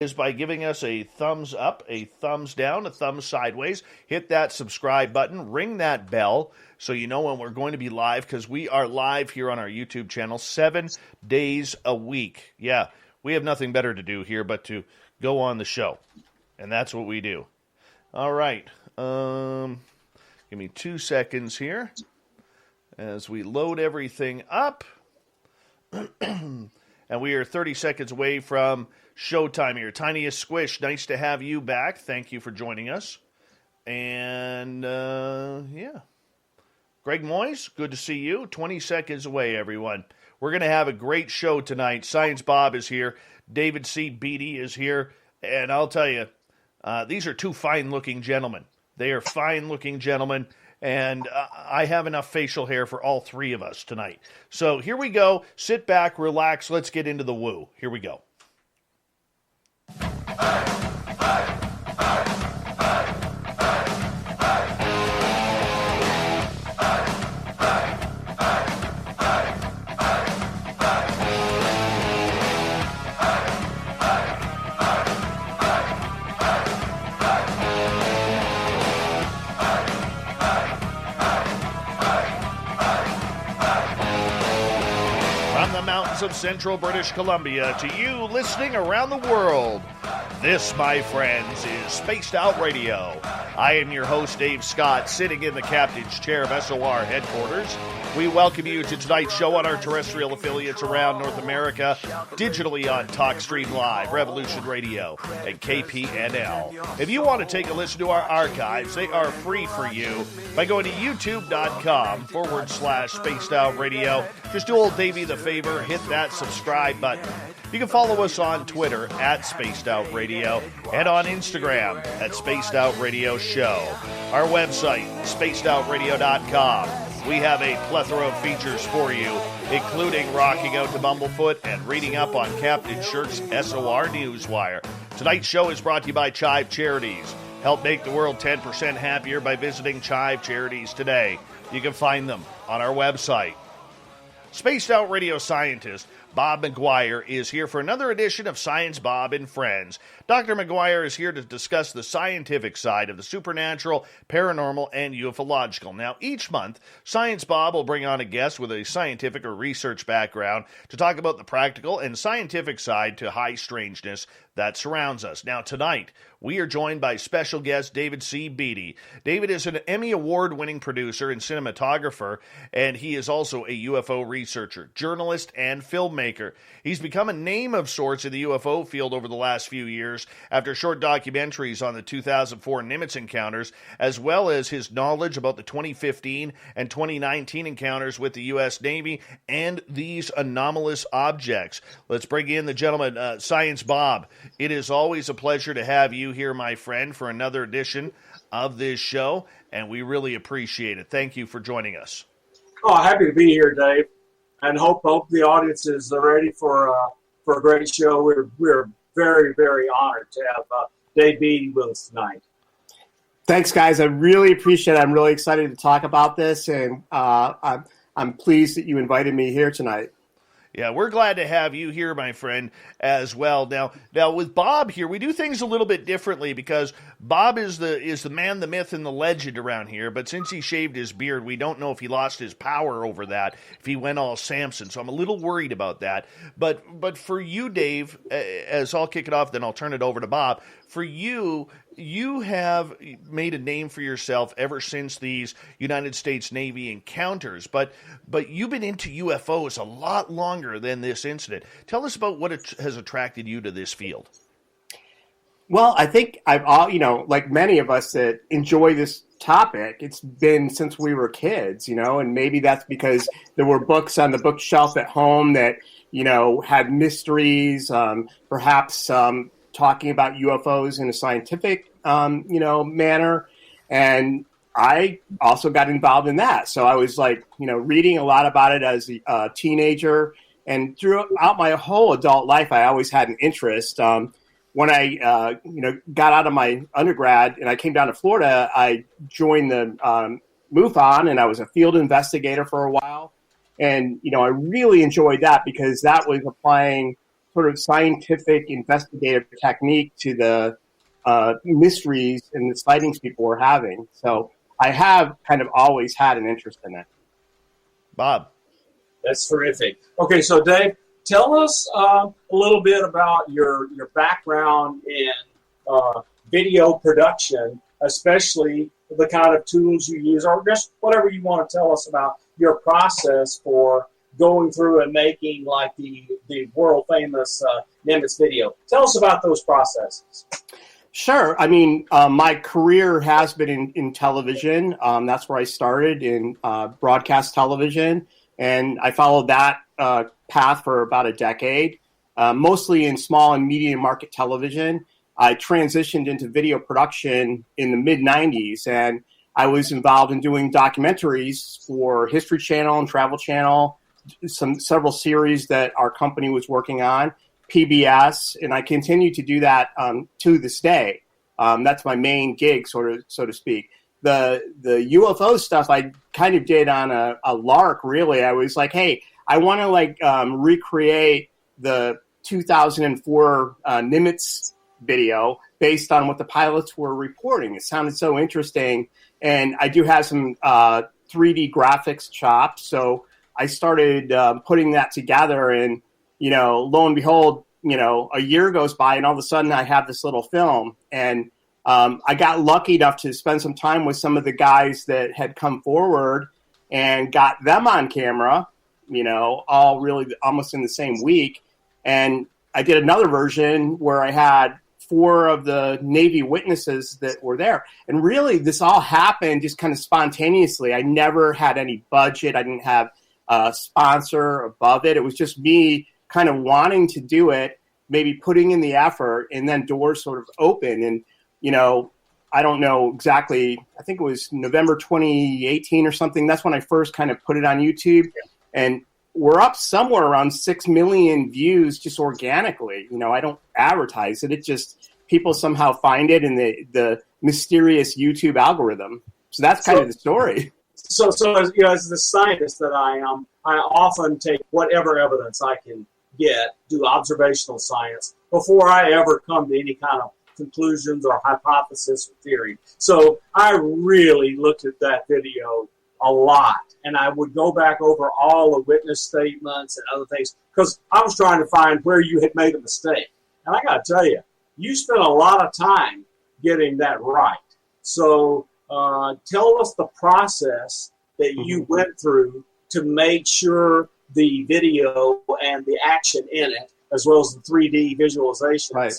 is by giving us a thumbs up, a thumbs down, a thumbs sideways. Hit that subscribe button, ring that bell so you know when we're going to be live, because we are live here on our YouTube channel 7 days a week. Yeah, we have nothing better to do here but to go on the show, and that's what we do. All right, give me 2 seconds here as we load everything up. And we are 30 seconds away from showtime here. Tiniest Squish, nice to have you back. Thank you for joining us. And, yeah. Greg Moyes, good to see you. 20 seconds away, everyone. We're going to have a great show tonight. Science Bob is here. David C. Beaty is here. And I'll tell you, these are 2 fine-looking gentlemen. They are fine-looking gentlemen. And I have enough facial hair for all 3 of us tonight. So here we go. Sit back, relax. Let's get into the woo. Here we go. Of central British Columbia to you listening around the world. This, my friends, is Spaced Out Radio. I am your host, Dave Scott, sitting in the captain's chair of SOR headquarters. We welcome you to tonight's show on our terrestrial affiliates around North America, digitally on TalkStream Live, Revolution Radio, and KPNL. If you want to take a listen to our archives, they are free for you by going to youtube.com/Spaced Out Radio. Just do old Davey the favor, hit that subscribe button. You can follow us on Twitter at Spaced Out Radio and on Instagram at Spaced Out Radio Show. Our website, spacedoutradio.com. We have a plethora of features for you, including rocking out to Bumblefoot and reading up on Captain Shirk's SOR Newswire. Tonight's show is brought to you by Chive Charities. Help make the world 10% happier by visiting Chive Charities today. You can find them on our website. Spaced Out Radio scientist Bob McGuire is here for another edition of Science Bob and Friends. Dr. McGuire is here to discuss the scientific side of the supernatural, paranormal, and ufological. Now, each month, Science Bob will bring on a guest with a scientific or research background to talk about the practical and scientific side to high strangeness that surrounds us. Now, tonight, we are joined by special guest David C. Beaty. David is an Emmy Award-winning producer and cinematographer, and he is also a UFO researcher, journalist, and filmmaker. He's become a name of sorts in the UFO field over the last few years after short documentaries on the 2004 Nimitz encounters, as well as his knowledge about the 2015 and 2019 encounters with the U.S. Navy and these anomalous objects. Let's bring in the gentleman, Science Bob. It is always a pleasure to have you here, my friend, for another edition of this show, and we really appreciate it. Thank you for joining us. Oh, happy to be here, Dave, and hope the audience is ready for a great show. We're very, very honored to have Dave Beaty with us tonight. Thanks, guys. I really appreciate it. I'm really excited to talk about this, and I'm pleased that you invited me here tonight. Yeah, we're glad to have you here, my friend, as well. Now with Bob here, we do things a little bit differently because Bob is the man, the myth, and the legend around here. But since he shaved his beard, we don't know if he lost his power over that, if he went all Samson. So I'm a little worried about that. But for you, Dave, as I'll kick it off, then I'll turn it over to Bob. For you, you have made a name for yourself ever since these United States Navy encounters, but you've been into UFOs a lot longer than this incident. Tell us about what has attracted you to this field. Well, I think like many of us that enjoy this topic, it's been since we were kids, and maybe that's because there were books on the bookshelf at home that, had mysteries, perhaps talking about UFOs in a scientific, manner. And I also got involved in that. So I was reading a lot about it as a teenager, and throughout my whole adult life, I always had an interest. When I, got out of my undergrad and I came down to Florida, I joined the MUFON, and I was a field investigator for a while. And, I really enjoyed that because that was applying sort of scientific investigative technique to the mysteries and the sightings people were having. So I have kind of always had an interest in it. Bob. That's terrific. Okay, so Dave, tell us a little bit about your background in video production, especially the kind of tools you use, or just whatever you want to tell us about your process for going through and making like the world famous Nimitz video. Tell us about those processes. Sure. I mean, my career has been in television. That's where I started, in broadcast television. And I followed that path for about a decade, mostly in small and medium market television. I transitioned into video production in the mid-'90s, and I was involved in doing documentaries for History Channel and Travel Channel, several series that our company was working on, PBS, and I continue to do that to this day. That's my main gig, so to speak. The UFO stuff I kind of did on a lark, really. I was like, hey, I want to recreate the 2004 Nimitz video based on what the pilots were reporting. It sounded so interesting, and I do have some 3D graphics chopped, so I started putting that together, and lo and behold, a year goes by, and all of a sudden I have this little film, and I got lucky enough to spend some time with some of the guys that had come forward and got them on camera, all really almost in the same week. And I did another version where I had 4 of the Navy witnesses that were there. And really, this all happened just kind of spontaneously. I never had any budget. I didn't have a sponsor above it. It was just me kind of wanting to do it, maybe putting in the effort, and then doors sort of open. And I don't know exactly, I think it was November 2018 or something. That's when I first kind of put it on YouTube. And we're up somewhere around 6 million views just organically. I don't advertise it. It just, people somehow find it in the mysterious YouTube algorithm. So that's kind of the story. So as the scientist that I am, I often take whatever evidence I can get, do observational science, before I ever come to any kind of conclusions or hypothesis or theory. So I really looked at that video a lot, and I would go back over all the witness statements and other things, because I was trying to find where you had made a mistake. And I got to tell you, you spent a lot of time getting that right. So tell us the process that you went through to make sure the video and the action in it, as well as the 3D visualizations, right,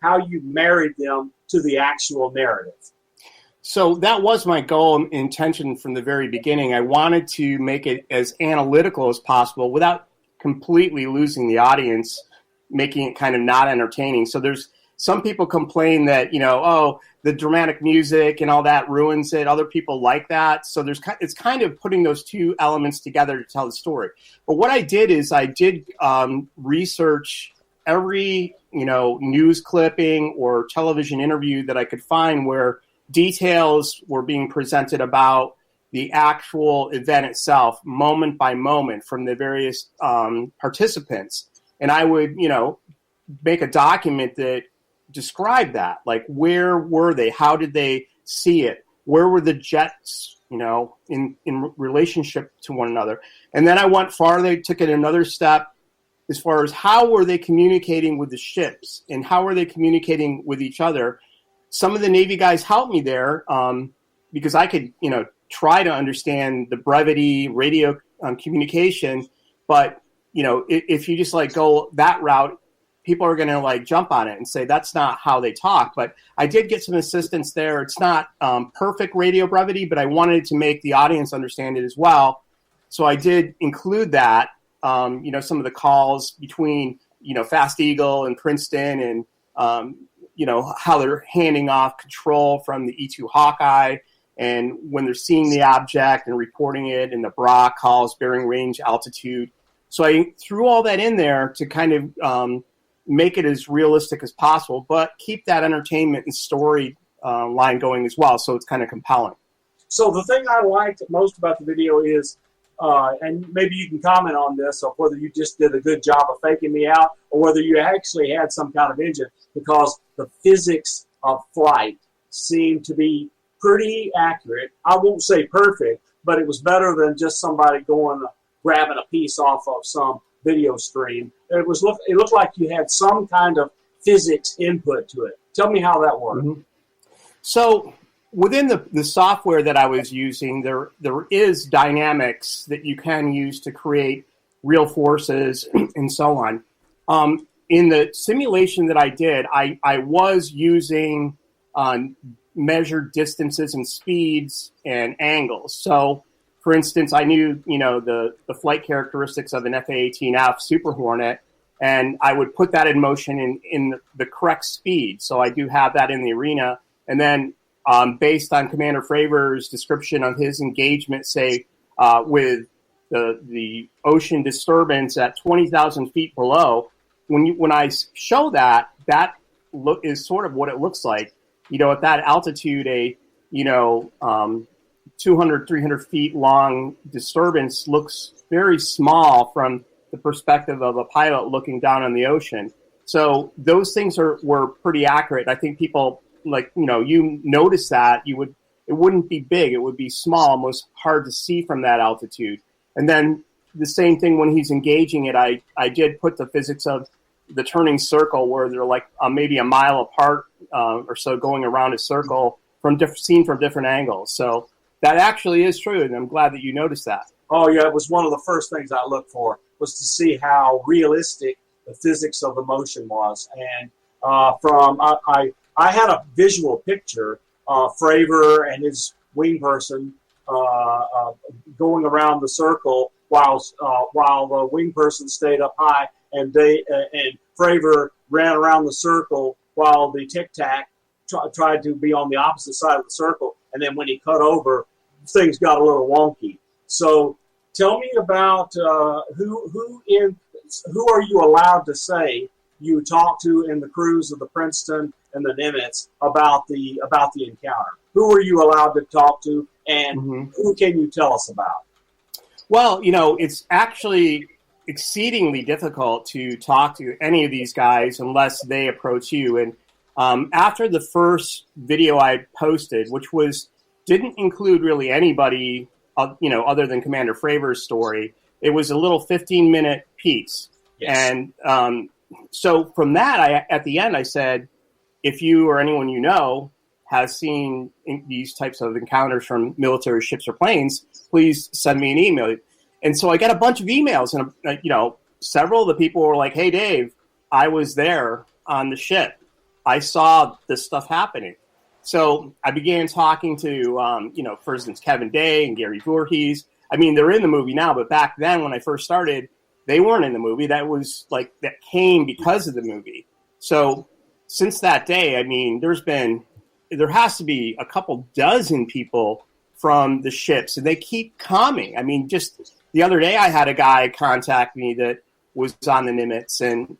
how you married them to the actual narrative. So that was my goal and intention from the very beginning. I wanted to make it as analytical as possible without completely losing the audience, making it kind of not entertaining. So there's some people complain that, the dramatic music and all that ruins it. Other people like that. So it's kind of putting those two elements together to tell the story. But what I did is I did research every, news clipping or television interview that I could find where details were being presented about the actual event itself, moment by moment, from the various participants. And I would, make a document that described that. Like, where were they? How did they see it? Where were the jets, in relationship to one another? And then I went farther, took it another step as far as how were they communicating with the ships and how were they communicating with each other. Some of the Navy guys helped me there because I could, try to understand the brevity radio communication. But, if you just go that route, people are going to jump on it and say that's not how they talk. But I did get some assistance there. It's not perfect radio brevity, but I wanted to make the audience understand it as well. So I did include that, some of the calls between, Fast Eagle and Princeton and, how they're handing off control from the E-2 Hawkeye, and when they're seeing the object and reporting it, and the BRA calls, bearing range, altitude. So I threw all that in there to kind of make it as realistic as possible, but keep that entertainment and story line going as well, so it's kind of compelling. So the thing I liked most about the video is and maybe you can comment on this, or whether you just did a good job of faking me out, or whether you actually had some kind of engine, because the physics of flight seemed to be pretty accurate. I won't say perfect, but it was better than just somebody grabbing a piece off of some video stream. It looked like you had some kind of physics input to it. Tell me how that worked. Mm-hmm. So within the software that I was using, there is dynamics that you can use to create real forces and so on. In the simulation that I did, I was using measured distances and speeds and angles. So, for instance, I knew the flight characteristics of an F/A-18F Super Hornet, and I would put that in motion in the correct speed. So I do have that in the arena. And then based on Commander Fravor's description of his engagement, say, with the ocean disturbance at 20,000 feet below, when I show that is sort of what it looks like. At that altitude, 200, 300 feet long disturbance looks very small from the perspective of a pilot looking down on the ocean. So those things were pretty accurate. I think people, you notice that it wouldn't be big. It would be small, almost hard to see from that altitude. And then the same thing when he's engaging it, I did put the physics of the turning circle where they're like maybe a mile apart or so going around a circle seen from different angles. So that actually is true, and I'm glad that you noticed that. Oh, yeah, it was one of the first things I looked for, was to see how realistic the physics of the motion was. And I had a visual picture of Fravor and his wing person going around the circle while the wing person stayed up high, and Fravor ran around the circle while the Tic Tac tried to be on the opposite side of the circle. And then when he cut over, things got a little wonky. So tell me about who are you allowed to say you talked to in the crews of the Princeton and the Nimitz about the encounter? Who are you allowed to talk to, and who can you tell us about? Well, it's actually exceedingly difficult to talk to any of these guys unless they approach you. And after the first video I posted, which didn't include really anybody, other than Commander Fravor's story, it was a little 15-minute piece. Yes. And so from that, at the end, I said, if you or anyone you know has seen these types of encounters from military ships or planes, please send me an email. And so I got a bunch of emails, and several of the people were like, "Hey, Dave, I was there on the ship. I saw this stuff happening." So I began talking to, for instance, Kevin Day and Gary Voorhees. I mean, they're in the movie now, but back then when I first started, they weren't in the movie. That came because of the movie. So since that day, I mean, there has to be a couple dozen people from the ships, and they keep coming. I mean, just the other day I had a guy contact me that was on the Nimitz, and,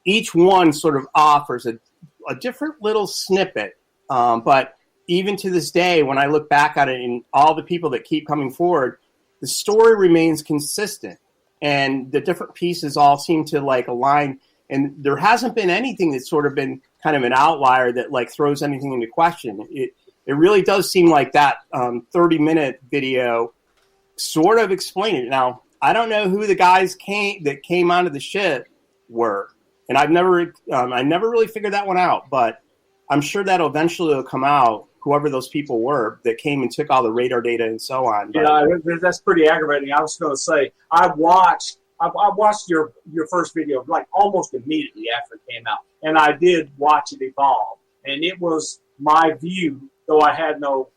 each one sort of offers a different little snippet. But even to this day, when I look back at it and all the people that keep coming forward, the story remains consistent, and the different pieces all seem to align. And there hasn't been anything that's sort of been kind of an outlier that throws anything into question. It really does seem like that 30-minute video sort of explained it. Now, I don't know who the guys that came onto the ship were, and I never really figured that one out. But I'm sure that'll eventually come out, whoever those people were that came and took all the radar data and so on. But, yeah, that's pretty aggravating. I was going to say, I watched your first video almost immediately after it came out, and I did watch it evolve, and it was my view, though I had no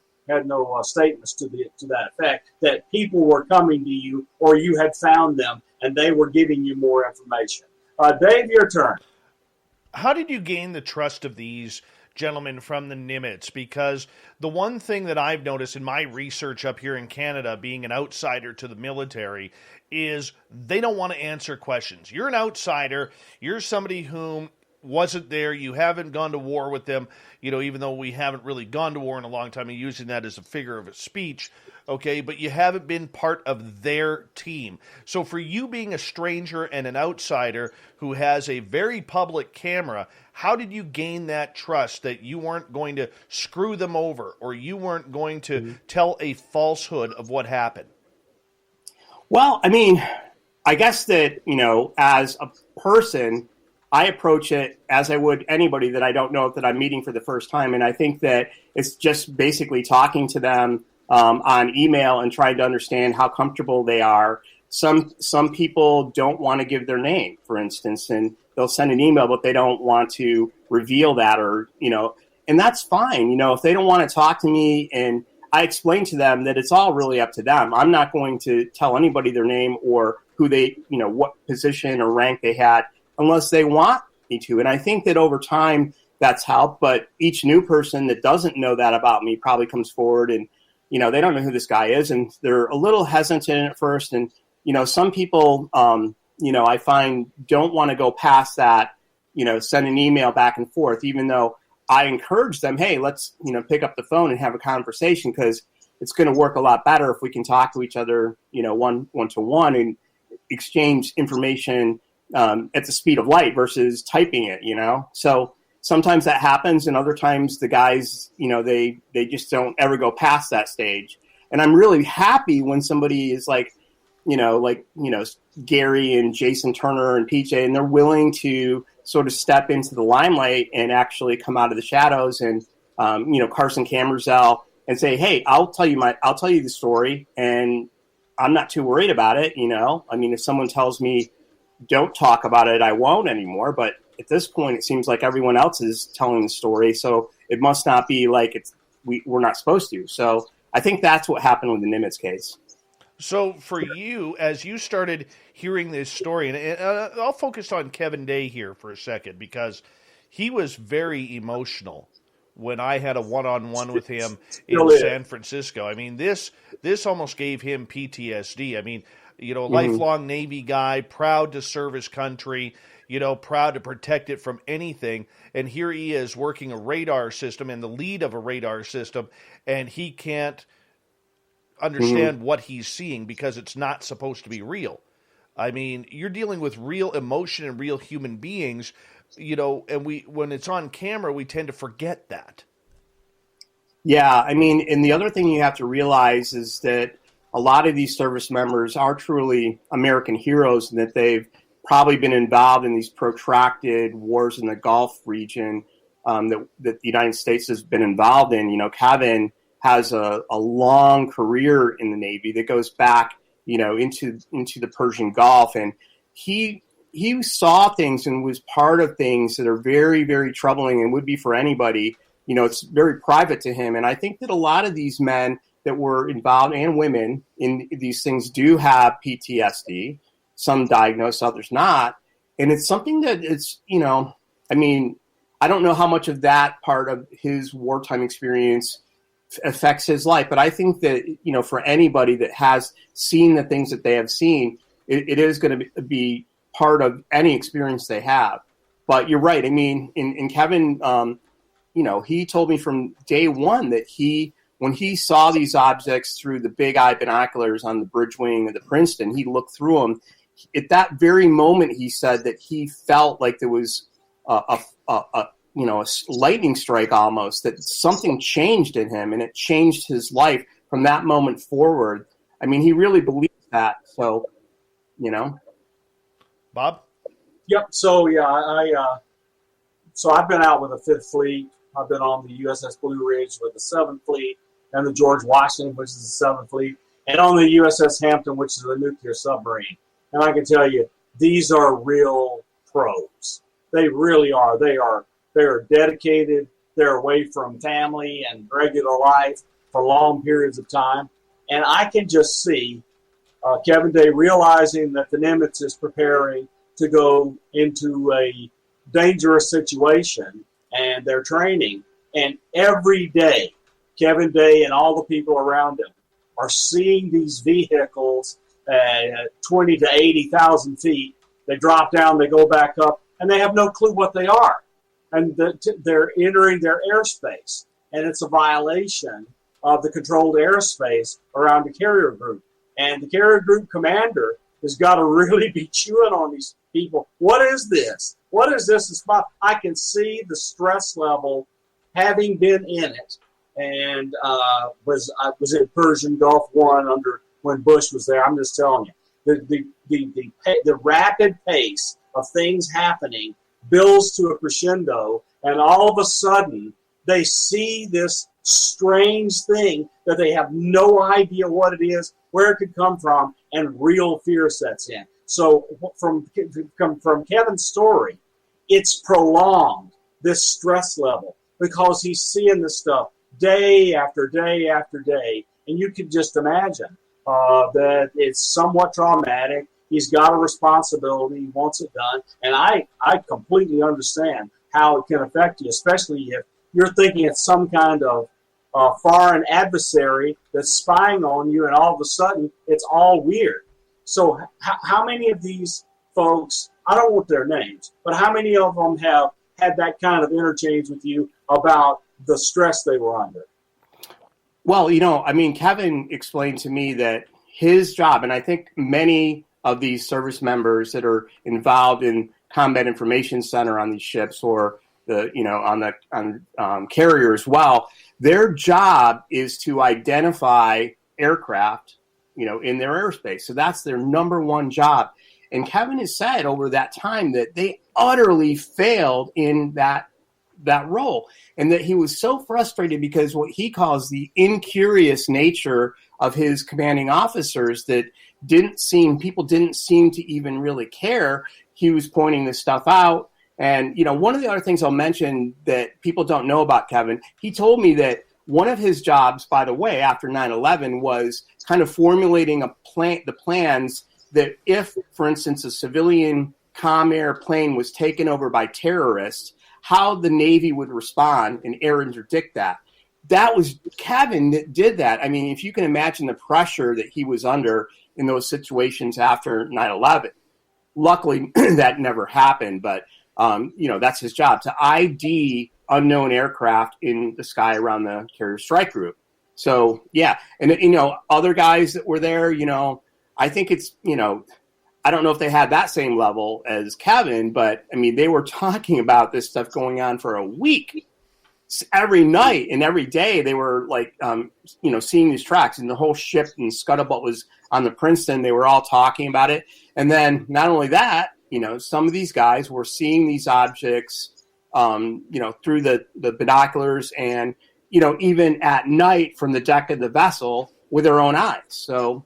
statements to that effect, that people were coming to you, or you had found them and they were giving you more information. Dave, your turn. How did you gain the trust of these gentlemen from the Nimitz? Because the one thing that I've noticed in my research up here in Canada, being an outsider to the military, is they don't want to answer questions. You're an outsider. You're somebody whom wasn't there. You haven't gone to war with them, even though we haven't really gone to war in a long time, and using that as a figure of speech, okay, but you haven't been part of their team. So for you being a stranger and an outsider who has a very public camera, how did you gain that trust that you weren't going to screw them over or you weren't going to tell a falsehood of what happened? Well, I mean, I guess that, as a person, I approach it as I would anybody that I don't know that I'm meeting for the first time. And I think that it's just basically talking to them on email and trying to understand how comfortable they are. Some people don't want to give their name, for instance, and they'll send an email, but they don't want to reveal that and that's fine. If they don't want to talk to me, and I explain to them that it's all really up to them. I'm not going to tell anybody their name or who they, what position or rank they had unless they want me to. And I think that over time that's helped, but each new person that doesn't know that about me probably comes forward and, they don't know who this guy is and they're a little hesitant at first. And, some people, I find don't want to go past that, send an email back and forth, even though I encourage them, hey, let's, pick up the phone and have a conversation because it's going to work a lot better if we can talk to each other, one-to-one and exchange information at the speed of light versus typing it, So sometimes that happens, and other times the guys, they just don't ever go past that stage. And I'm really happy when somebody is like Gary and Jason Turner and PJ, and they're willing to sort of step into the limelight and actually come out of the shadows. And Carson Camerzell and say, hey, I'll tell you the story, and I'm not too worried about it. I mean, if someone tells me don't talk about it, I won't anymore. But at this point, it seems like everyone else is telling the story, so it must not be like we're not supposed to. So I think that's what happened with the Nimitz case. So for you, as you started hearing this story, and I'll focus on Kevin Day here for a second because he was very emotional when I had a one-on-one with him in San Francisco. I mean, this almost gave him PTSD. I mean, lifelong Navy guy, proud to serve his country, proud to protect it from anything. And here he is working a radar system and the lead of a radar system, and he can't understand what he's seeing because it's not supposed to be real. I mean, you're dealing with real emotion and real human beings, and when it's on camera, we tend to forget that. Yeah, I mean, and the other thing you have to realize is that a lot of these service members are truly American heroes and that they've probably been involved in these protracted wars in the Gulf region that the United States has been involved in. Kevin has a long career in the Navy that goes back, into the Persian Gulf. And he saw things and was part of things that are very, very troubling and would be for anybody. It's very private to him. And I think that a lot of these men that were involved and women in these things do have PTSD, some diagnosed, others not. And it's something that it's, I mean, I don't know how much of that part of his wartime experience affects his life. But I think that, for anybody that has seen the things that they have seen, it is going to be part of any experience they have. But you're right. I mean, in Kevin, he told me from day one that when he saw these objects through the big eye binoculars on the bridge wing of the Princeton, he looked through them. At that very moment, he said that he felt like there was a lightning strike almost, that something changed in him and it changed his life from that moment forward. I mean, he really believes that. So, Bob? Yep. So, yeah, so I've been out with the 5th Fleet. I've been on the USS Blue Ridge with the 7th Fleet and the George Washington, which is the 7th Fleet, and on the USS Hampton, which is a nuclear submarine. And I can tell you, these are real pros. They really are. They are dedicated. They're away from family and regular life for long periods of time. And I can just see Kevin Day realizing that the Nimitz is preparing to go into a dangerous situation, and they're training. And every day, Kevin Day and all the people around him are seeing these vehicles at 20 to 80,000 feet. They drop down, they go back up, and they have no clue what they are. And they're entering their airspace, and it's a violation of the controlled airspace around the carrier group. And the carrier group commander has got to really be chewing on these people. What is this? What is this? I can see the stress level, having been in it, and I was in Persian Gulf One when Bush was there. I'm just telling you, the rapid pace of things happening builds to a crescendo, and all of a sudden they see this strange thing that they have no idea what it is, where it could come from, and real fear sets in. So from Kevin's story, it's prolonged, this stress level, because he's seeing this stuff day after day after day, and you can just imagine that it's somewhat traumatic. He's got a responsibility. He wants it done. And I completely understand how it can affect you, especially if you're thinking it's some kind of foreign adversary that's spying on you, and all of a sudden it's all weird. So how many of these folks, I don't want their names, but how many of them have had that kind of interchange with you about the stress they were under? Well, Kevin explained to me that his job, and I think many of these service members that are involved in Combat Information Center on these ships, or on carrier as well, their job is to identify aircraft, in their airspace. So that's their number one job. And Kevin has said over that time that they utterly failed in that role, and that he was so frustrated because what he calls the incurious nature of his commanding officers that people didn't seem to even really care. He was pointing this stuff out. And, one of the other things I'll mention that people don't know about Kevin, he told me that one of his jobs, by the way, after 9/11 was kind of formulating the plans that if, for instance, a civilian comm air plane was taken over by terrorists, how the Navy would respond and air interdict that. That was Kevin that did that. I mean, if you can imagine the pressure that he was under in those situations after 9/11. Luckily, that never happened, but that's his job, to ID unknown aircraft in the sky around the carrier strike group. So, yeah. And, other guys that were there, I think it's, I don't know if they had that same level as Kevin, but, they were talking about this stuff going on for a week. Every night and every day they were seeing these tracks, and the whole ship and scuttlebutt was on the Princeton. They were all talking about it. And then not only that, some of these guys were seeing these objects, through the binoculars and, even at night from the deck of the vessel with their own eyes. So,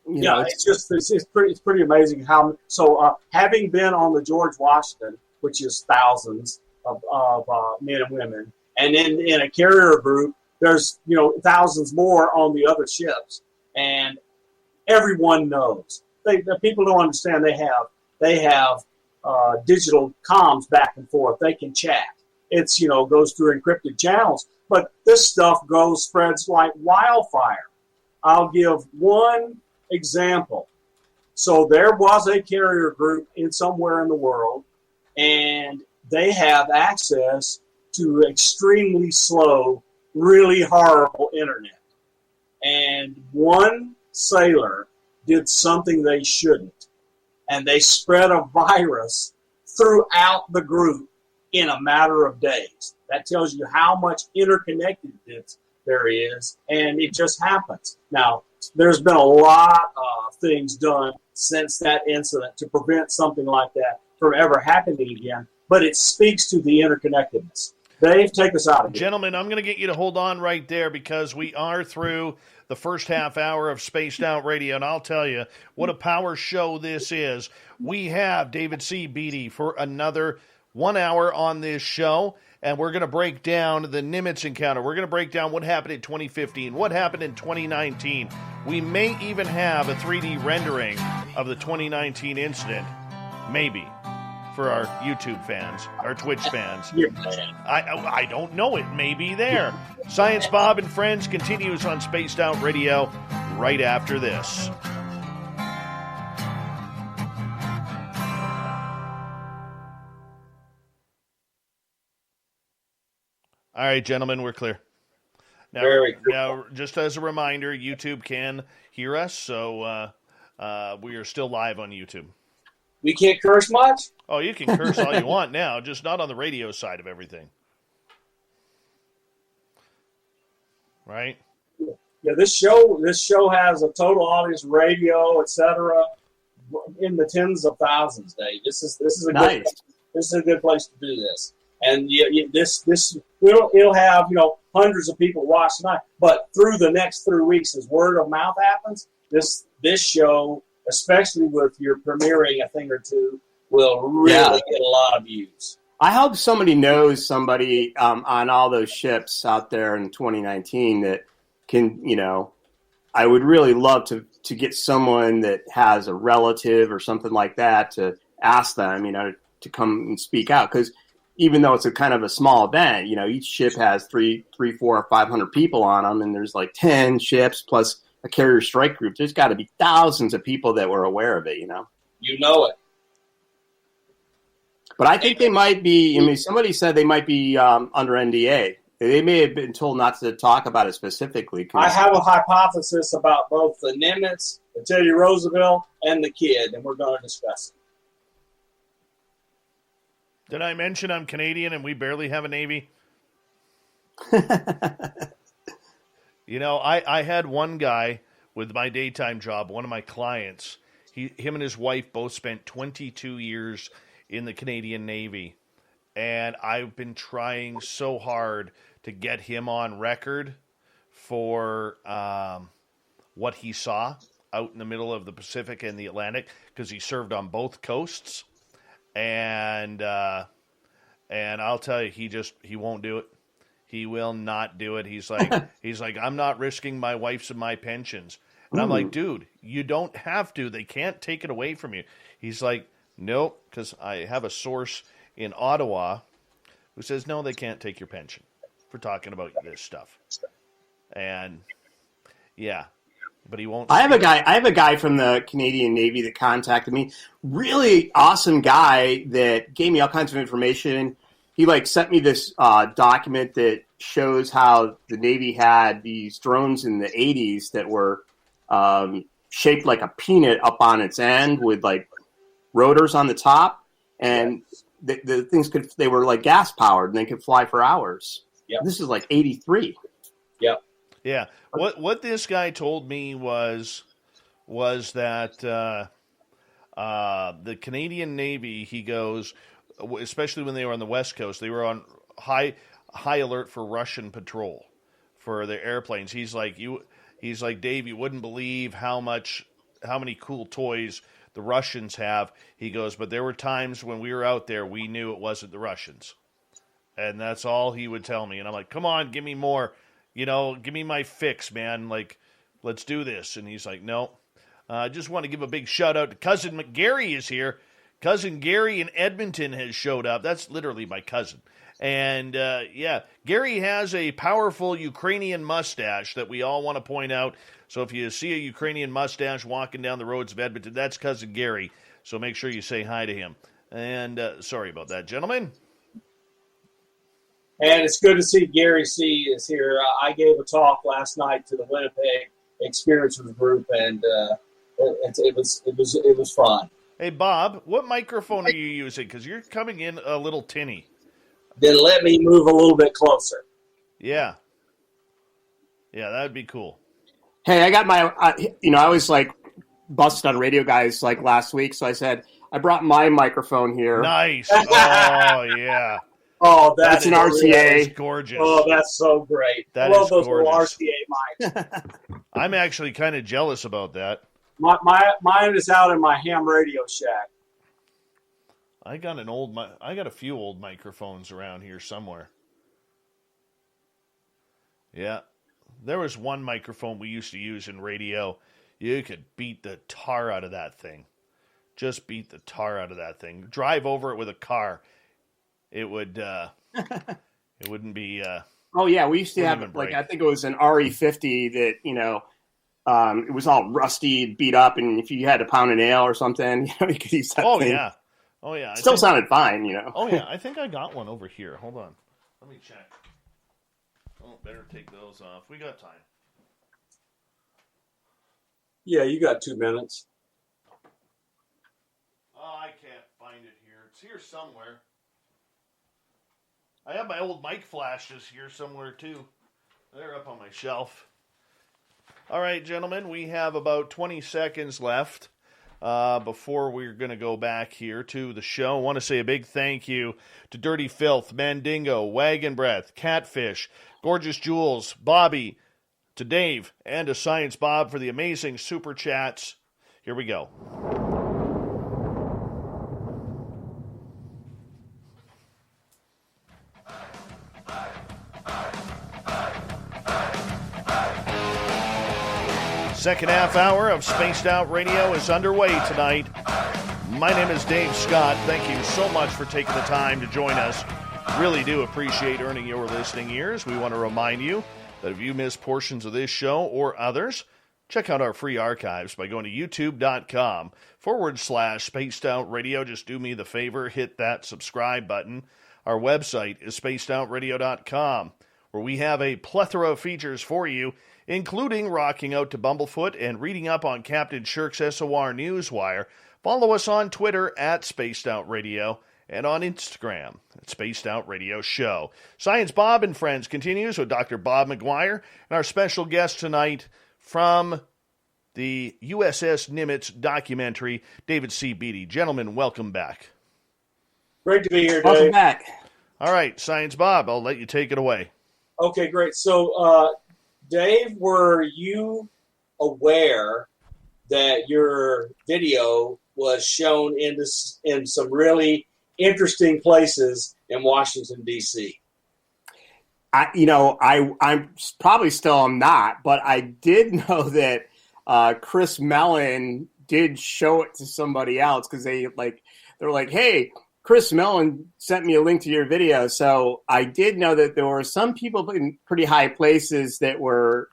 it's pretty amazing how. So, having been on the George Washington, which is thousands of men and women, and in a carrier group, there's thousands more on the other ships, and everyone knows. The people don't understand. They have digital comms back and forth. They can chat. It's goes through encrypted channels, but this stuff spreads like wildfire. I'll give one example. So there was a carrier group somewhere in the world, and they have access to extremely slow, really horrible internet. And one sailor did something they shouldn't, and they spread a virus throughout the group in a matter of days. That tells you how much interconnectedness there is, and it just happens. Now, there's been a lot of things done since that incident to prevent something like that from ever happening again, but it speaks to the interconnectedness. Dave, take us out of here. Gentlemen, I'm going to get you to hold on right there because we are through the first half hour of Spaced Out Radio, and I'll tell you what a power show this is. We have David C. Beaty for another 1 hour on this show, and we're going to break down the Nimitz encounter. We're going to break down what happened in 2015, what happened in 2019. We may even have a 3D rendering of the 2019 incident, maybe, for our YouTube fans, our Twitch fans. I don't know. It may be there. Science Bob and Friends continues on Spaced Out Radio right after this. All right, gentlemen, we're clear. Now, Very cool. now, just as a reminder, YouTube can hear us, so we are still live on YouTube. We can't curse much? Oh, you can curse all you want now, just not on the radio side of everything. Right? Yeah, this show has a total audience, radio, etc., in the tens of thousands, Dave. This is a nice. this is a good place to do this. And it'll have hundreds of people watch tonight, but through the next 3 weeks, as word of mouth happens, this show, especially with your premiering a thing or two, will really get a lot of views. I hope somebody knows somebody on all those ships out there in 2019 that can, I would really love to get someone that has a relative or something like that to ask them, to come and speak out. Because even though it's a kind of a small event, each ship has 300, 400, 500 people on them, and there's like 10 ships plus a carrier strike group. There's got to be thousands of people that were aware of it, You know it. But I think they might be, somebody said they might be under NDA. They may have been told not to talk about it specifically. I have a hypothesis about both the Nimitz, the Teddy Roosevelt, and the Kid, and we're going to discuss it. Did I mention I'm Canadian and we barely have a Navy? I had one guy with my daytime job, one of my clients. Him and his wife both spent 22 years in the Canadian Navy, and I've been trying so hard to get him on record for what he saw out in the middle of the Pacific and the Atlantic, because he served on both coasts, and I'll tell you, he won't do it. He will not do it. He's like, I'm not risking my wife's and my pensions. And I'm like, dude, you don't have to. They can't take it away from you. He's like, nope, because I have a source in Ottawa who says, no, they can't take your pension for talking about this stuff. And, yeah, but he won't. I have a guy from the Canadian Navy that contacted me. Really awesome guy that gave me all kinds of information. He sent me this document that shows how the Navy had these drones in the 80s that were shaped like a peanut up on its end with rotors on the top, and the things they were gas powered and they could fly for hours. Yep. This is 83. Yep. Yeah. What this guy told me was that the Canadian Navy, he goes, especially when they were on the West Coast, they were on high alert for Russian patrol for their airplanes. He's like, Dave, you wouldn't believe how many cool toys the Russians have. He goes, but there were times when we were out there, we knew it wasn't the Russians. And that's all he would tell me. And I'm like, come on, give me more. Give me my fix, man. Let's do this. And he's like, no. I just want to give a big shout out to Cousin Gary is here. Cousin Gary in Edmonton has showed up. That's literally my cousin. And, Gary has a powerful Ukrainian mustache that we all want to point out. So if you see a Ukrainian mustache walking down the roads of Edmonton, that's Cousin Gary. So make sure you say hi to him. And sorry about that, gentlemen. And it's good to see Gary C. is here. I gave a talk last night to the Winnipeg Experiencers Group, and it was fun. Hey, Bob, what microphone are you using? Because you're coming in a little tinny. Then let me move a little bit closer. Yeah. Yeah, that would be cool. Hey, I got my, I was busted on radio guys last week, so I said, I brought my microphone here. Nice. Oh, yeah. Oh, that's an RCA. That is gorgeous. Oh, that's so great. I love those gorgeous. little RCA mics. I'm actually kind of jealous about that. Mine is out in my ham radio shack. I got a few old microphones around here somewhere. Yeah. There was one microphone we used to use in radio. You could beat the tar out of that thing. Just beat the tar out of that thing. Drive over it with a car. It would, it wouldn't be, oh yeah, we used to have I think it was an RE50 that, it was all rusty, beat up, and if you had to pound a nail or something, you could use that thing. Yeah. Oh, yeah. It still sounded fine, Oh, yeah. I think I got one over here. Hold on. Let me check. Oh, better take those off. We got time. Yeah, you got 2 minutes. Oh, I can't find it here. It's here somewhere. I have my old mic flashes here somewhere, too. They're up on my shelf. All right, gentlemen, we have about 20 seconds left before we're going to go back here to the show. I want to say a big thank you to Dirty Filth, Mandingo, Wagon Breath, Catfish, Gorgeous Jules, Bobby, to Dave, and to Science Bob for the amazing super chats. Here we go. Second half hour of Spaced Out Radio is underway tonight. My name is Dave Scott. Thank you so much for taking the time to join us. Really do appreciate earning your listening ears. We want to remind you that if you miss portions of this show or others, check out our free archives by going to youtube.com/Spaced Out Radio. Just do me the favor, hit that subscribe button. Our website is spacedoutradio.com, where we have a plethora of features for you, including rocking out to Bumblefoot and reading up on Captain Shirk's SOR Newswire. Follow us on Twitter at Spaced Out Radio and on Instagram at Spaced Out Radio Show. Science Bob and Friends continues with Dr. Bob McGuire and our special guest tonight from the USS Nimitz documentary, David C. Beaty. Gentlemen, welcome back. Great to be here, Dave. Welcome back. All right, Science Bob, I'll let you take it away. Okay, great. So, Dave, were you aware that your video was shown in some really interesting places in Washington, D.C.? I'm probably still am not, but I did know that Chris Mellon did show it to somebody else because they're like, hey, Chris Mellon sent me a link to your video. So I did know that there were some people in pretty high places that were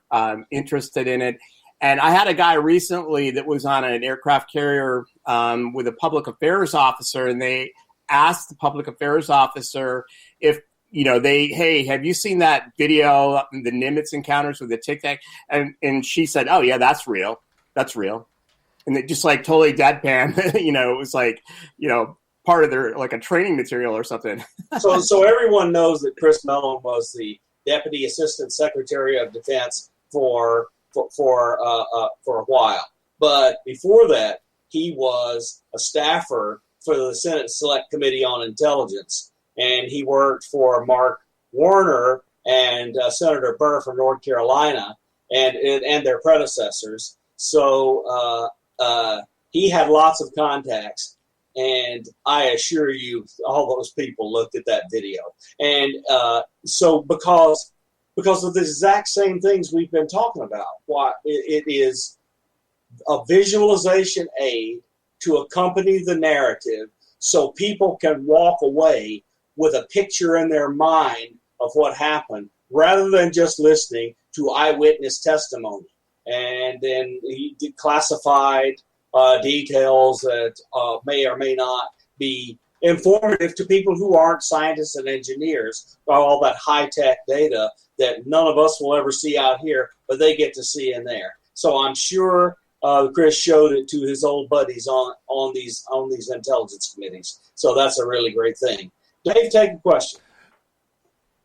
interested in it. And I had a guy recently that was on an aircraft carrier with a public affairs officer, and they asked the public affairs officer if, hey, have you seen that video, the Nimitz encounters with the Tic Tac? And she said, oh, yeah, that's real. That's real. And it just like totally deadpan, it was like, part of their, like a training material or something. So everyone knows that Chris Mellon was the Deputy Assistant Secretary of Defense for a while. But before that, he was a staffer for the Senate Select Committee on Intelligence. And he worked for Mark Warner and Senator Burr from North Carolina and their predecessors. So he had lots of contacts. And I assure you, all those people looked at that video. And so because of the exact same things we've been talking about, it is a visualization aid to accompany the narrative so people can walk away with a picture in their mind of what happened rather than just listening to eyewitness testimony. And then he classified details that may or may not be informative to people who aren't scientists and engineers, all that high-tech data that none of us will ever see out here, but they get to see in there. So I'm sure Chris showed it to his old buddies on these intelligence committees. So that's a really great thing. Dave, take a question.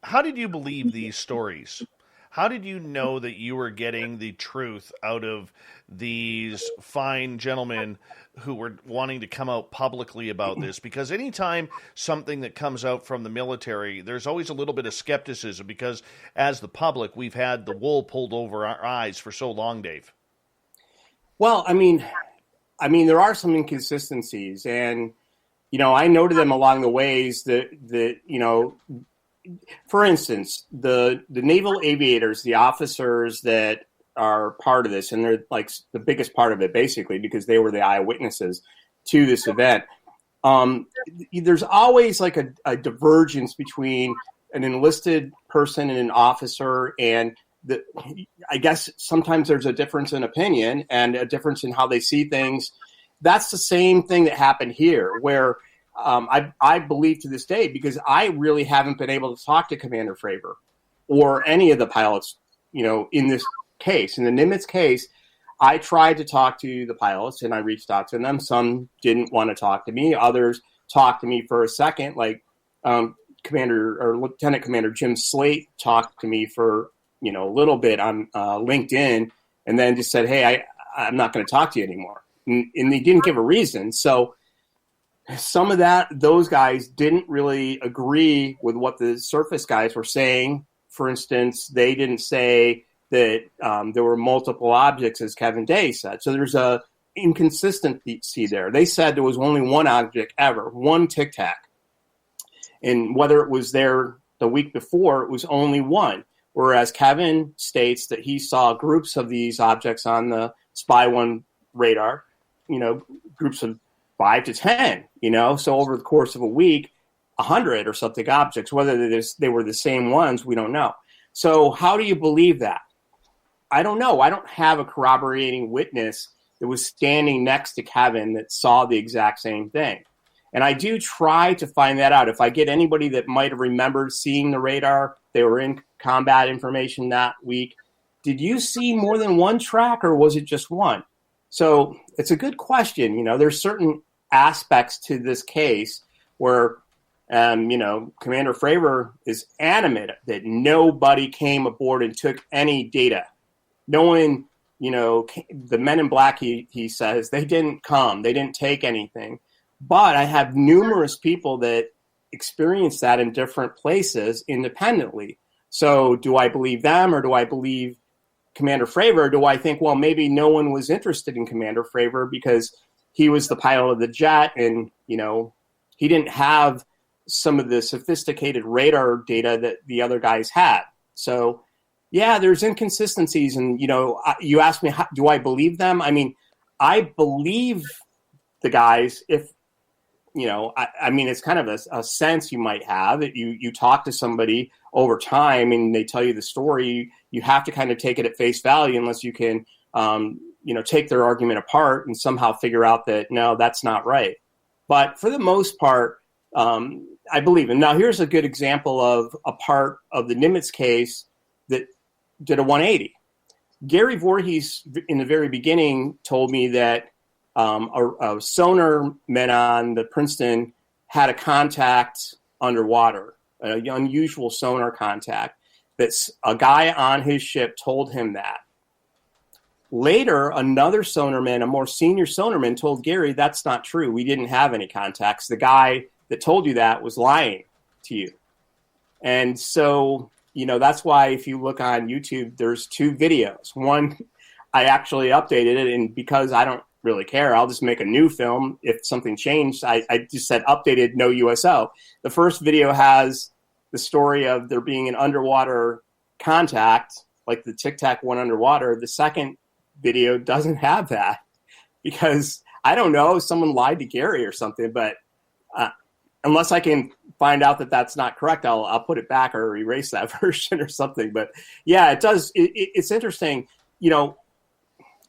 How did you believe these stories? How did you know that you were getting the truth out of these fine gentlemen who were wanting to come out publicly about this? Because anytime something that comes out from the military, there's always a little bit of skepticism because as the public, we've had the wool pulled over our eyes for so long, Dave. Well, I mean, there are some inconsistencies, and, I noted them along the ways that for instance, the naval aviators, the officers that are part of this, and they're like the biggest part of it basically because they were the eyewitnesses to this event. There's always like a divergence between an enlisted person and an officer, and I guess sometimes there's a difference in opinion and a difference in how they see things. That's the same thing that happened here, where I believe to this day, because I really haven't been able to talk to Commander Fravor. or any of the pilots, in this case. In the Nimitz case, I tried to talk to the pilots and I reached out to them. Some didn't want to talk to me. Others talked to me for a second, like Lieutenant Commander Jim Slate talked to me for, a little bit on LinkedIn, and then just said, hey, I'm not going to talk to you anymore. And they didn't give a reason. So some of those guys didn't really agree with what the surface guys were saying. For instance, they didn't say that there were multiple objects, as Kevin Day said. So there's a inconsistency there. They said there was only one object ever, one Tic Tac. And whether it was there the week before, it was only one. Whereas Kevin states that he saw groups of these objects on the Spy 1 radar, groups of 5 to 10, So over the course of a week, 100 or something objects, whether they were the same ones, we don't know. So how do you believe that? I don't know. I don't have a corroborating witness that was standing next to Kevin that saw the exact same thing. And I do try to find that out. If I get anybody that might have remembered seeing the radar, they were in combat information that week. Did you see more than one track, or was it just one? So it's a good question. There's certain aspects to this case where, Commander Fravor is adamant that nobody came aboard and took any data. No one, the men in black, he says, they didn't come. They didn't take anything. But I have numerous people that experience that in different places independently. So do I believe them, or do I believe Commander Fravor? Do I think, well, maybe no one was interested in Commander Fravor because he was the pilot of the jet and, he didn't have some of the sophisticated radar data that the other guys had. So, yeah, there's inconsistencies. And, you asked me, do I believe them? I mean, I believe the guys if, it's kind of a sense you might have that you talk to somebody over time and they tell you the story. You have to kind of take it at face value unless you can, take their argument apart and somehow figure out that, no, that's not right. But for the most part, I believe it. Now, here's a good example of a part of the Nimitz case that did a 180. Gary Voorhees, in the very beginning, told me that a sonar man on the Princeton had a contact underwater, an unusual sonar contact. That's a guy on his ship told him that. Later, another sonarman, a more senior sonarman, told Gary that's not true. We didn't have any contacts. The guy that told you that was lying to you. And so, that's why if you look on YouTube, there's 2 videos. One, I actually updated it, and because I don't really care, I'll just make a new film. If something changed, I just said updated, no USO. The first video has the story of there being an underwater contact, like the Tic Tac went underwater. The second video doesn't have that because, I don't know, someone lied to Gary or something, but unless I can find out that that's not correct, I'll put it back or erase that version or something. But yeah, it does. It's interesting,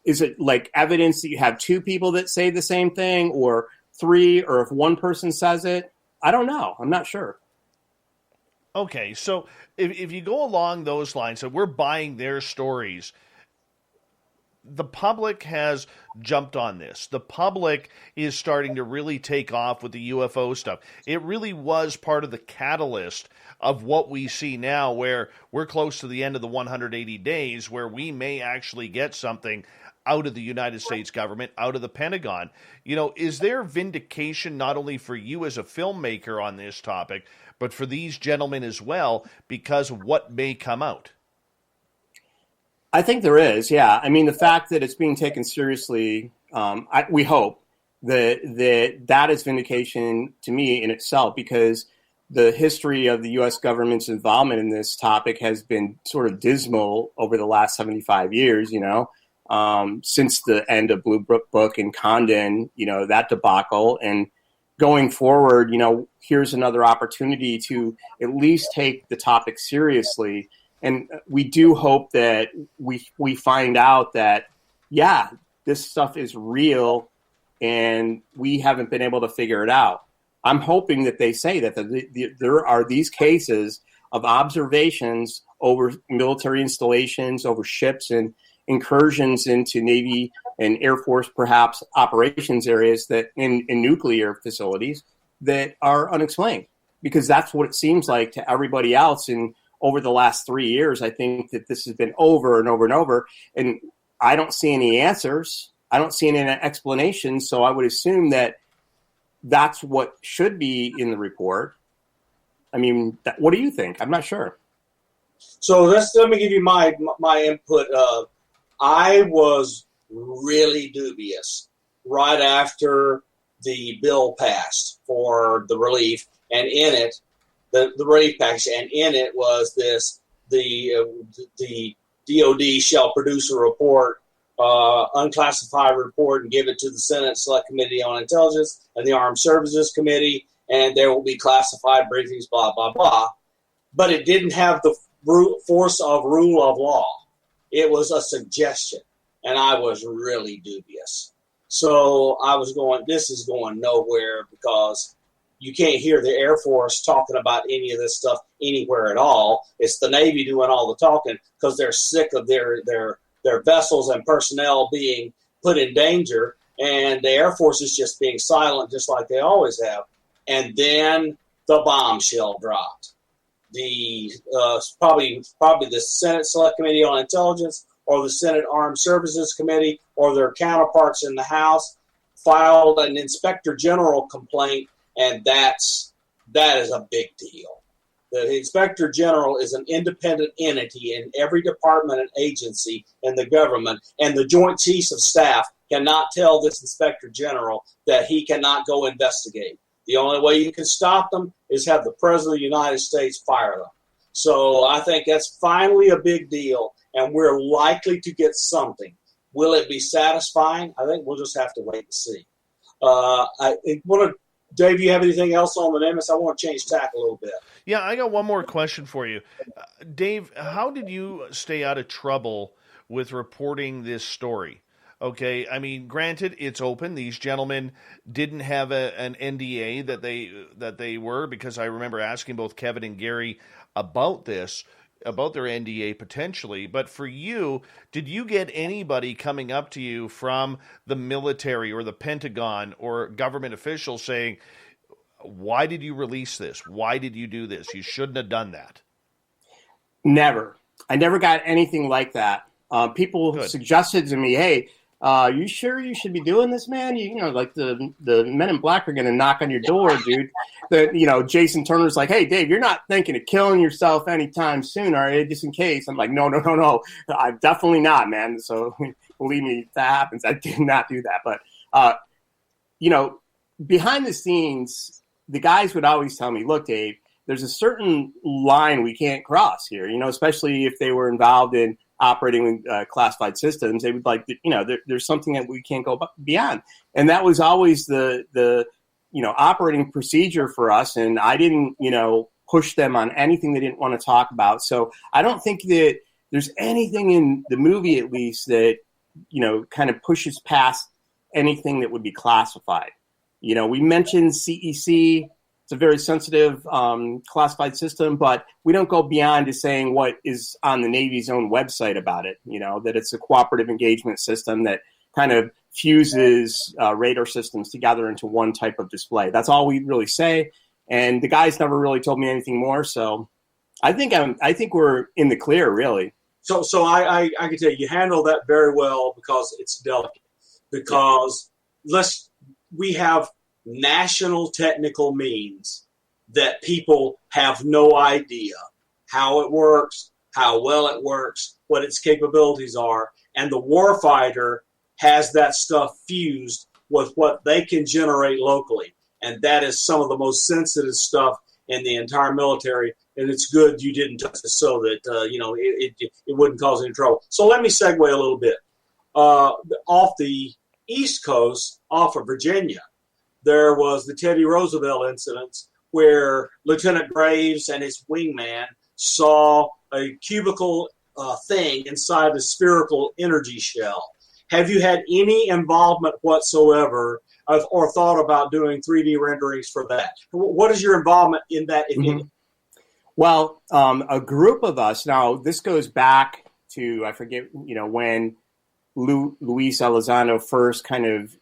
is it like evidence that you have 2 people that say the same thing, or 3, or if one person says it? I don't know. I'm not sure. Okay, so if you go along those lines, so we're buying their stories, the public has jumped on this. The public is starting to really take off with the UFO stuff. It really was part of the catalyst of what we see now, where we're close to the end of the 180 days, where we may actually get something out of the United States government, out of the Pentagon. Is there vindication not only for you as a filmmaker on this topic, but for these gentlemen as well, because of what may come out? I think there is, yeah. I mean, the fact that it's being taken seriously, we hope that is vindication to me in itself, because the history of the U.S. government's involvement in this topic has been sort of dismal over the last 75 years, since the end of Blue Book and Condon, that debacle. And going forward, here's another opportunity to at least take the topic seriously. And we do hope that we find out that, yeah, this stuff is real and we haven't been able to figure it out. I'm hoping that they say that there are these cases of observations over military installations, over ships, and incursions into Navy and Air Force, perhaps operations areas that in nuclear facilities that are unexplained, because that's what it seems like to everybody else. And over the last 3 years, I think that this has been over and over and over, and I don't see any answers. I don't see any explanations. So I would assume that that's what should be in the report. I mean, what do you think? I'm not sure. So let me give you my input. I was really dubious right after the bill passed for the relief, and in it, the relief package, and in it was the DOD shall produce a report, unclassified report, and give it to the Senate Select Committee on Intelligence and the Armed Services Committee, and there will be classified briefings, blah, blah, blah. But it didn't have the force of rule of law. It was a suggestion, and I was really dubious. So I was going, this is going nowhere, because you can't hear the Air Force talking about any of this stuff anywhere at all. It's the Navy doing all the talking because they're sick of their vessels and personnel being put in danger, and the Air Force is just being silent, just like they always have. And then the bombshell dropped. The probably the Senate Select Committee on Intelligence or the Senate Armed Services Committee or their counterparts in the House filed an Inspector General complaint, and that is a big deal. The Inspector General is an independent entity in every department and agency in the government, and the Joint Chiefs of Staff cannot tell this Inspector General that he cannot go investigate. The only way you can stop them is have the President of the United States fire them. So I think that's finally a big deal, and we're likely to get something. Will it be satisfying? I think we'll just have to wait and see. Dave, you have anything else on the NEMIS? I want to change tack a little bit. Yeah, I got one more question for you. Dave, how did you stay out of trouble with reporting this story? Okay, I mean, granted, it's open. These gentlemen didn't have an NDA that they were, because I remember asking both Kevin and Gary about this, about their NDA potentially. But for you, did you get anybody coming up to you from the military or the Pentagon or government officials saying, why did you release this? Why did you do this? You shouldn't have done that. Never. I never got anything like that. People suggested to me, hey, you sure you should be doing this, man? You know, like the men in black are going to knock on your door, dude. Jason Turner's like, hey, Dave, you're not thinking of killing yourself anytime soon, are you? Just in case. I'm like, no. I'm definitely not, man. So believe me, if that happens, I did not do that. But, behind the scenes, the guys would always tell me, look, Dave, there's a certain line we can't cross here, especially if they were involved in operating with classified systems. They would like, there's something that we can't go beyond. And that was always the operating procedure for us. And I didn't, push them on anything they didn't want to talk about. So I don't think that there's anything in the movie, at least, that, kind of pushes past anything that would be classified. We mentioned CEC. It's a very sensitive classified system, but we don't go beyond to saying what is on the Navy's own website about it, that it's a cooperative engagement system that kind of fuses radar systems together into one type of display. That's all we really say. And the guys never really told me anything more. So I think we're in the clear, really. So I can tell you handle that very well, because it's delicate. Because we have national technical means that people have no idea how it works, how well it works, what its capabilities are, and the warfighter has that stuff fused with what they can generate locally, and that is some of the most sensitive stuff in the entire military. And it's good you didn't touch it so that it wouldn't cause any trouble. So let me segue a little bit. Off the East Coast, off of Virginia, there was the Teddy Roosevelt incident where Lieutenant Graves and his wingman saw a cubical thing inside the spherical energy shell. Have you had any involvement whatsoever or thought about doing 3D renderings for that? What is your involvement in that, if any? Well, a group of us, now this goes back to, I forget, when Luis Elizondo first kind of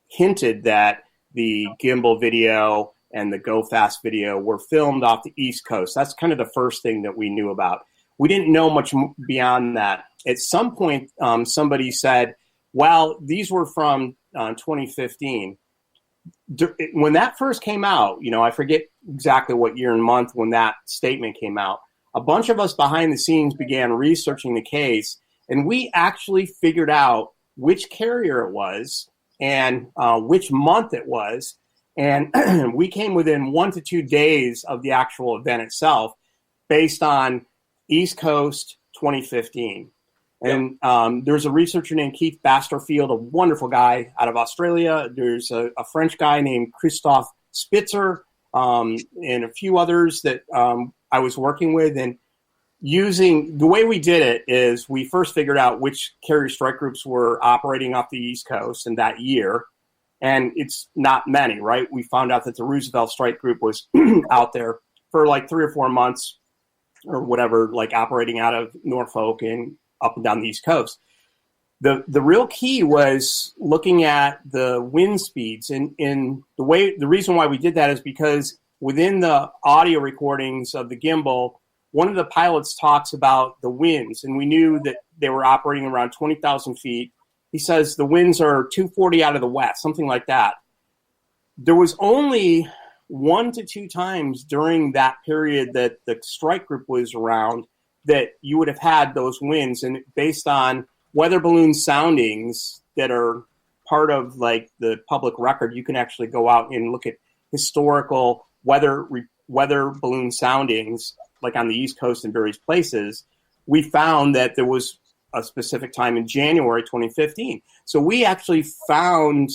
hinted that the gimbal video and the Go Fast video were filmed off the East Coast. That's kind of the first thing that we knew about. We didn't know much beyond that. At some point, somebody said, well, these were from 2015. When that first came out, I forget exactly what year and month when that statement came out, a bunch of us behind the scenes began researching the case, and we actually figured out which carrier it was and which month it was. And we came within 1 to 2 days of the actual event itself based on East Coast 2015. And there's a researcher named Keith Basterfield, a wonderful guy out of Australia. There's a French guy named Christophe Spitzer and a few others that I was working with. And using the way we did it is we first figured out which carrier strike groups were operating off the East Coast in that year. And it's not many, right? We found out that the Roosevelt strike group was out there for like 3 or 4 months or whatever, like operating out of Norfolk and up and down the East Coast. The real key was looking at the wind speeds. And the reason why we did that is because within the audio recordings of the gimbal, one of the pilots talks about the winds, and we knew that they were operating around 20,000 feet. He says the winds are 240 out of the west, something like that. There was only 1 to 2 times during that period that the strike group was around that you would have had those winds. And based on weather balloon soundings that are part of like the public record, you can actually go out and look at historical weather balloon soundings like on the East Coast in various places. We found that there was a specific time in January 2015. So we actually found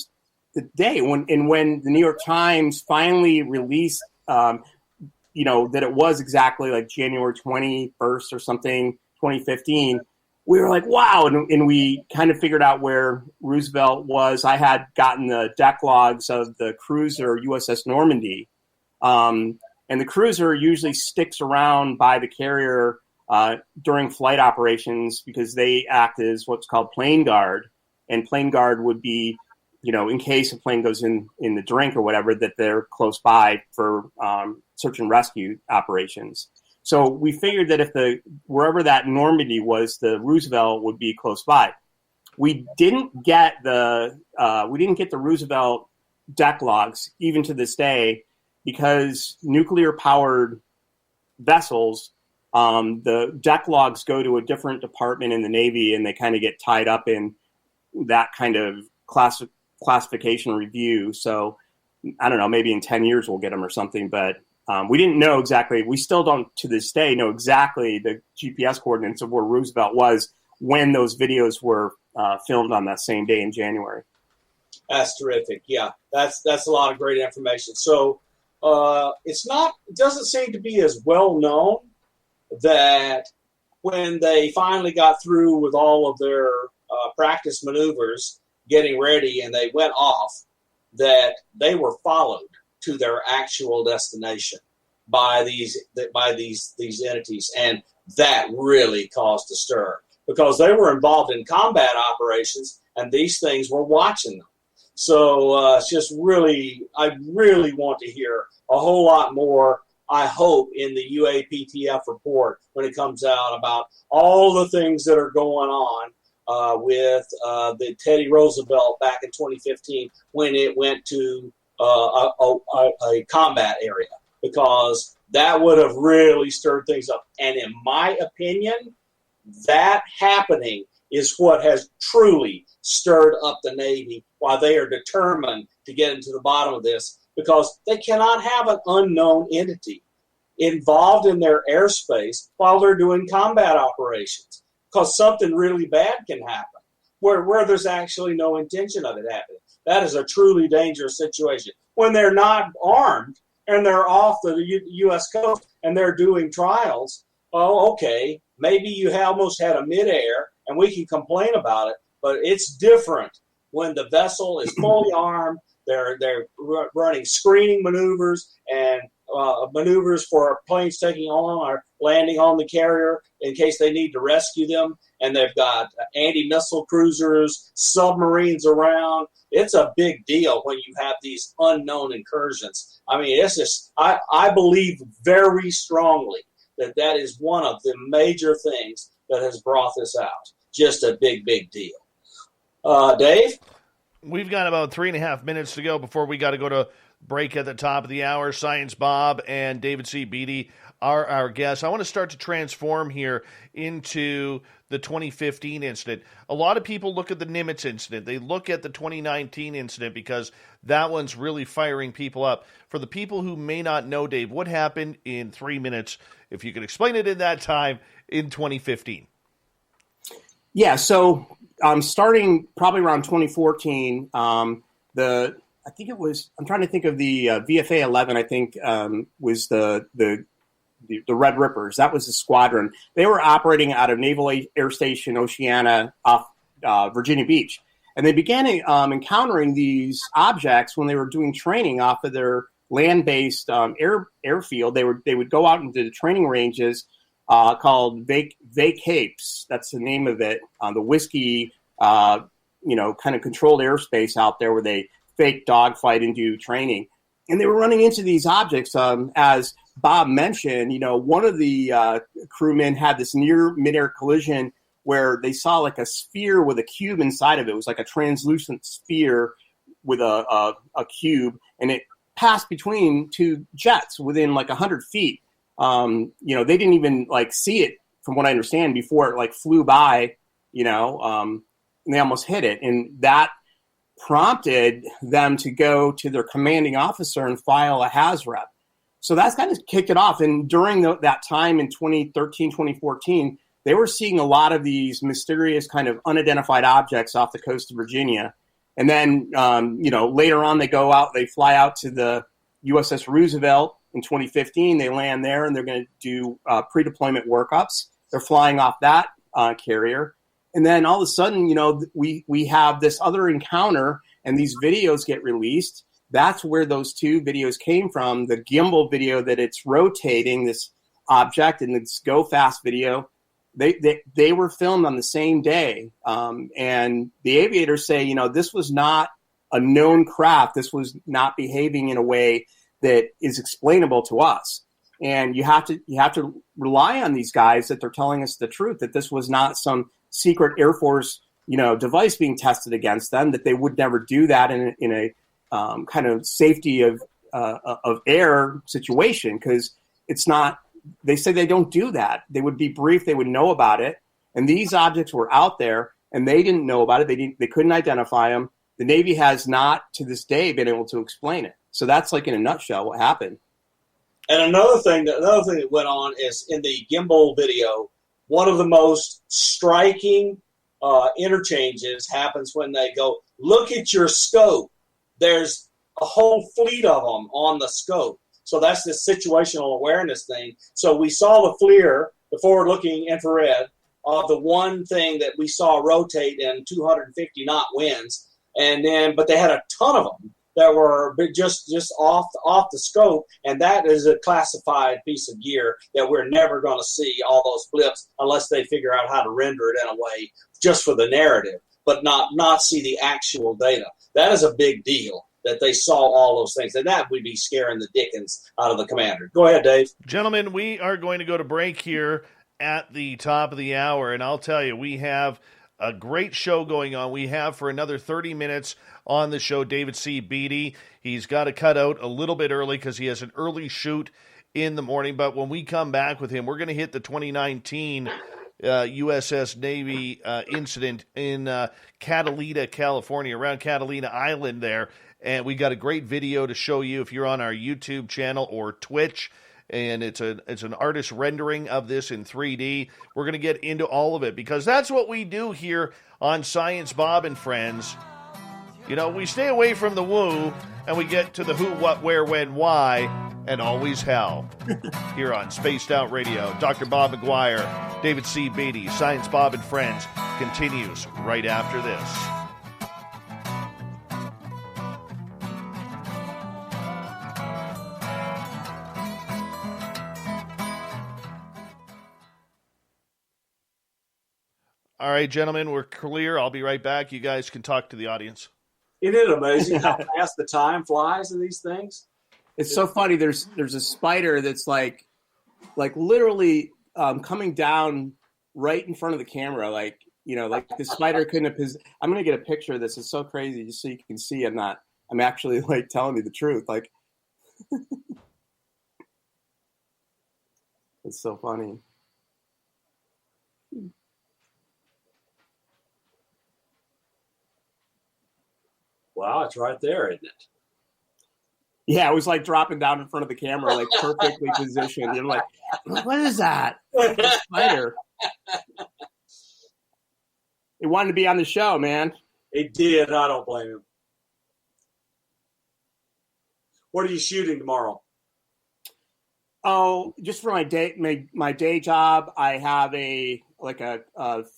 the day when the New York Times finally released that it was exactly like January 21st or something, 2015, we were like, wow. And we kind of figured out where Roosevelt was. I had gotten the deck logs of the cruiser USS Normandy. And the cruiser usually sticks around by the carrier during flight operations because they act as what's called plane guard. And plane guard would be, in case a plane goes in the drink or whatever, that they're close by for search and rescue operations. So we figured that wherever that Normandy was, the Roosevelt would be close by. We didn't get the Roosevelt deck logs even to this day because nuclear powered vessels, the deck logs go to a different department in the Navy and they kind of get tied up in that kind of classification review. So I don't know, maybe in 10 years we'll get them or something, but we didn't know exactly. We still don't to this day know exactly the GPS coordinates of where Roosevelt was when those videos were filmed on that same day in January. That's terrific. Yeah, that's a lot of great information. So it doesn't seem to be as well known that when they finally got through with all of their practice maneuvers, getting ready, and they went off, that they were followed to their actual destination by these entities, and that really caused a stir because they were involved in combat operations, and these things were watching them. So it's just I really want to hear a whole lot more, I hope, in the UAPTF report when it comes out about all the things that are going on with the Teddy Roosevelt back in 2015 when it went to a combat area, because that would have really stirred things up. And in my opinion, that happening is what has truly stirred up the Navy while they are determined to get into the bottom of this, because they cannot have an unknown entity involved in their airspace while they're doing combat operations, because something really bad can happen where there's actually no intention of it happening. That is a truly dangerous situation. When they're not armed and they're off the U.S. coast and they're doing trials, oh, okay, maybe you almost had a midair and we can complain about it, but it's different when the vessel is fully armed, they're running screening maneuvers, and maneuvers for planes taking on or landing on the carrier in case they need to rescue them. And they've got anti-missile cruisers, submarines around. It's a big deal when you have these unknown incursions. I mean, it's just, I believe very strongly that is one of the major things that has brought this out. Just a big, big deal. Dave? We've got about 3.5 minutes to go before we got to go to break at the top of the hour. Science Bob and David C. Beaty are our guests. I want to start to transform here into the 2015 incident. A lot of people look at the Nimitz incident. They look at the 2019 incident because that one's really firing people up. For the people who may not know, Dave, what happened in 3 minutes, if you could explain it in that time, in 2015? Yeah, so starting probably around 2014, I think it was, I'm trying to think of the VFA 11, I think was the Red Rippers. That was the squadron. They were operating out of Naval Air Station Oceana off Virginia Beach. And they began encountering these objects when they were doing training off of their land-based airfield. They would go out into the training ranges called Vacapes. That's the name of it. The whiskey, kind of controlled airspace out there where they fake dogfight and do training. And they were running into these objects. As Bob mentioned, one of the crewmen had this near midair collision where they saw like a sphere with a cube inside of it. It was like a translucent sphere with a cube, and it passed between two jets within like 100 feet. They didn't even like see it, from what I understand, before it like flew by, and they almost hit it. And that prompted them to go to their commanding officer and file a HAZREP. So that's kind of kicked it off. And during that time in 2013, 2014, they were seeing a lot of these mysterious kind of unidentified objects off the coast of Virginia. And then, later on they fly out to the USS Roosevelt in 2015. They land there and they're going to do pre-deployment workups. They're flying off that carrier. And then all of a sudden, we have this other encounter and these videos get released. That's where those two videos came from. The gimbal video that it's rotating this object and this go fast video, they were filmed on the same day. And the aviators say, this was not a known craft. This was not behaving in a way that is explainable to us. And you have to rely on these guys that they're telling us the truth, that this was not some secret Air Force, device being tested against them, that they would never do that in a kind of safety of air situation, because it's not. They say they don't do that. They would be briefed. They would know about it, and these objects were out there, and they didn't know about it. They couldn't identify them. The Navy has not, to this day, been able to explain it. So that's like in a nutshell what happened. And another thing that went on is in the gimbal video, one of the most striking interchanges happens when they go, look at your scope. There's a whole fleet of them on the scope. So that's this situational awareness thing. So we saw the FLIR, the forward-looking infrared, of the one thing that we saw rotate in 250 knot winds, but they had a ton of them that were just off the scope, and that is a classified piece of gear that we're never going to see all those blips unless they figure out how to render it in a way just for the narrative, but not see the actual data. That is a big deal that they saw all those things, and that would be scaring the dickens out of the commander. Go ahead, Dave. Gentlemen, we are going to go to break here at the top of the hour, and I'll tell you, we have a great show going on. We have for another 30 minutes on the show David C. Beaty. He's got to cut out a little bit early because he has an early shoot in the morning, but when we come back with him, we're going to hit the 2019 USS Navy incident in Catalina, California, around Catalina Island there. And we got a great video to show you if you're on our YouTube channel or Twitch. And it's an artist rendering of this in 3D. We're going to get into all of it because that's what we do here on Science Bob and Friends. We stay away from the woo and we get to the who, what, where, when, why, and always how. Here on Spaced Out Radio, Dr. Bob McGuire, David C. Beaty, Science Bob and Friends continues right after this. All right, gentlemen, we're clear. I'll be right back. You guys can talk to the audience. Isn't it amazing how fast the time flies in these things? It's so funny. There's a spider that's like literally coming down right in front of the camera. Like, you know, like the spider couldn't have. I'm going to get a picture of this. It's so crazy just so you can see I'm actually like telling you the truth. Like, it's so funny. Wow, it's right there, isn't it? Yeah, it was like dropping down in front of the camera, like perfectly positioned. You're like, what is that? It's a spider. He wanted to be on the show, man. He did. I don't blame him. What are you shooting tomorrow? Oh, just for my day job, I have a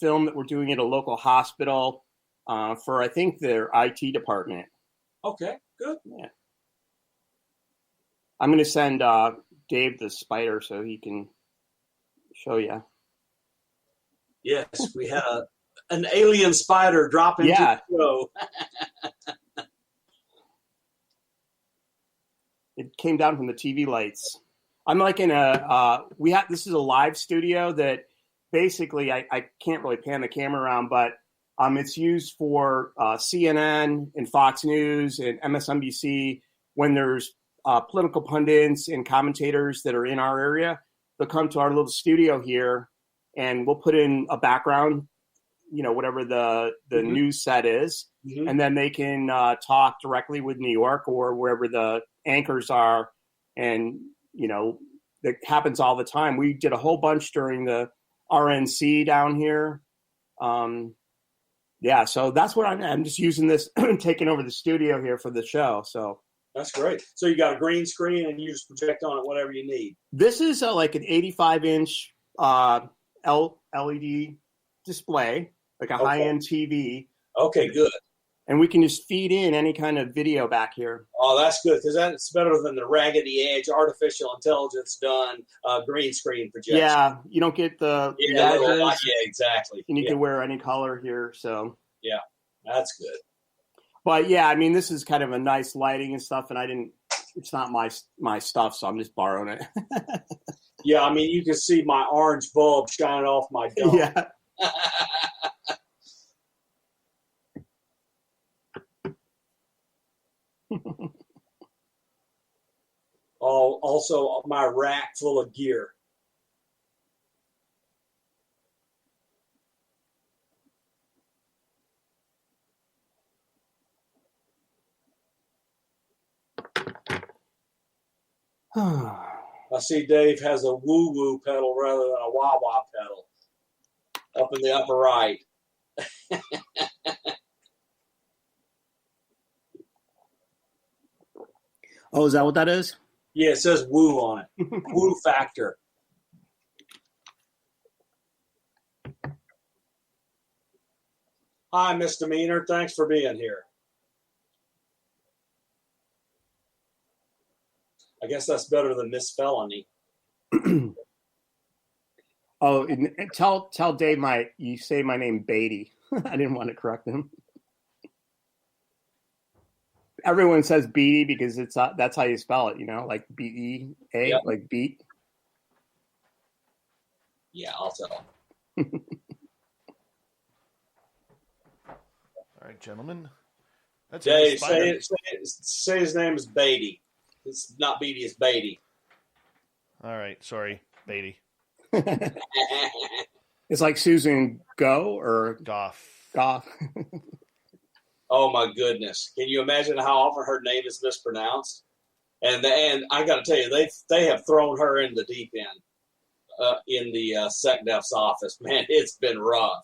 film that we're doing at a local hospital for, I think, their IT department. Okay, good. Yeah. I'm going to send Dave the spider so he can show you. Yes, we had an alien spider drop into the show. It came down from the TV lights. I'm like in this is a live studio that basically I can't really pan the camera around, but it's used for CNN and Fox News and MSNBC when there's political pundits and commentators that are in our area. They'll come to our little studio here and we'll put in a background, you know, whatever the news set is. Mm-hmm. And then they can talk directly with New York or wherever the anchors are. And, you know, that happens all the time. We did a whole bunch during the RNC down here. So that's what I'm just using this, taking over the studio here for the show. So that's great. So you got a green screen and you just project on it whatever you need. This is like an 85-inch LED display, like a high-end TV. Okay, good. And we can just feed in any kind of video back here. Oh, that's good, because that's better than the raggedy edge, artificial intelligence done green screen projection. Yeah, you don't get the edges. Yeah, exactly. You can wear any color here, so. Yeah, that's good. But yeah, I mean, this is kind of a nice lighting and stuff, and it's not my stuff, so I'm just borrowing it. Yeah, I mean, you can see my orange bulb shining off my dome. Yeah. Also my rack full of gear. I see Dave has a woo-woo pedal rather than a wah-wah pedal up in the upper right. Oh, is that what that is? Yeah, it says woo on it. Woo factor. Hi, Misdemeanor. Thanks for being here. I guess that's better than Misfelony. Oh, and tell Dave you say my name Beaty. I didn't want to correct him. Everyone says Beaty because that's how you spell it, you know, like B-E-A, yep. Like beat. Yeah, I'll tell him. All right, gentlemen. That's Dave, say his name is Beaty. It's not Beaty, it's Beaty. All right, sorry, Beaty. It's like Susan Go or Goff. Oh my goodness! Can you imagine how often her name is mispronounced? And I got to tell you, they have thrown her in the deep end in the SecDef's office. Man, it's been rough.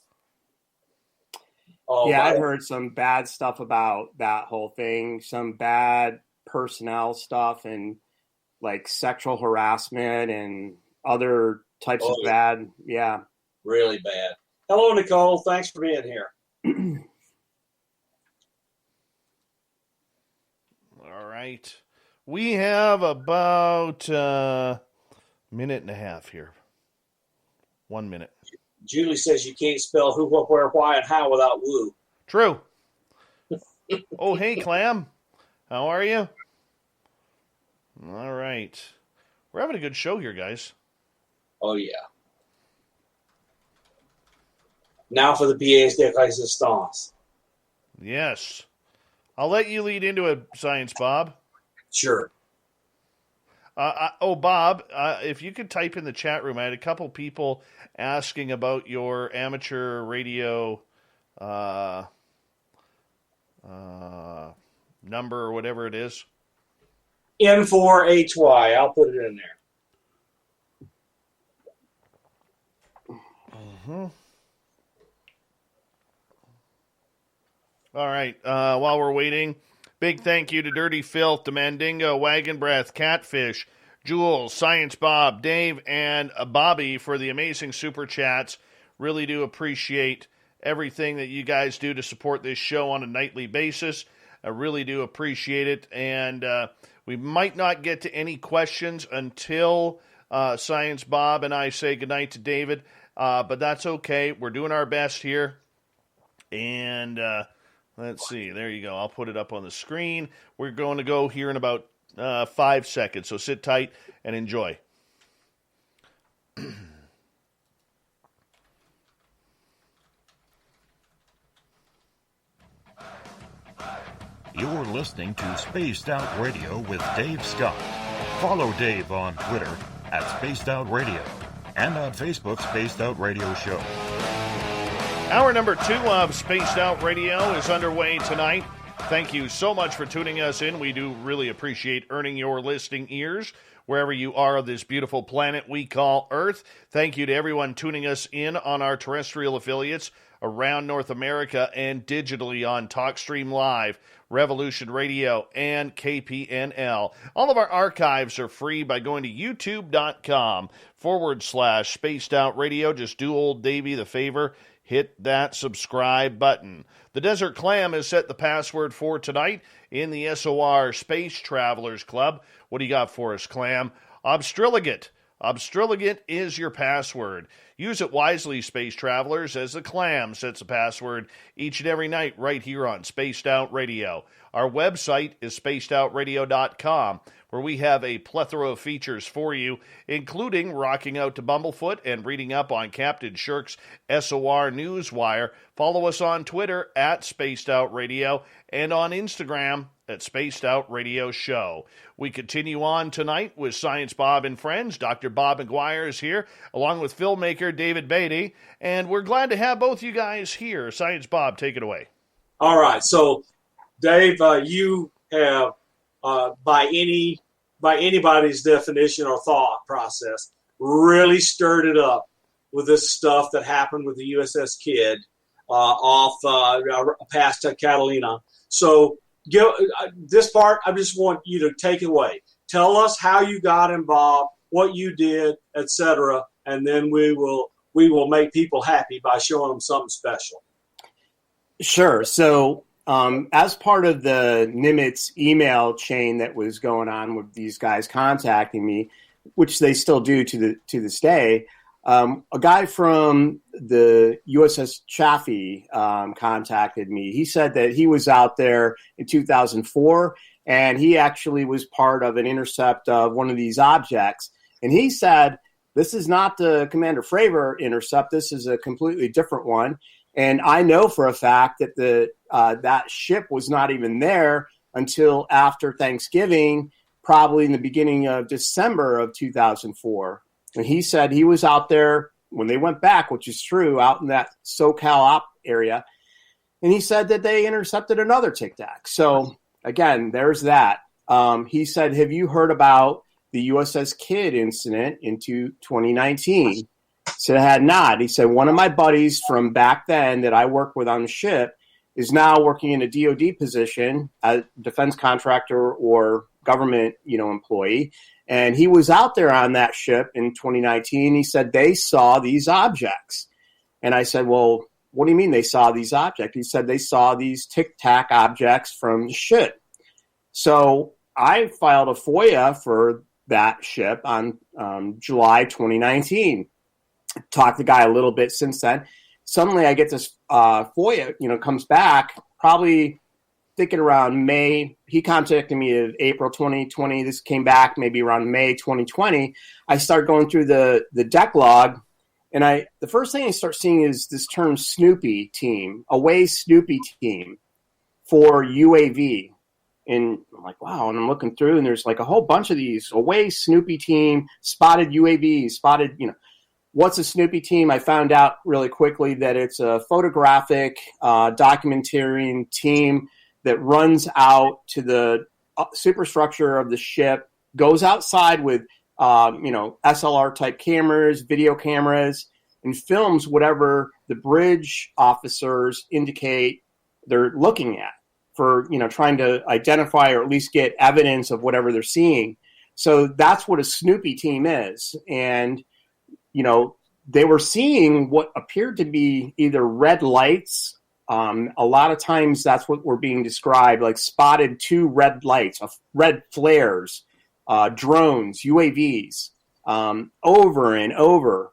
Oh, yeah, I've heard some bad stuff about that whole thing. Some bad personnel stuff and like sexual harassment and other types of bad. Yeah, really bad. Hello, Nicole. Thanks for being here. All right. We have about a minute and a half here. 1 minute. Julie says you can't spell who, what, where, why, and how without woo. True. Oh, hey, Clam. How are you? All right. We're having a good show here, guys. Oh, yeah. Now for the pièce de résistance. Yes. I'll let you lead into it, Science Bob. Sure. Bob, if you could type in the chat room, I had a couple people asking about your amateur radio number or whatever it is. N4HY. I'll put it in there. Mm-hmm. All right. While we're waiting, big thank you to Dirty Filth, to Mandingo, Wagon Breath, Catfish, Jules, Science Bob, Dave, and Bobby for the amazing super chats. Really do appreciate everything that you guys do to support this show on a nightly basis. I really do appreciate it. And we might not get to any questions until Science Bob and I say goodnight to David. But that's okay. We're doing our best here. And let's see. There you go. I'll put it up on the screen. We're going to go here in about 5 seconds. So sit tight and enjoy. You're listening to Spaced Out Radio with Dave Scott. Follow Dave on Twitter at Spaced Out Radio and on Facebook, Spaced Out Radio Show. Hour number 2 of Spaced Out Radio is underway tonight. Thank you so much for tuning us in. We do really appreciate earning your listening ears wherever you are on this beautiful planet we call Earth. Thank you to everyone tuning us in on our terrestrial affiliates around North America and digitally on TalkStream Live, Revolution Radio, and KPNL. All of our archives are free by going to youtube.com/Spaced Out Radio. Just do old Davey the favor. Hit that subscribe button. The Desert Clam has set the password for tonight in the SOR Space Travelers Club. What do you got for us, Clam? Obstriligate. Obstriligate is your password. Use it wisely, space travelers, as the Clam sets a password each and every night right here on Spaced Out Radio. Our website is spacedoutradio.com, where we have a plethora of features for you, including rocking out to Bumblefoot and reading up on Captain Shirk's SOR Newswire. Follow us on Twitter at Spaced Out Radio and on Instagram at Spaced Out Radio Show. We continue on tonight with Science Bob and Friends. Dr. Bob McGuire is here, along with filmmaker David Beaty, and we're glad to have both you guys here. Science Bob, take it away. All right. So, Dave, you have, by anybody's definition or thought process, really stirred it up with this stuff that happened with the USS Kidd off past Catalina. So, this part, I just want you to take it away. Tell us how you got involved, what you did, etc., and then we will make people happy by showing them something special. Sure. So, as part of the Nimitz email chain that was going on with these guys contacting me, which they still do to this day, a guy from the USS Chaffee contacted me. He said that he was out there in 2004, and he actually was part of an intercept of one of these objects. And he said, this is not the Commander Fravor intercept. This is a completely different one. And I know for a fact that that ship was not even there until after Thanksgiving, probably in the beginning of December of 2004. And he said he was out there when they went back, which is true, out in that SoCal op area. And he said that they intercepted another Tic Tac. So, again, there's that. He said, have you heard about the USS Kidd incident into 2019? I said, I had not. He said, one of my buddies from back then that I worked with on the ship is now working in a DOD position, a defense contractor or government, employee. And he was out there on that ship in 2019. He said they saw these objects. And I said, well, what do you mean they saw these objects? He said they saw these Tic Tac objects from the ship. So I filed a FOIA for that ship on July 2019. talked to the guy a little bit since then. Suddenly I get this FOIA, comes back, probably thinking around May. He contacted me in April 2020. This came back maybe around May 2020. I start going through the deck log, and the first thing I start seeing is this term Snoopy team, away Snoopy team for UAV. And I'm like, wow. And I'm looking through, and there's like a whole bunch of these away Snoopy team, spotted UAVs, spotted, What's a Snoopy team? I found out really quickly that it's a photographic documentarian team that runs out to the superstructure of the ship, goes outside with, SLR type cameras, video cameras, and films whatever the bridge officers indicate they're looking at for, trying to identify or at least get evidence of whatever they're seeing. So that's what a Snoopy team is. And, they were seeing what appeared to be either red lights. A lot of times that's what were being described, like spotted 2 red lights, red flares, drones, UAVs, over and over.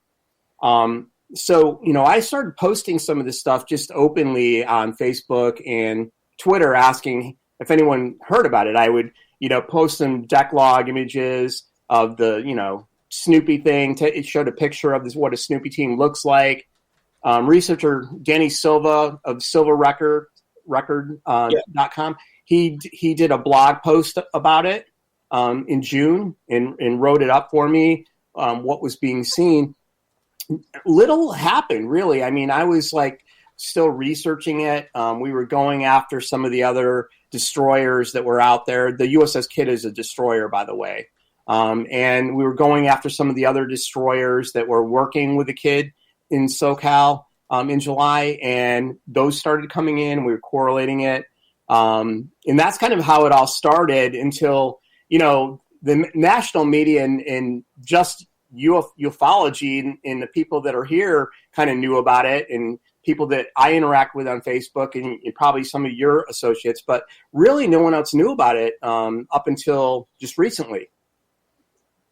So, I started posting some of this stuff just openly on Facebook and Twitter, asking if anyone heard about it. I would, post some deck log images of the, Snoopy thing. It showed a picture of what a Snoopy team looks like. Researcher Danny Silva of silvarecord.com, he did a blog post about it in June and wrote it up for me, what was being seen. Little happened, really. I mean, I was like still researching it. We were going after some of the other destroyers that were out there. The USS Kidd is a destroyer, by the way. And we were going after some of the other destroyers that were working with the Kidd in SoCal in July, and those started coming in. We were correlating it. And that's kind of how it all started until, the national media and just ufology and the people that are here kind of knew about it, and people that I interact with on Facebook and probably some of your associates, but really no one else knew about it up until just recently.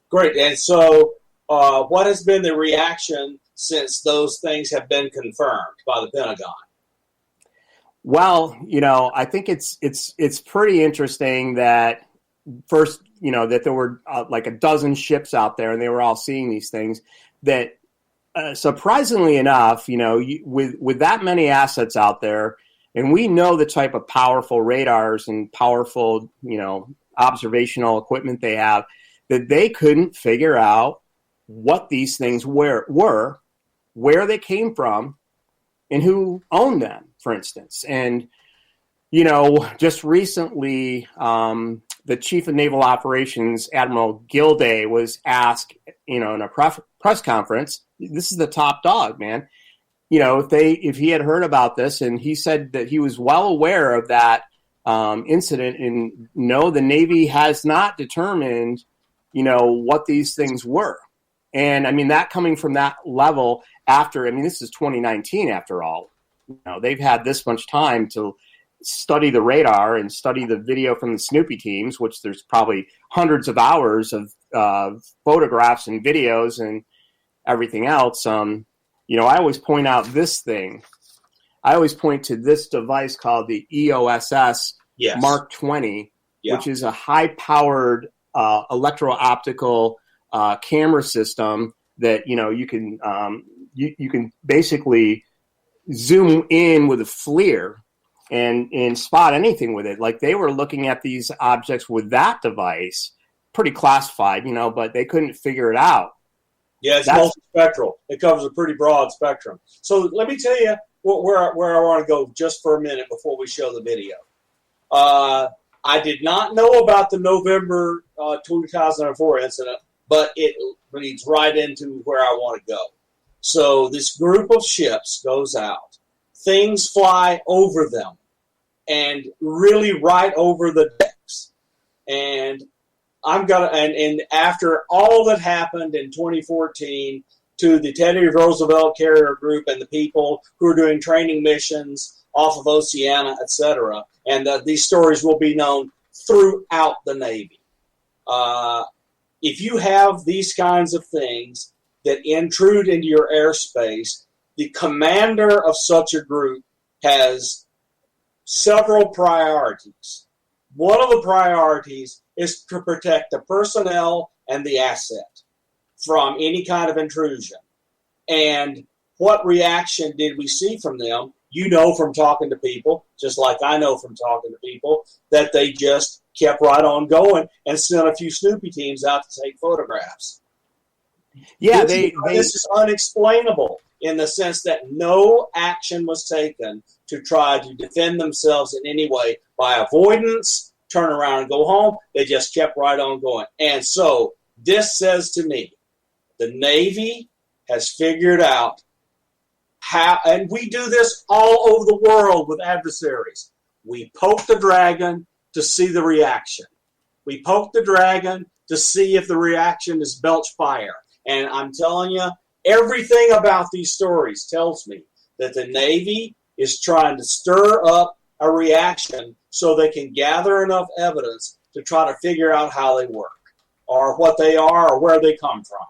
Great. And so what has been the reaction since those things have been confirmed by the Pentagon? Well, I think it's pretty interesting that first, that there were like a dozen ships out there and they were all seeing these things that surprisingly enough, with that many assets out there, and we know the type of powerful radars and powerful, observational equipment they have, that they couldn't figure out what these things were, where they came from, and who owned them, for instance. And, just recently, the Chief of Naval Operations, Admiral Gilday, was asked, in a press conference, this is the top dog, man, if he had heard about this, and he said that he was well aware of that incident, and no, the Navy has not determined what these things were. And I mean, that coming from that level this is 2019 after all, they've had this much time to study the radar and study the video from the Snoopy teams, which there's probably hundreds of hours of photographs and videos and everything else. I always point out this thing. I always point to this device called the EOSS Mark 20, which is a high-powered electro-optical camera system that you can basically zoom in with a FLIR and spot anything with it. Like they were looking at these objects with that device, pretty classified, but they couldn't figure it out. Yeah, it's multispectral. It covers a pretty broad spectrum. So let me tell you where I want to go just for a minute before we show the video. I did not know about the November 2004 incident, but it leads right into where I want to go. So this group of ships goes out. Things fly over them and really right over the decks. And and after all that happened in 2014 to the Teddy Roosevelt Carrier Group and the people who are doing training missions off of Oceana, etc., and these stories will be known throughout the Navy. If you have these kinds of things, that intrude into your airspace, the commander of such a group has several priorities. One of the priorities is to protect the personnel and the asset from any kind of intrusion. And what reaction did we see from them? You know from talking to people, just like I know from talking to people, that they just kept right on going and sent a few Snoopy teams out to take photographs. Yeah, this is unexplainable in the sense that no action was taken to try to defend themselves in any way by avoidance, turn around and go home. They just kept right on going. And so this says to me, the Navy has figured out how, and we do this all over the world with adversaries. We poke the dragon to see the reaction. We poke the dragon to see if the reaction is belch fire. And I'm telling you, everything about these stories tells me that the Navy is trying to stir up a reaction so they can gather enough evidence to try to figure out how they work or what they are or where they come from.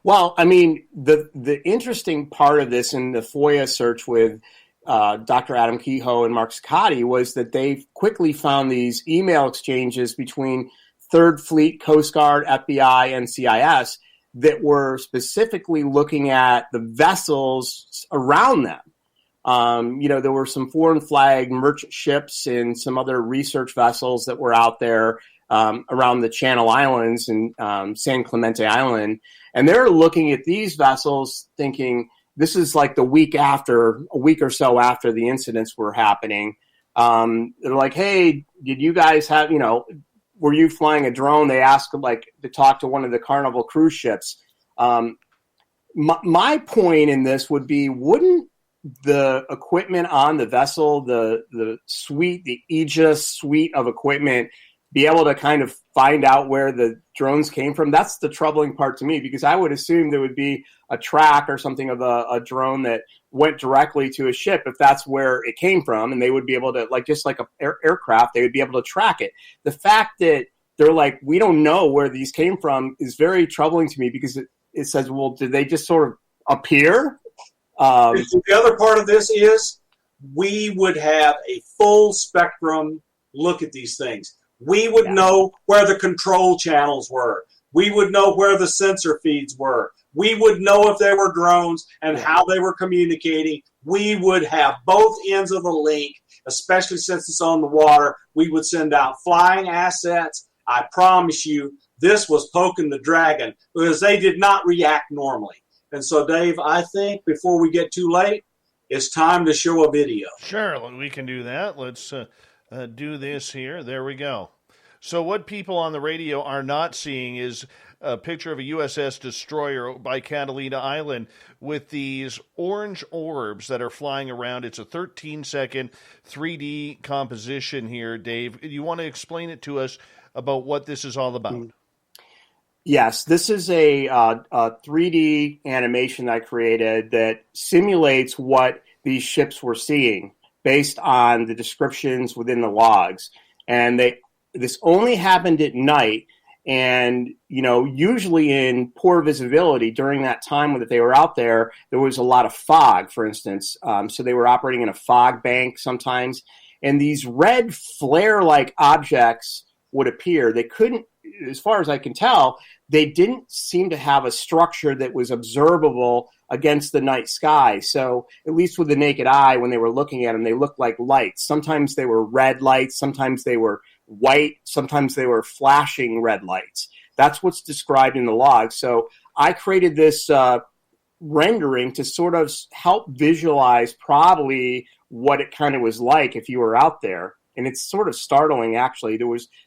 Well, I mean, the interesting part of this in the FOIA search with Dr. Adam Kehoe and Mark Scotti was that they quickly found these email exchanges between Third Fleet, Coast Guard, FBI, and CIS that were specifically looking at the vessels around them. There were some foreign flag merchant ships and some other research vessels that were out there around the Channel Islands and San Clemente Island. And they're looking at these vessels thinking, this is like a week or so after the incidents were happening. They're like, hey, did you guys have, were you flying a drone? They asked to talk to one of the Carnival cruise ships. My point in this would be, wouldn't the equipment on the vessel, the Aegis suite of equipment, be able to kind of find out where the drones came from? That's the troubling part to me, because I would assume there would be a track or something of a drone that went directly to a ship if that's where it came from, and they would be able to, just like an aircraft, they would be able to track it. The fact that they're like, we don't know where these came from is very troubling to me, because it says, well, did they just sort of appear? The other part of this is we would have a full spectrum look at these things. We would know where the control channels were. We would know where the sensor feeds were. We would know if they were drones and how they were communicating. We would have both ends of the link, especially since it's on the water. We would send out flying assets. I promise you, this was poking the dragon, because they did not react normally. And so, Dave, I think before we get too late, it's time to show a video. Sure, we can do that. Let's do this here. There we go. So what people on the radio are not seeing is a picture of a USS destroyer by Catalina Island with these orange orbs that are flying around. It's a 13-second 3D composition here, Dave. You want to explain it to us about what this is all about? Yes, this is a 3D animation that I created that simulates what these ships were seeing based on the descriptions within the logs. And this only happened at night, and usually in poor visibility during that time that they were out there, there was a lot of fog, for instance. So they were operating in a fog bank sometimes, and these red flare-like objects would appear. They couldn't, as far as I can tell, they didn't seem to have a structure that was observable against the night sky. So at least with the naked eye, when they were looking at them, they looked like lights. Sometimes they were red lights, sometimes they were white, sometimes they were flashing red lights. That's what's described in the log. So I created this rendering to sort of help visualize probably what it kind of was like if you were out there. And it's sort of startling, actually.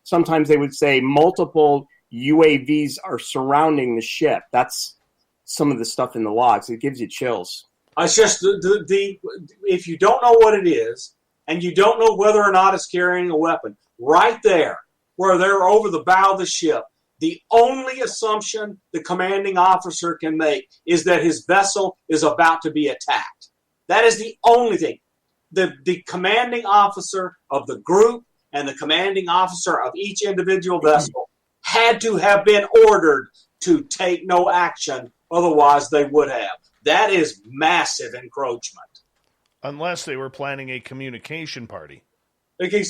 Sometimes they would say multiple UAVs are surrounding the ship. That's some of the stuff in the logs. It gives you chills. It's just if you don't know what it is, and you don't know whether or not it's carrying a weapon, right there, where they're over the bow of the ship, the only assumption the commanding officer can make is that his vessel is about to be attacked. That is the only thing. The commanding officer of the group and the commanding officer of each individual vessel had to have been ordered to take no action, otherwise they would have. That is massive encroachment. Unless they were planning a communication party.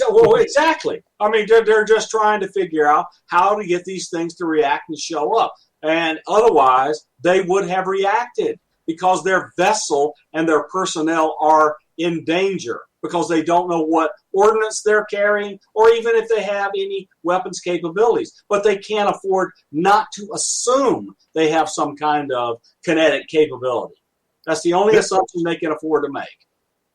Well, exactly. I mean, they're just trying to figure out how to get these things to react and show up. And otherwise, they would have reacted because their vessel and their personnel are in danger because they don't know what ordnance they're carrying or even if they have any weapons capabilities. But they can't afford not to assume they have some kind of kinetic capability. That's the only assumption they can afford to make.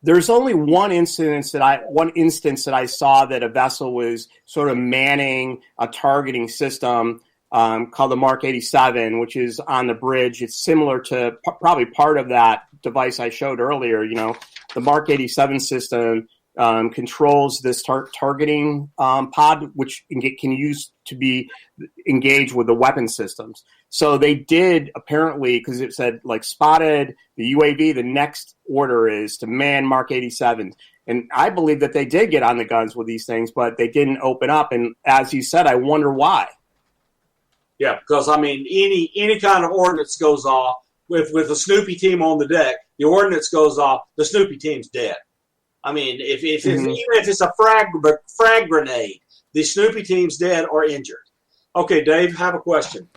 There's only one instance that I saw that a vessel was sort of manning a targeting system called the Mark 87, which is on the bridge. It's similar to probably part of that device I showed earlier. You know, the Mark 87 system controls this targeting pod, which can use to be engaged with the weapon systems. So they did apparently, because it said like spotted the UAV, the next order is to man Mark 87. And I believe that they did get on the guns with these things, but they didn't open up. And as you said, I wonder why. Yeah, because I mean, any kind of ordnance goes off with the Snoopy team on the deck. The ordnance goes off, the Snoopy team's dead. I mean, even if it's a frag grenade, the Snoopy team's dead or injured. Okay, Dave, have a question.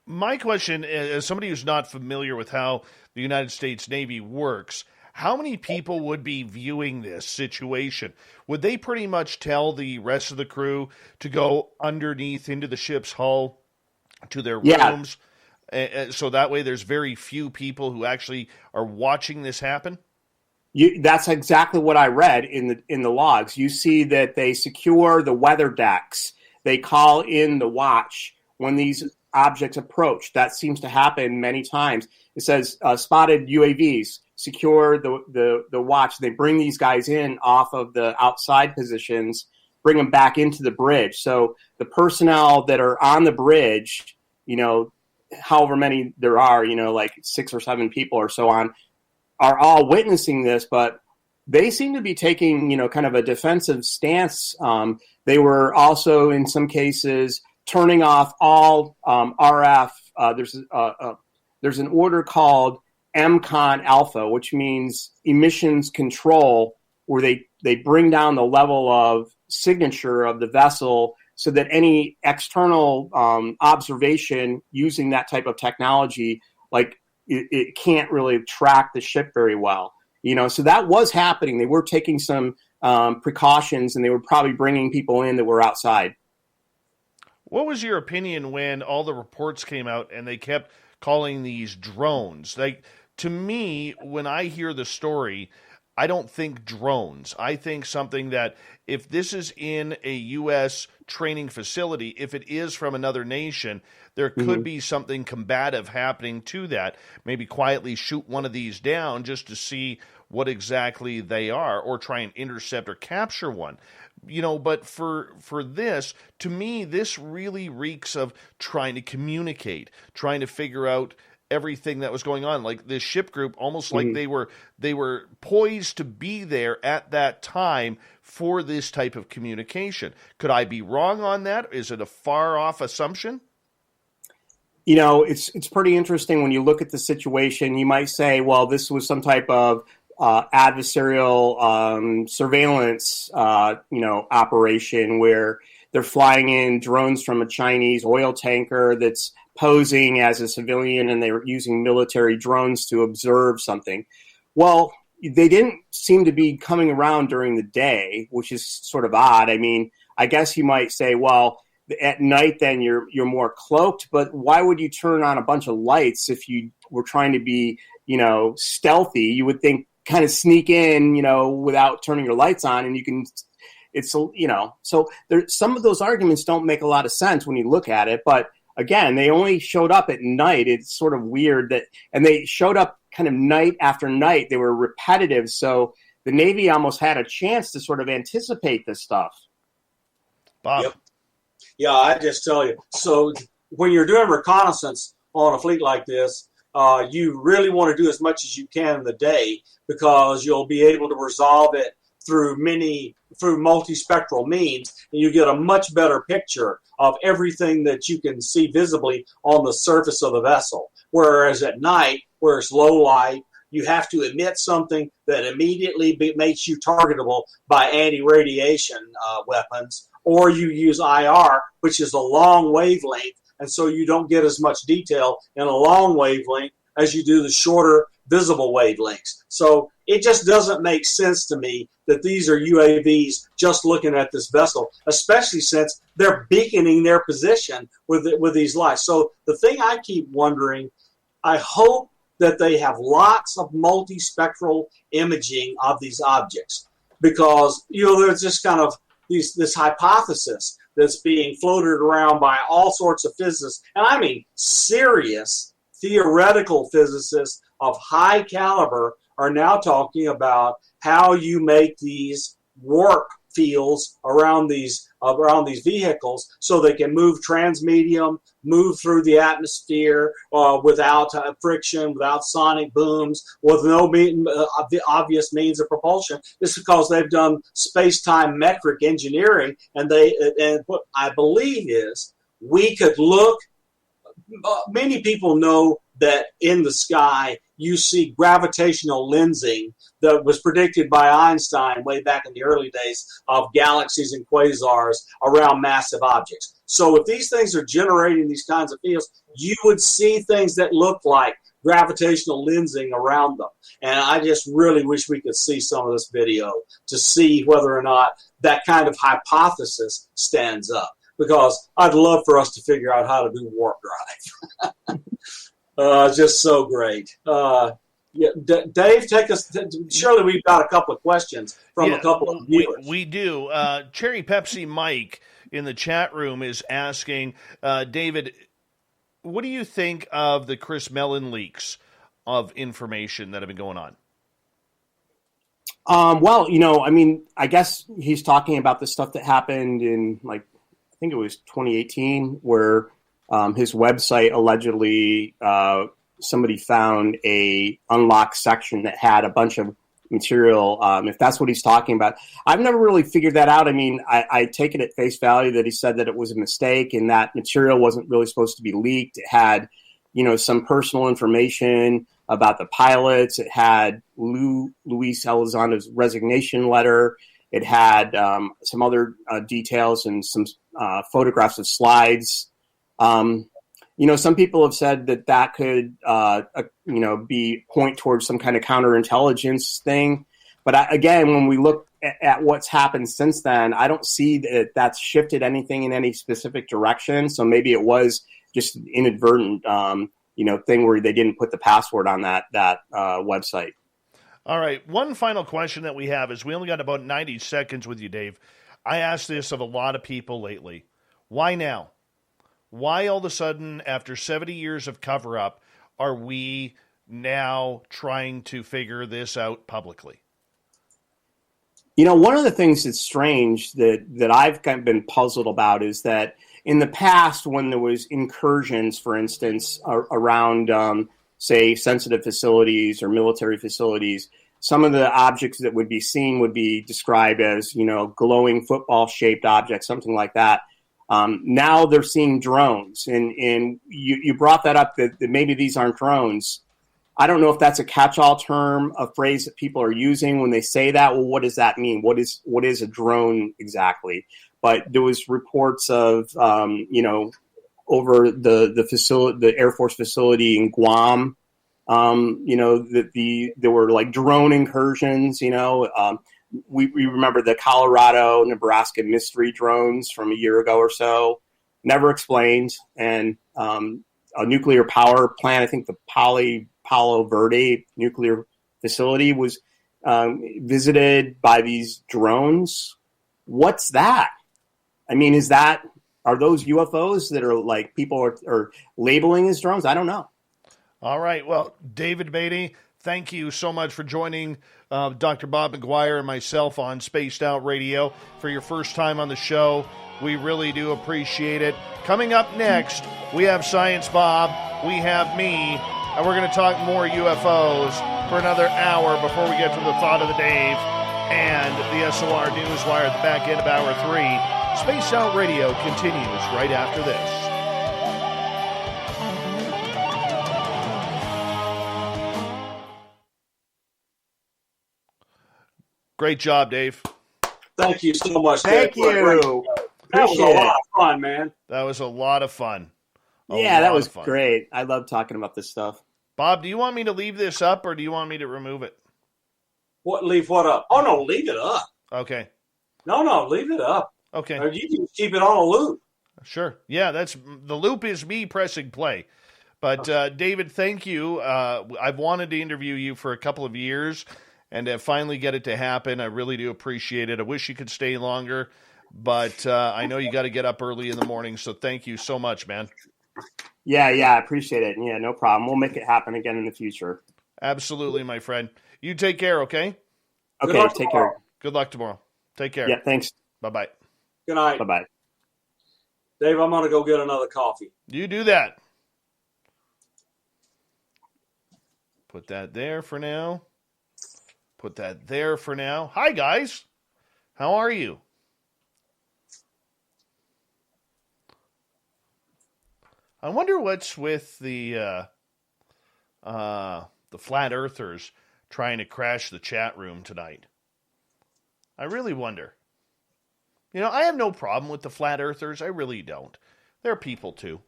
My question, as somebody who's not familiar with how the United States Navy works, how many people would be viewing this situation? Would they pretty much tell the rest of the crew to go underneath into the ship's hull to their rooms? So that way there's very few people who actually are watching this happen? That's exactly what I read in the logs. You see that they secure the weather decks. They call in the watch when these objects approach. That seems to happen many times. It says spotted UAVs, secure the watch. They bring these guys in off of the outside positions, bring them back into the bridge. So the personnel that are on the bridge, you know, however many there are, you know, like 6 or 7 people or so on, are all witnessing this, but they seem to be taking, you know, kind of a defensive stance. They were also, in some cases, turning off all RF. There's an order called MCON Alpha, which means emissions control, where they bring down the level of signature of the vessel so that any external observation using that type of technology, like it can't really track the ship very well. You know, so that was happening. They were taking some precautions, and they were probably bringing people in that were outside. What was your opinion when all the reports came out and they kept calling these drones? Like, to me, when I hear the story, I don't think drones. I think something that if this is in a U.S. training facility, if it is from another nation, there could be something combative happening to that. Maybe quietly shoot one of these down just to see what exactly they are, or try and intercept or capture one. You know, but for this, to me, this really reeks of trying to communicate, trying to figure out everything that was going on. Like this ship group, almost like they were poised to be there at that time for this type of communication. Could I be wrong on that? Is it a far off assumption? You know, it's pretty interesting when you look at the situation. You might say, well, this was some type of adversarial surveillance, operation where they're flying in drones from a Chinese oil tanker that's posing as a civilian, and they were using military drones to observe something. Well, they didn't seem to be coming around during the day, which is sort of odd. I mean, I guess you might say, well, at night then you're more cloaked, but why would you turn on a bunch of lights if you were trying to be, you know, stealthy? You would think kind of sneak in, you know, without turning your lights on, and you can, it's, you know, so there, some of those arguments don't make a lot of sense when you look at it. But again, they only showed up at night. It's sort of weird that, and they showed up kind of night after night. They were repetitive. So the Navy almost had a chance to sort of anticipate this stuff. Bob. Yep. Yeah, I just tell you. So when you're doing reconnaissance on a fleet like this, you really want to do as much as you can in the day, because you'll be able to resolve it through multispectral means, and you get a much better picture of everything that you can see visibly on the surface of the vessel. Whereas at night, where it's low light, you have to emit something that immediately makes you targetable by anti-radiation weapons, or you use IR, which is a long wavelength, and so you don't get as much detail in a long wavelength as you do the shorter visible wavelengths. So it just doesn't make sense to me that these are UAVs just looking at this vessel, especially since they're beaconing their position with these lights. So the thing I keep wondering, I hope that they have lots of multispectral imaging of these objects, because there's just kind of this hypothesis that's being floated around by all sorts of physicists, and I mean serious theoretical physicists of high caliber are now talking about how you make these warp fields around these vehicles so they can move transmedium, move through the atmosphere without friction, without sonic booms, with no obvious means of propulsion. This is because they've done space-time metric engineering, and what I believe is we could look. Many people know that in the sky you see gravitational lensing that was predicted by Einstein way back in the early days of galaxies and quasars around massive objects. So if these things are generating these kinds of fields, you would see things that look like gravitational lensing around them. And I just really wish we could see some of this video to see whether or not that kind of hypothesis stands up, because I'd love for us to figure out how to do warp drive. Just so great. Dave, take us. Surely we've got a couple of questions from a couple of viewers. We do. Cherry Pepsi Mike in the chat room is asking, David, what do you think of the Chris Mellon leaks of information that have been going on? Well, I guess he's talking about the stuff that happened in, I think it was 2018, where his website allegedly somebody found a unlocked section that had a bunch of material. If that's what he's talking about, I've never really figured that out. I mean, I take it at face value that he said that it was a mistake and that material wasn't really supposed to be leaked. It had, some personal information about the pilots. It had Luis Elizondo's resignation letter. It had some other details and some photographs of slides. Some people have said that could, be point towards some kind of counterintelligence thing. But again, when we look at what's happened since then, I don't see that that's shifted anything in any specific direction. So maybe it was just an inadvertent, thing where they didn't put the password on that website. All right. One final question that we have is, we only got about 90 seconds with you, Dave. I asked this of a lot of people lately. Why now? Why all of a sudden, after 70 years of cover-up, are we now trying to figure this out publicly? One of the things that's strange that I've kind of been puzzled about is that in the past, when there was incursions, for instance, around, say, sensitive facilities or military facilities, some of the objects that would be seen would be described as, glowing football-shaped objects, something like that. Now they're seeing drones, and you brought that up that maybe these aren't drones. I don't know if that's a catch-all term, a phrase that people are using when they say that. Well, what does that mean? What is a drone exactly? But there was reports of, over the facility, the Air Force facility in Guam, that there were like drone incursions. We remember the Colorado, Nebraska mystery drones from a year ago or so, never explained. And a nuclear power plant, I think the Palo Verde nuclear facility was visited by these drones. What's that? I mean, are those UFOs that are like people are labeling as drones? I don't know. All right. Well, David Beaty, thank you so much for joining Dr. Bob McGuire and myself on Spaced Out Radio for your first time on the show. We really do appreciate it. Coming up next, we have Science Bob, we have me, and we're going to talk more UFOs for another hour before we get to the thought of the Dave. and the SOR Newswire at the back end of Hour 3. Spaced Out Radio continues right after this. Great job, Dave. Thank you so much, Thank Dave. you. That was a lot of fun, man. That was a lot of fun. That was great. I love talking about this stuff. Bob, do you want me to leave this up or do you want me to remove it? Leave what up? Oh, no, leave it up. Okay. No, leave it up. Okay. Or you can keep it on a loop. Sure. Yeah, the loop is me pressing play. But David, thank you. I've wanted to interview you for a couple of years and to finally get it to happen. I really do appreciate it. I wish you could stay longer, but I know you got to get up early in the morning, so thank you so much, man. Yeah, I appreciate it. Yeah, no problem. We'll make it happen again in the future. Absolutely, my friend. You take care, okay? Okay, take care. Good luck tomorrow. Take care. Yeah, thanks. Bye-bye. Good night. Bye-bye. Dave, I'm going to go get another coffee. You do that. Put that there for now. Put that there for now. Hi, guys. How are you? I wonder what's with the flat earthers trying to crash the chat room tonight. I really wonder. You know, I have no problem with the flat earthers. I really don't. They're people too.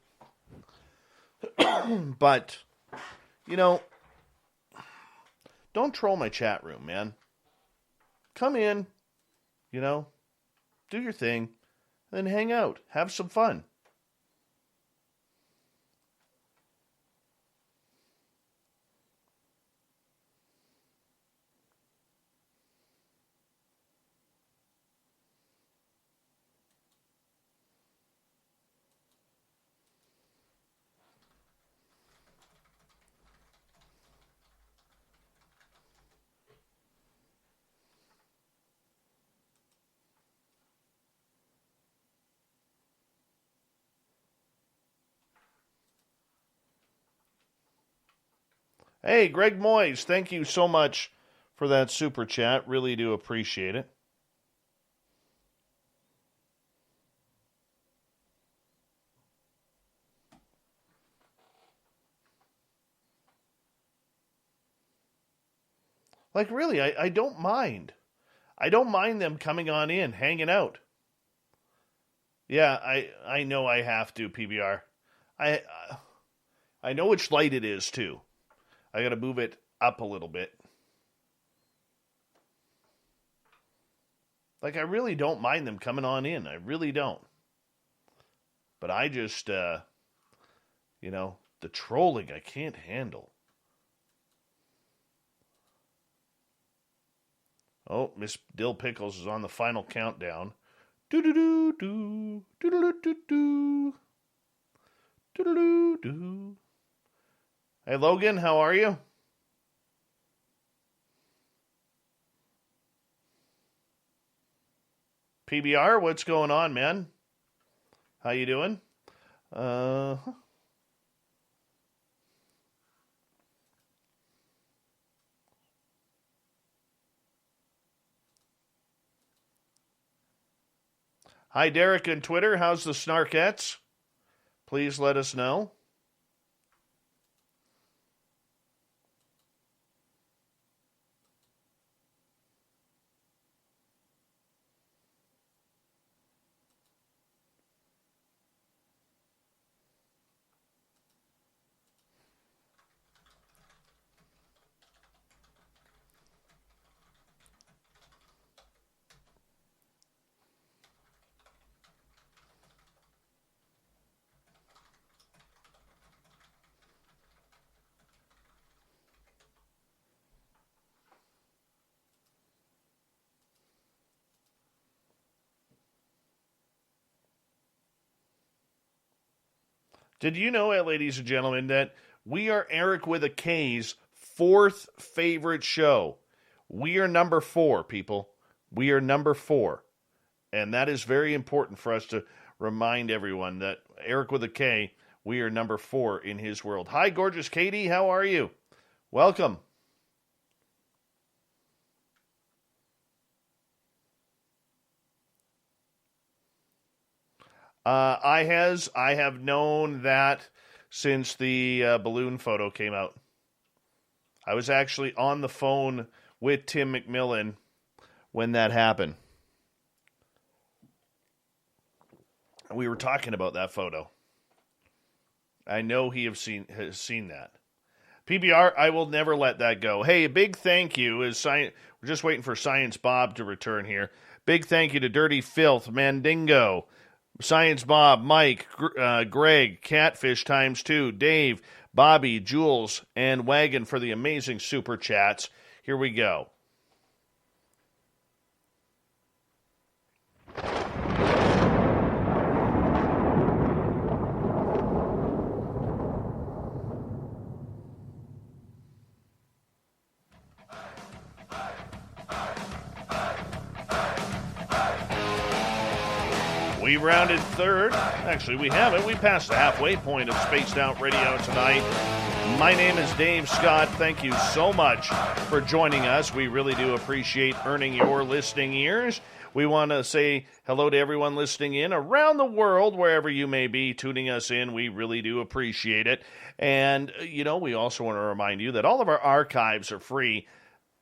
But, you know, don't troll my chat room, man. Come in, you know, do your thing, and then hang out. Have some fun. Hey, Greg Moyes, thank you so much for that super chat. Really do appreciate it. Like, really, I don't mind. I don't mind them coming on in, hanging out. Yeah, I know I have to, PBR. I know which light it is, too. I got to move it up a little bit. Like, I really don't mind them coming on in. I really don't. But I just, you know, the trolling I can't handle. Oh, Miss Dill Pickles is on the final countdown. Do-do-do-do. Do-do-do-do-do. Do-do-do-do. Hey, Logan, how are you? PBR, what's going on, man? How you doing? Hi, Derek on Twitter. How's the Snarkettes? Please let us know. Did you know, ladies and gentlemen, that we are Eric with a K's fourth favorite show? We are number 4, people. We are number 4. And that is very important for us to remind everyone that Eric with a K, we are number 4 in his world. Hi, gorgeous Katie. How are you? Welcome. I have known that since the balloon photo came out. I was actually on the phone with Tim McMillan when that happened. We were talking about that photo. I know he has seen that. PBR, I will never let that go. Hey, a big thank you. We're just waiting for Science Bob to return here. Big thank you to Dirty Filth, Mandingo, Science Bob, Mike, Greg, Catfish ×2, Dave, Bobby, Jules, and Wagon for the amazing super chats. Here we go. We rounded third. Actually, we haven't. We passed the halfway point of Spaced Out Radio tonight. My name is Dave Scott. Thank you so much for joining us. We really do appreciate earning your listening ears. We want to say hello to everyone listening in around the world, wherever you may be tuning us in. We really do appreciate it. And, we also want to remind you that all of our archives are free.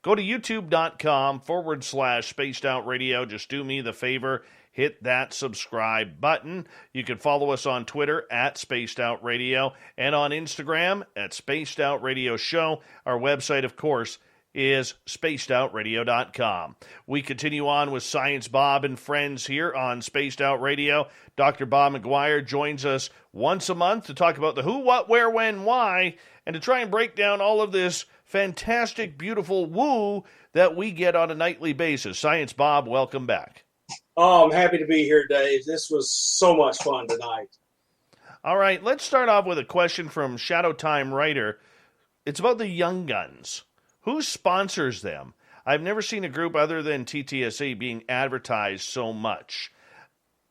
Go to youtube.com/Spaced Out Radio. Just do me the favor. Hit that subscribe button. You can follow us on Twitter @Spaced Out Radio and on Instagram @Spaced Out Radio Show. Our website, of course, is spacedoutradio.com. We continue on with Science Bob and friends here on Spaced Out Radio. Dr. Bob McGuire joins us once a month to talk about the who, what, where, when, why, and to try and break down all of this fantastic, beautiful woo that we get on a nightly basis. Science Bob, welcome back. Oh, I'm happy to be here, Dave. This was so much fun tonight. All right, let's start off with a question from Shadow Time Writer. It's about the Young Guns. Who sponsors them? I've never seen a group other than TTSA being advertised so much.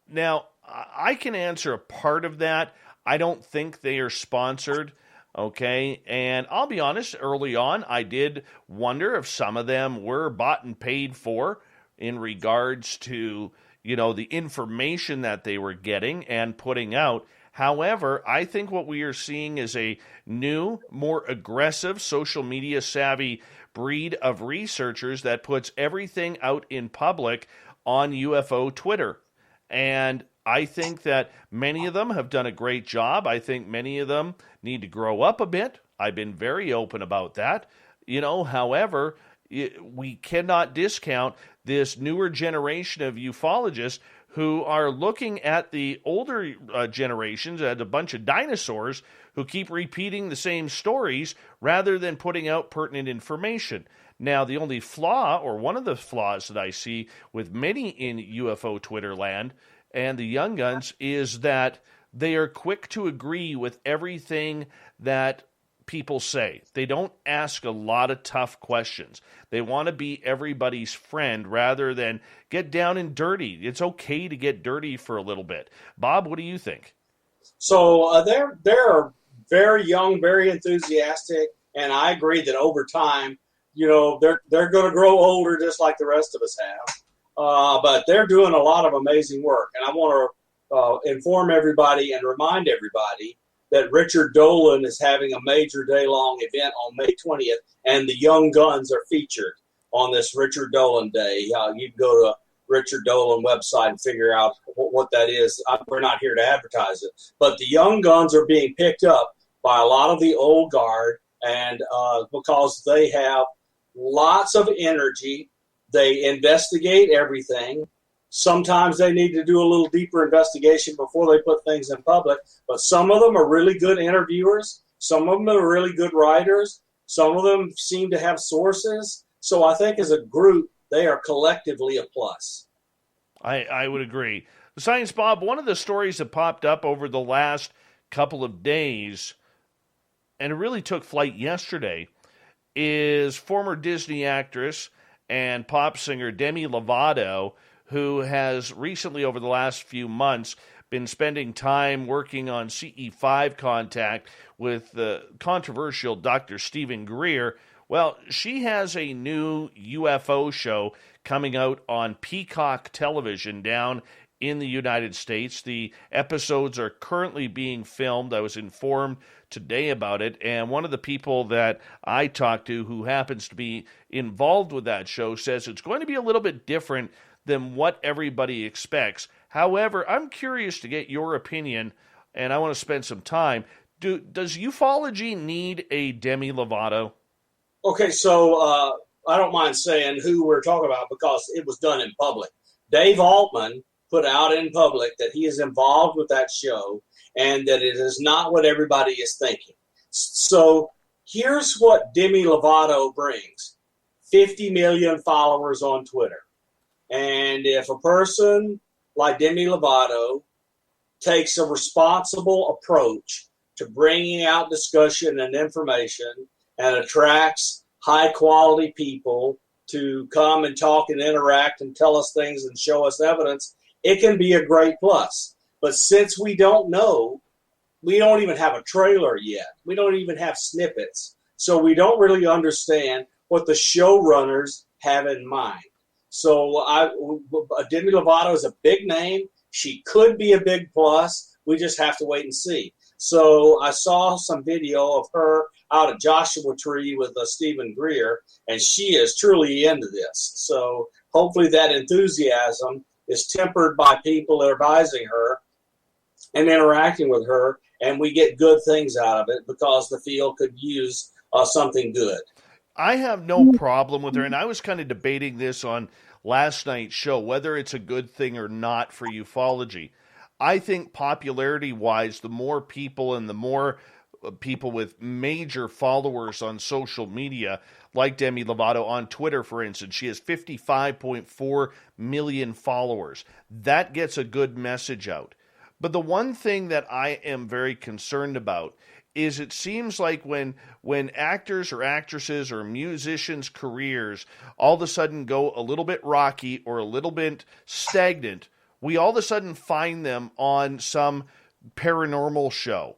Now, I can answer a part of that. I don't think they are sponsored, okay? And I'll be honest, early on, I did wonder if some of them were bought and paid for in regards to, the information that they were getting and putting out. However, I think what we are seeing is a new, more aggressive, social media savvy breed of researchers that puts everything out in public on UFO Twitter. And I think that many of them have done a great job. I think many of them need to grow up a bit. I've been very open about that. However, we cannot discount this newer generation of ufologists who are looking at the older generations, at a bunch of dinosaurs who keep repeating the same stories rather than putting out pertinent information. Now, the only flaw, or one of the flaws that I see with many in UFO Twitter land and the Young Guns, is that they are quick to agree with everything that people say. They don't ask a lot of tough questions. They want to be everybody's friend rather than get down and dirty. It's okay to get dirty for a little bit. Bob, what do you think? So they're very young, very enthusiastic, and I agree that over time, they're going to grow older just like the rest of us have. But they're doing a lot of amazing work, and I want to inform everybody and remind everybody that Richard Dolan is having a major day-long event on May 20th, and the Young Guns are featured on this Richard Dolan Day. You can go to Richard Dolan website and figure out what that is. We're not here to advertise it. But the Young Guns are being picked up by a lot of the old guard, and because they have lots of energy, they investigate everything. Sometimes they need to do a little deeper investigation before they put things in public, but some of them are really good interviewers. Some of them are really good writers. Some of them seem to have sources. So I think as a group, they are collectively a plus. I would agree. Science Bob, one of the stories that popped up over the last couple of days, and it really took flight yesterday, is former Disney actress and pop singer Demi Lovato, who has recently, over the last few months, been spending time working on CE5 contact with the controversial Dr. Stephen Greer. Well, she has a new UFO show coming out on Peacock Television down in the United States. The episodes are currently being filmed. I was informed today about it, and one of the people that I talked to who happens to be involved with that show says it's going to be a little bit different than what everybody expects. However, I'm curious to get your opinion, and I want to spend some time. Does ufology need a Demi Lovato? Okay, so I don't mind saying who we're talking about because it was done in public. Dave Altman put out in public that he is involved with that show and that it is not what everybody is thinking. So here's what Demi Lovato brings. 50 million followers on Twitter. And if a person like Demi Lovato takes a responsible approach to bringing out discussion and information and attracts high-quality people to come and talk and interact and tell us things and show us evidence, it can be a great plus. But since we don't know, we don't even have a trailer yet. We don't even have snippets. So we don't really understand what the showrunners have in mind. So Demi Lovato is a big name. She could be a big plus. We just have to wait and see. So I saw some video of her out at Joshua Tree with Stephen Greer, and she is truly into this. So hopefully that enthusiasm is tempered by people advising her and interacting with her, and we get good things out of it because the field could use something good. I have no problem with her, and I was kind of debating this on last night's show, whether it's a good thing or not for ufology. I think popularity-wise, the more people and the more people with major followers on social media, like Demi Lovato on Twitter, for instance, she has 55.4 million followers. That gets a good message out. But the one thing that I am very concerned about is it seems like when actors or actresses or musicians' careers all of a sudden go a little bit rocky or a little bit stagnant, we all of a sudden find them on some paranormal show.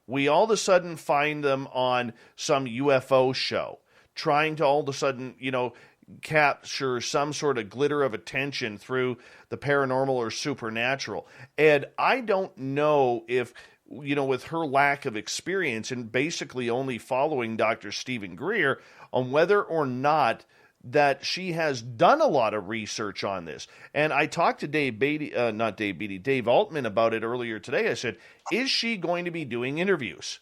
We all of a sudden find them on some UFO show, trying to all of a sudden, capture some sort of glitter of attention through the paranormal or supernatural. And I don't know if, with her lack of experience and basically only following Dr. Stephen Greer, on whether or not that she has done a lot of research on this. And I talked to Dave Altman about it earlier today. I said, is she going to be doing interviews?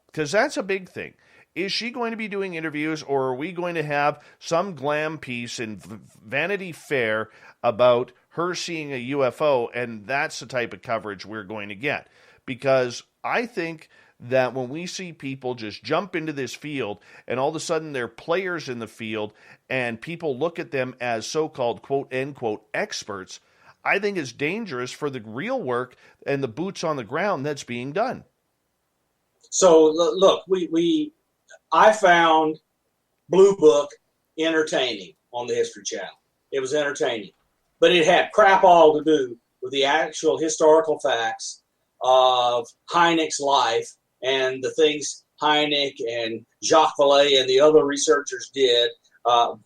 Because that's a big thing. Is she going to be doing interviews, or are we going to have some glam piece in Vanity Fair about her seeing a UFO, and that's the type of coverage we're going to get? Because I think that when we see people just jump into this field and all of a sudden they're players in the field and people look at them as so-called quote-unquote experts, I think it's dangerous for the real work and the boots on the ground that's being done. So look, I found Blue Book entertaining on the History Channel. It was entertaining, but it had crap all to do with the actual historical facts of Hynek's life and the things Hynek and Jacques Vallée and the other researchers did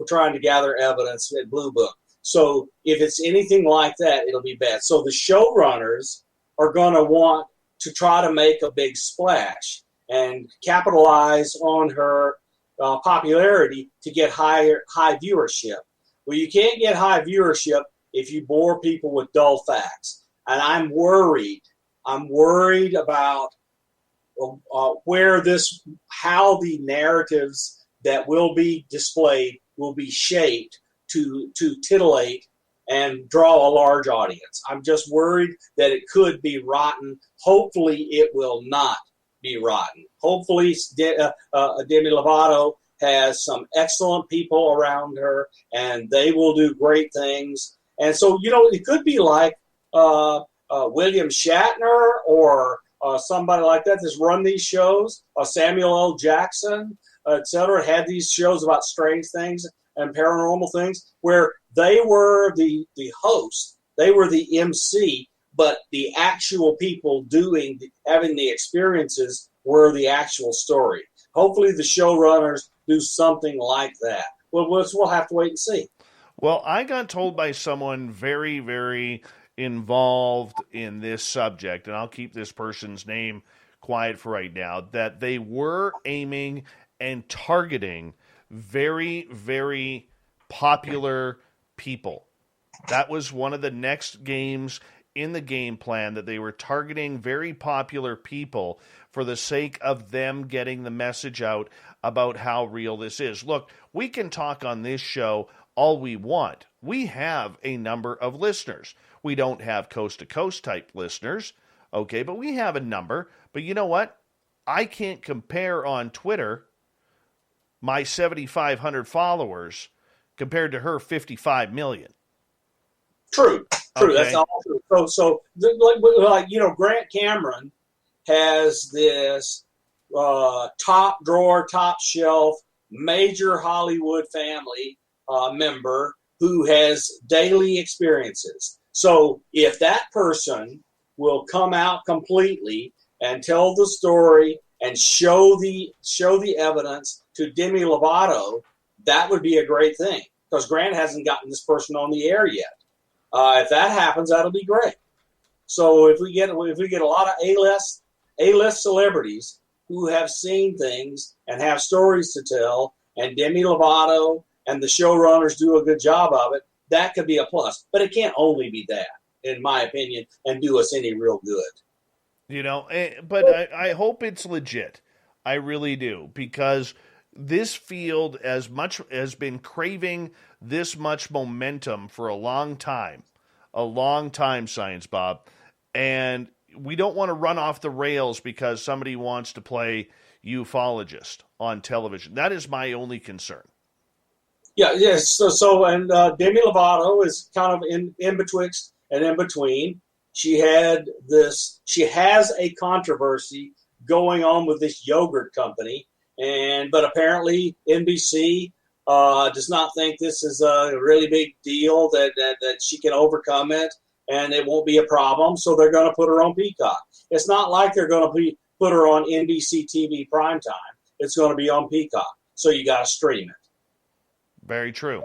trying to gather evidence at Blue Book. So if it's anything like that, it'll be bad. So the showrunners are going to want to try to make a big splash and capitalize on her popularity to get high viewership. Well, you can't get high viewership if you bore people with dull facts. And I'm worried about how the narratives that will be displayed will be shaped to titillate and draw a large audience. I'm just worried that it could be rotten. Hopefully it will not be rotten. Hopefully Demi Lovato has some excellent people around her and they will do great things. And so, it could be like William Shatner or somebody like that that's run these shows, Samuel L. Jackson, etc., had these shows about strange things and paranormal things where they were the host, they were the MC, but the actual people having the experiences were the actual story. Hopefully the showrunners do something like that. We'll have to wait and see. Well, I got told by someone very, very involved in this subject, and I'll keep this person's name quiet for right now, that they were aiming and targeting very, very popular people. That was one of the next games in the game plan, that they were targeting very popular people for the sake of them getting the message out about how real this is. Look, we can talk on this show all we want. We have a number of listeners. We don't have coast-to-coast type listeners, okay, but we have a number. But you know what? I can't compare on Twitter my 7,500 followers compared to her 55 million. True. Okay. That's all true. So Grant Cameron has this top drawer, top shelf, major Hollywood family member who has daily experiences. So if that person will come out completely and tell the story and show the evidence to Demi Lovato, that would be a great thing, because Grant hasn't gotten this person on the air yet. If that happens, that'll be great. So if we get a lot of A-list celebrities who have seen things and have stories to tell, and Demi Lovato and the showrunners do a good job of it, that could be a plus. But it can't only be that, in my opinion, and do us any real good. You know, but I hope it's legit. I really do, because this field has been craving this much momentum for a long time, Science Bob, and we don't want to run off the rails because somebody wants to play ufologist on television. That is my only concern. Yeah, yes. So Demi Lovato is kind of in betwixt and in between. She has a controversy going on with this yogurt company, but apparently NBC does not think this is a really big deal, that she can overcome it and it won't be a problem. So they're going to put her on Peacock. It's not like they're going to put her on NBC TV primetime. It's going to be on Peacock. So you got to stream it. Very true.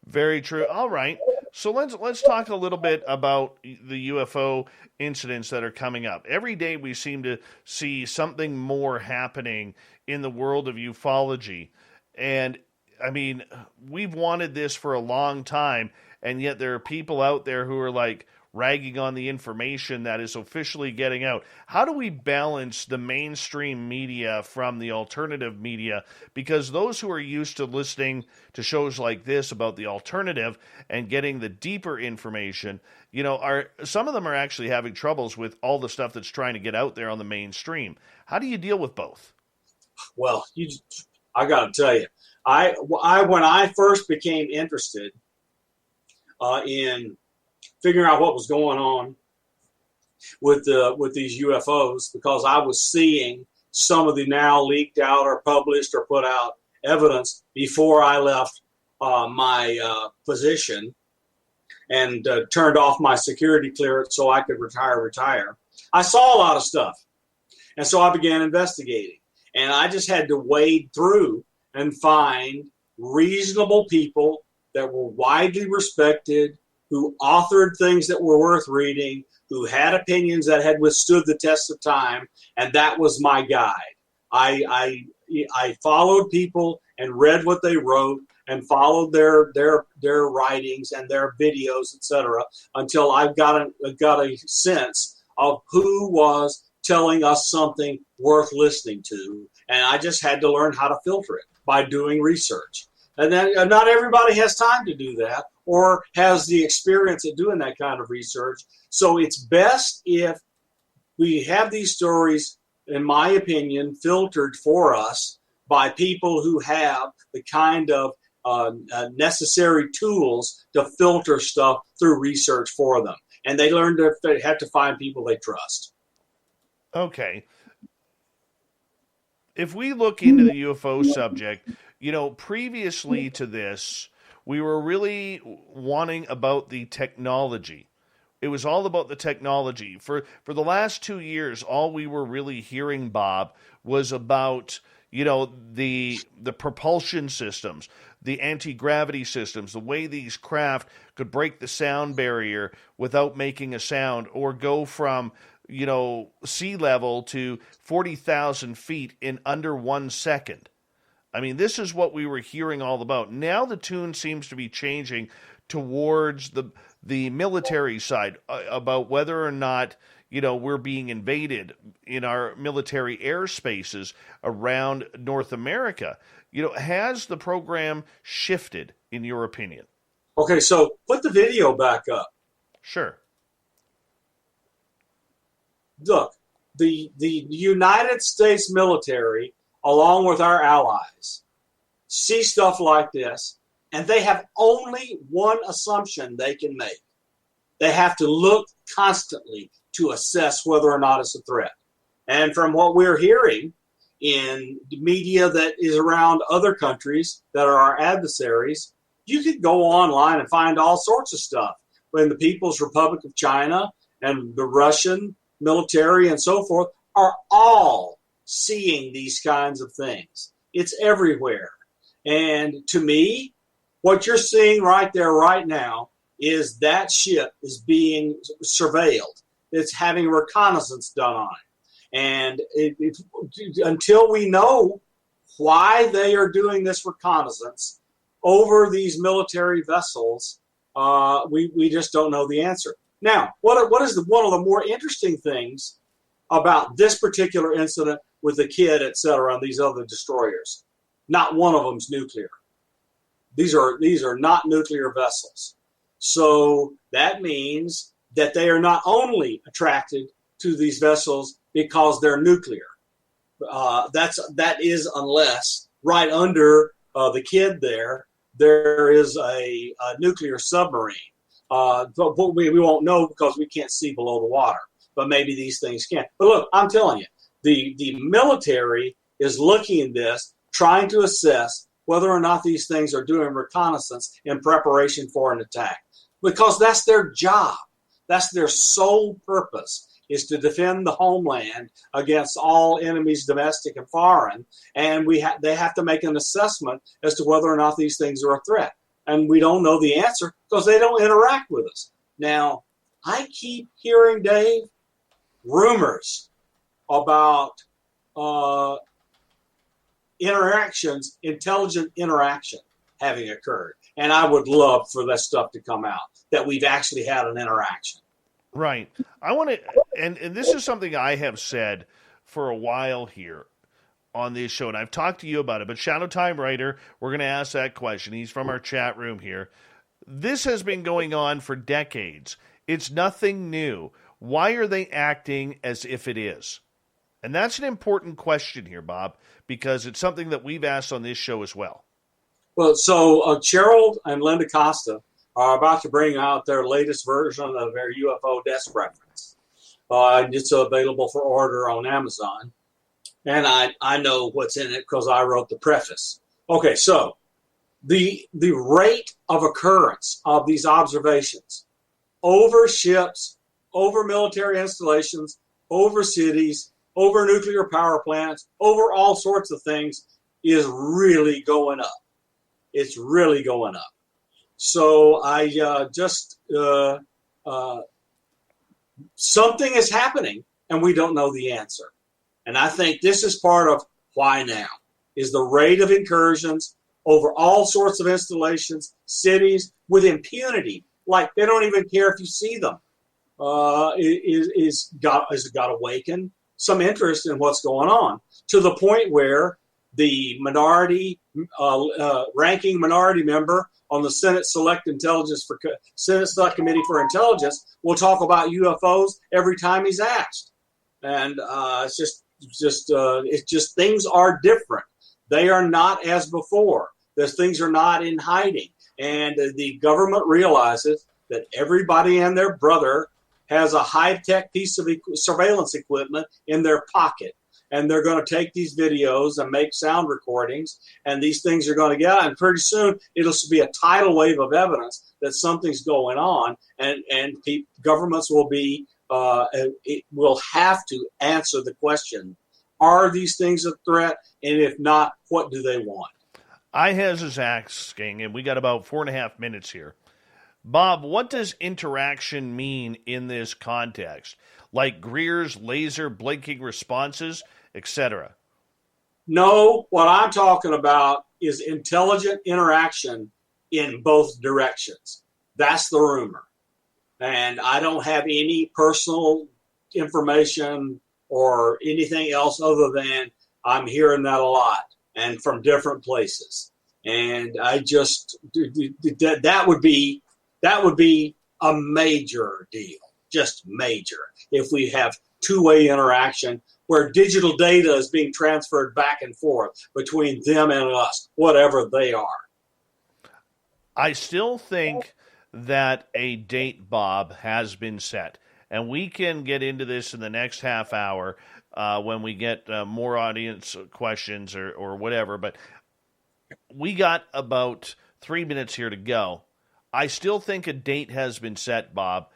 Very true. All right. So let's talk a little bit about the UFO incidents that are coming up. Every day we seem to see something more happening in the world of ufology. And, I mean, we've wanted this for a long time, and yet there are people out there who are, like, ragging on the information that is officially getting out. How do we balance the mainstream media from the alternative media? Because those who are used to listening to shows like this about the alternative and getting the deeper information, you know, some of them are actually having troubles with all the stuff that's trying to get out there on the mainstream. How do you deal with both? Well, I got to tell you, when I first became interested in figuring out what was going on with these UFOs, because I was seeing some of the now leaked out or published or put out evidence before I left my position and turned off my security clearance so I could retire. I saw a lot of stuff, and so I began investigating, and I just had to wade through and find reasonable people that were widely respected, who authored things that were worth reading, who had opinions that had withstood the test of time, and that was my guide. I followed people and read what they wrote and followed their writings and their videos, etc., until I got a sense of who was telling us something worth listening to, and I just had to learn how to filter it by doing research. And then not everybody has time to do that or has the experience at doing that kind of research. So it's best if we have these stories, in my opinion, filtered for us by people who have the kind of necessary tools to filter stuff through research for them. And they have to find people they trust. Okay. If we look into the UFO subject, you know, previously to this, we were really wanting about the technology. It was all about the technology. For the last 2 years, all we were really hearing, Bob, was about, the propulsion systems, the anti-gravity systems, the way these craft could break the sound barrier without making a sound, or go from sea level to 40,000 feet in under 1 second. I mean, this is what we were hearing all about. Now the tune seems to be changing towards the military side, about whether or not we're being invaded in our military airspaces around North America. Has the program shifted, in your opinion? Okay, so put the video back up. Sure. Look, the United States military, along with our allies, see stuff like this, and they have only one assumption they can make. They have to look constantly to assess whether or not it's a threat. And from what we're hearing in the media that is around other countries that are our adversaries, you could go online and find all sorts of stuff. When the People's Republic of China and the Russian military and so forth are all seeing these kinds of things. It's everywhere. And to me, what you're seeing right there right now is that ship is being surveilled. It's having reconnaissance done on it. And until we know why they are doing this reconnaissance over these military vessels, we just don't know the answer. Now, what is one of the more interesting things about this particular incident with the Kid, et cetera, and these other destroyers? Not one of them's nuclear. These are not nuclear vessels. So that means that they are not only attracted to these vessels because they're nuclear. That is unless right under the Kid there is a nuclear submarine. But we won't know because we can't see below the water. But maybe these things can. But look, I'm telling you, the military is looking at this, trying to assess whether or not these things are doing reconnaissance in preparation for an attack. Because that's their job. That's their sole purpose, is to defend the homeland against all enemies, domestic and foreign. And they have to make an assessment as to whether or not these things are a threat. And we don't know the answer because they don't interact with us. Now, I keep hearing, Dave, rumors about intelligent interaction having occurred. And I would love for that stuff to come out, that we've actually had an interaction. Right. I want to, and this is something I have said for a while here on this show, and I've talked to you about it, but Shadow Time Writer, we're going to ask that question. He's from our chat room here. This has been going on for decades. It's nothing new. Why are they acting as if it is? And that's an important question here, Bob, because it's something that we've asked on this show as well. Well, so Cheryl and Linda Costa are about to bring out their latest version of their UFO desk reference. It's available for order on Amazon. And I know what's in it because I wrote the preface. Okay, so the rate of occurrence of these observations over ships, over military installations, over cities, over nuclear power plants, over all sorts of things is really going up. It's really going up. So something is happening and we don't know the answer. And I think this is part of why now, is the rate of incursions over all sorts of installations, cities, with impunity. Like they don't even care if you see them. Has got awakened some interest in what's going on, to the point where the ranking minority member on the Senate Select Committee for Intelligence will talk about UFOs every time he's asked. And it's just things are different. They are not as before. Those things are not in hiding. And the government realizes that everybody and their brother has a high-tech piece of surveillance equipment in their pocket. And they're going to take these videos and make sound recordings, and these things are going to get out. And pretty soon, it'll be a tidal wave of evidence that something's going on, and governments will have to answer the question Are these things a threat? And if not, what do they want? I has asking, and we got about 4.5 minutes here. Bob, what does interaction mean in this context? Like Greer's laser blinking responses, etc.? No, what I'm talking about is intelligent interaction in both directions. That's the rumor. And I don't have any personal information or anything else other than I'm hearing that a lot and from different places. And I just, that would be a major deal, just major, if we have two-way interaction where digital data is being transferred back and forth between them and us, whatever they are. I still think that a date, Bob, has been set. And we can get into this in the next half hour when we get more audience questions or whatever. But we got about 3 minutes here to go. I still think a date has been set, Bob,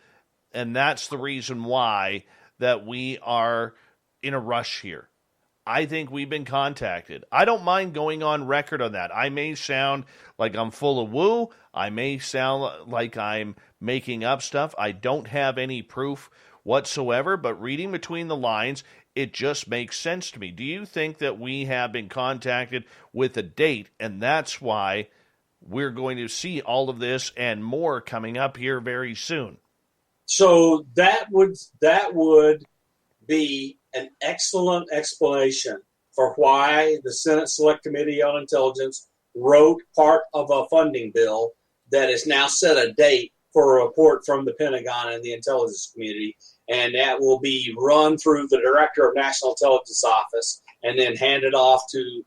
and that's the reason why that we are in a rush here. I think we've been contacted. I don't mind going on record on that. I may sound like I'm full of woo. I may sound like I'm making up stuff. I don't have any proof whatsoever, but reading between the lines, it just makes sense to me. Do you think that we have been contacted with a date, and that's why we're going to see all of this and more coming up here very soon? So that would be an excellent explanation for why the Senate Select Committee on Intelligence wrote part of a funding bill that has now set a date for a report from the Pentagon and the intelligence community, and that will be run through the Director of National Intelligence Office and then handed off to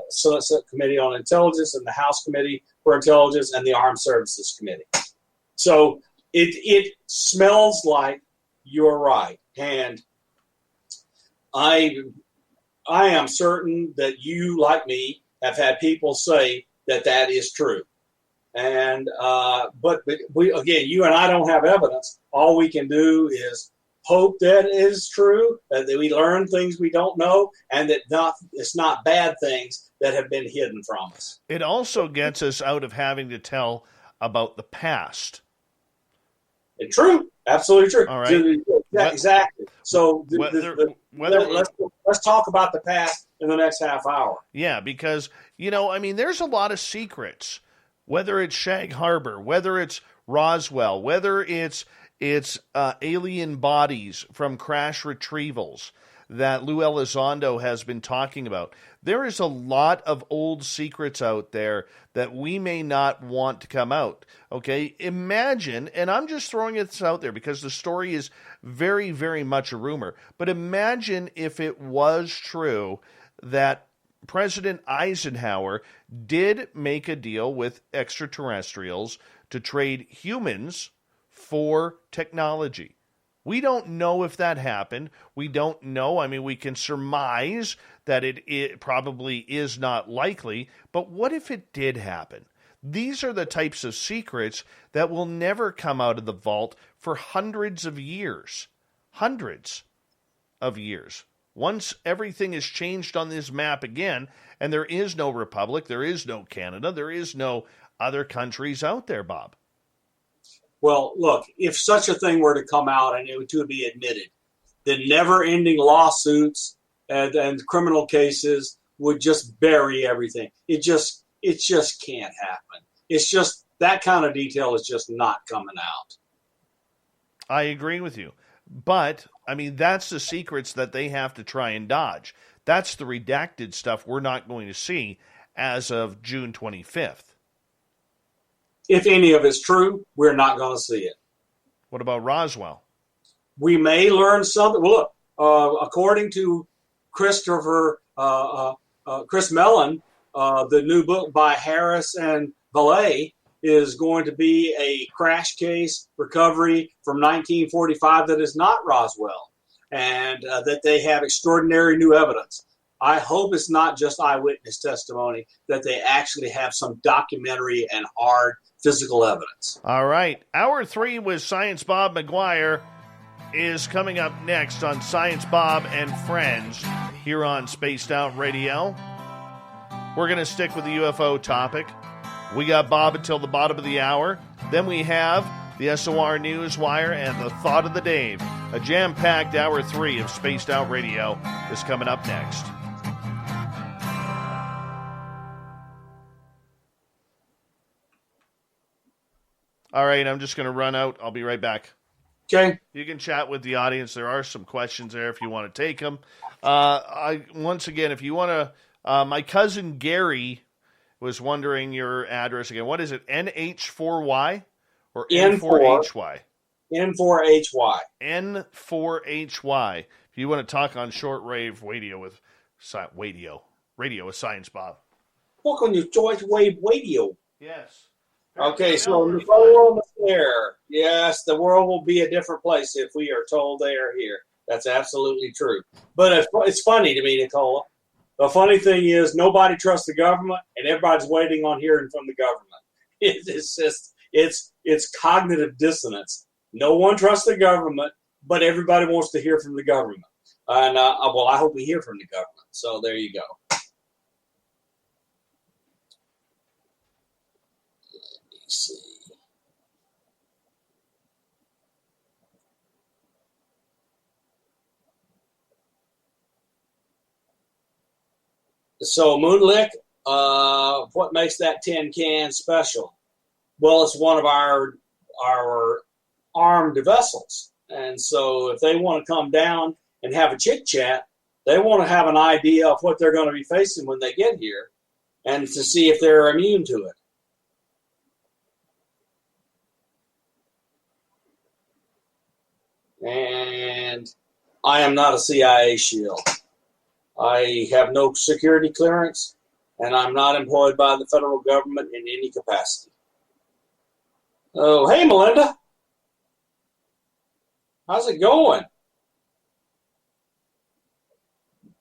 Senate Committee on Intelligence and the House Committee for Intelligence and the Armed Services Committee. So it smells like you're right, and I am certain that you, like me, have had people say that is true. And but we, again, you and I don't have evidence. All we can do is hope that it is true, that we learn things we don't know, and that it's not bad things that have been hidden from us. It also gets us out of having to tell about the past. It's true. Absolutely true. All right. Exactly. So let's talk about the past in the next half hour. Yeah, because, there's a lot of secrets, whether it's Shag Harbor, whether it's Roswell, whether it's alien bodies from crash retrievals that Lou Elizondo has been talking about. There is a lot of old secrets out there that we may not want to come out. Okay, imagine, and I'm just throwing this out there because the story is very, very much a rumor, but imagine if it was true that President Eisenhower did make a deal with extraterrestrials to trade humans for technology. We don't know if that happened. We don't know. I mean, we can surmise that it probably is not likely, but what if it did happen? These are the types of secrets that will never come out of the vault for hundreds of years. Hundreds of years. Once everything is changed on this map again, and there is no republic, there is no Canada, there is no other countries out there, Bob. Well, look, if such a thing were to come out and it would to be admitted, the never-ending lawsuits and criminal cases would just bury everything. It just can't happen. It's just that kind of detail is just not coming out. I agree with you. But, that's the secrets that they have to try and dodge. That's the redacted stuff we're not going to see as of June 25th. If any of it's true, we're not going to see it. What about Roswell? We may learn something. Well, look, according to Chris Mellon, the new book by Harris and Valet is going to be a crash case recovery from 1945 that is not Roswell, and that they have extraordinary new evidence. I hope it's not just eyewitness testimony, that they actually have some documentary and hard physical evidence. All right. Hour 3 with Science Bob McGuire is coming up next on Science Bob and Friends here on Spaced Out Radio. We're going to stick with the UFO topic. We got Bob until the bottom of the hour. Then we have the SOR Newswire and the Thought of the Dave. A jam-packed hour 3 of Spaced Out Radio is coming up next. All right, I'm just going to run out. I'll be right back. Okay. You can chat with the audience. There are some questions there if you want to take them. Once again, if you want to, my cousin Gary was wondering your address again. What is it, NH4Y or N4HY? N4HY. N4HY. If you want to talk on shortwave radio with Science Bob. Welcome to shortwave radio. Yes. Okay, so the world is there. Yes, the world will be a different place if we are told they are here. That's absolutely true. But it's funny to me, Nicola. The funny thing is nobody trusts the government, and everybody's waiting on hearing from the government. It's just it's cognitive dissonance. No one trusts the government, but everybody wants to hear from the government. And well, I hope we hear from the government. So there you go. See. So Moonlick, what makes that tin can special? Well, it's one of our armed vessels, and so if they want to come down and have a chit chat, they want to have an idea of what they're going to be facing when they get here, and to see if they're immune to it. And I am not a CIA shield. I have no security clearance, and I'm not employed by the federal government in any capacity. Oh, hey, Melinda. How's it going?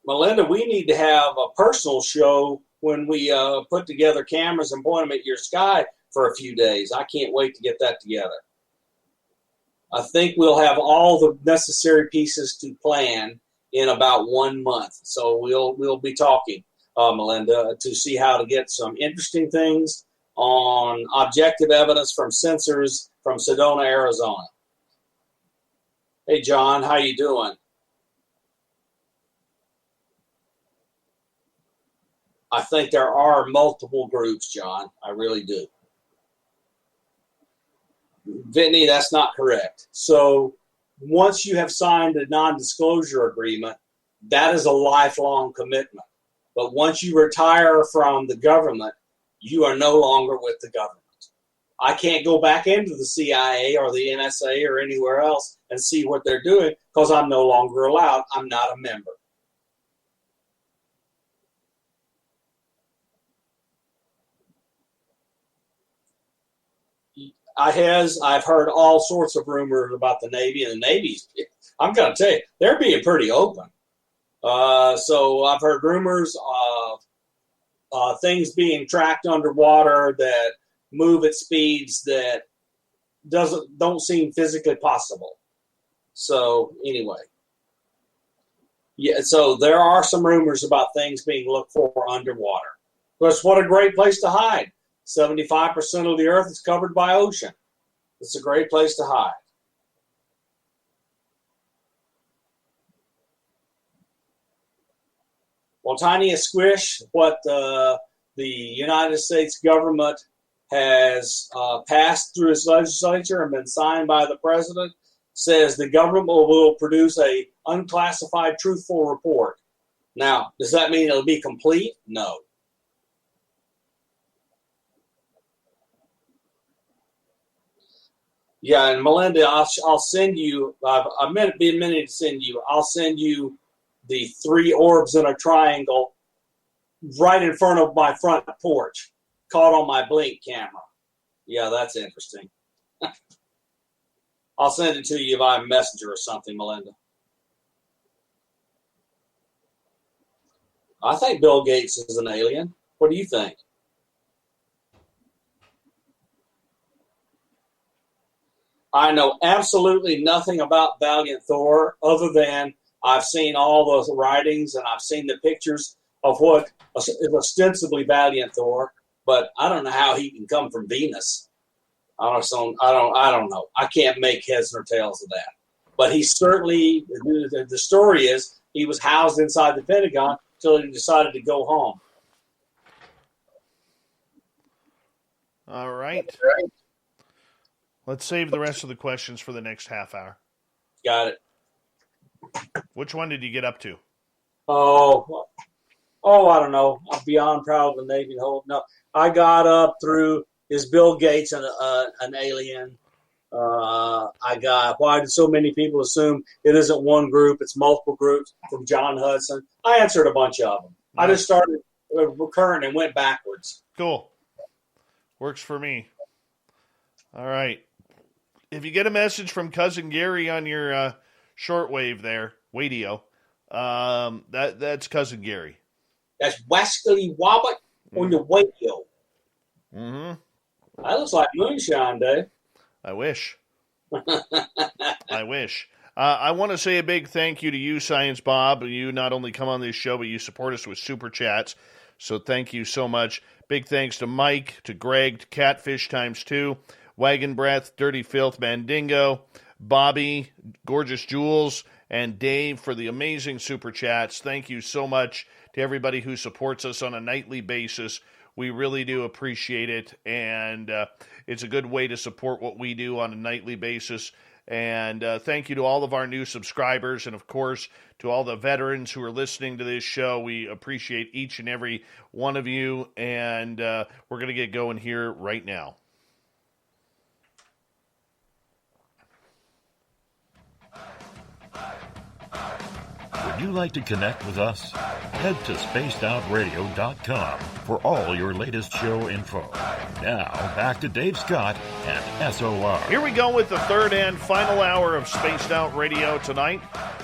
Melinda, we need to have a personal show when we put together cameras and point them at your sky for a few days. I can't wait to get that together. I think we'll have all the necessary pieces to plan in about 1 month. So we'll be talking, Melinda, to see how to get some interesting things on objective evidence from sensors from Sedona, Arizona. Hey, John, how you doing? I think there are multiple groups, John. I really do. Whitney, that's not correct. So once you have signed a non-disclosure agreement, that is a lifelong commitment. But once you retire from the government, you are no longer with the government. I can't go back into the CIA or the NSA or anywhere else and see what they're doing because I'm no longer allowed. I'm not a member. I've heard all sorts of rumors about the Navy, and the Navy's, I'm going to tell you, they're being pretty open. So I've heard rumors of things being tracked underwater that move at speeds that don't seem physically possible. So anyway, yeah. So there are some rumors about things being looked for underwater. Because what a great place to hide. 75% of the earth is covered by ocean. It's a great place to hide. Well, Tiny a Squish, what the United States government has passed through its legislature and been signed by the president says the government will produce a unclassified truthful report. Now, does that mean it'll be complete? No. Yeah, and Melinda, I'll send you, I've been meaning to send you, I'll send you the 3 orbs in a triangle right in front of my front porch, caught on my blink camera. Yeah, that's interesting. I'll send it to you via Messenger or something, Melinda. I think Bill Gates is an alien. What do you think? I know absolutely nothing about Valiant Thor other than I've seen all those writings, and I've seen the pictures of what is ostensibly Valiant Thor, but I don't know how he can come from Venus. I don't know. I can't make heads nor tails of that. But he certainly, the story is, he was housed inside the Pentagon until he decided to go home. All right. Let's save the rest of the questions for the next half hour. Got it. Which one did you get up to? Oh, I don't know. I'm beyond proud of the Navy and whole. No, I got up through, is Bill Gates an alien? I got, why did so many people assume it isn't one group, it's multiple groups, from John Hudson. I answered a bunch of them. Nice. I just started recurrent and went backwards. Cool. Works for me. All right. If you get a message from Cousin Gary on your shortwave there, radio, that's Cousin Gary. That's Wascally Wobbit on the radio. Mm-hmm. That looks like moonshine day. I wish. I wish. I want to say a big thank you to you, Science Bob. You not only come on this show, but you support us with super chats. So thank you so much. Big thanks to Mike, to Greg, to Catfish ×2, Wagon Breath, Dirty Filth, Mandingo, Bobby, Gorgeous Jules, and Dave for the amazing super chats. Thank you so much to everybody who supports us on a nightly basis. We really do appreciate it, and it's a good way to support what we do on a nightly basis. And thank you to all of our new subscribers, and of course, to all the veterans who are listening to this show. We appreciate each and every one of you, and we're going to get going here right now. Would you like to connect with us? Head to spacedoutradio.com for all your latest show info. Now, back to Dave Scott and SOR. Here we go with the third and final hour of Spaced Out Radio tonight.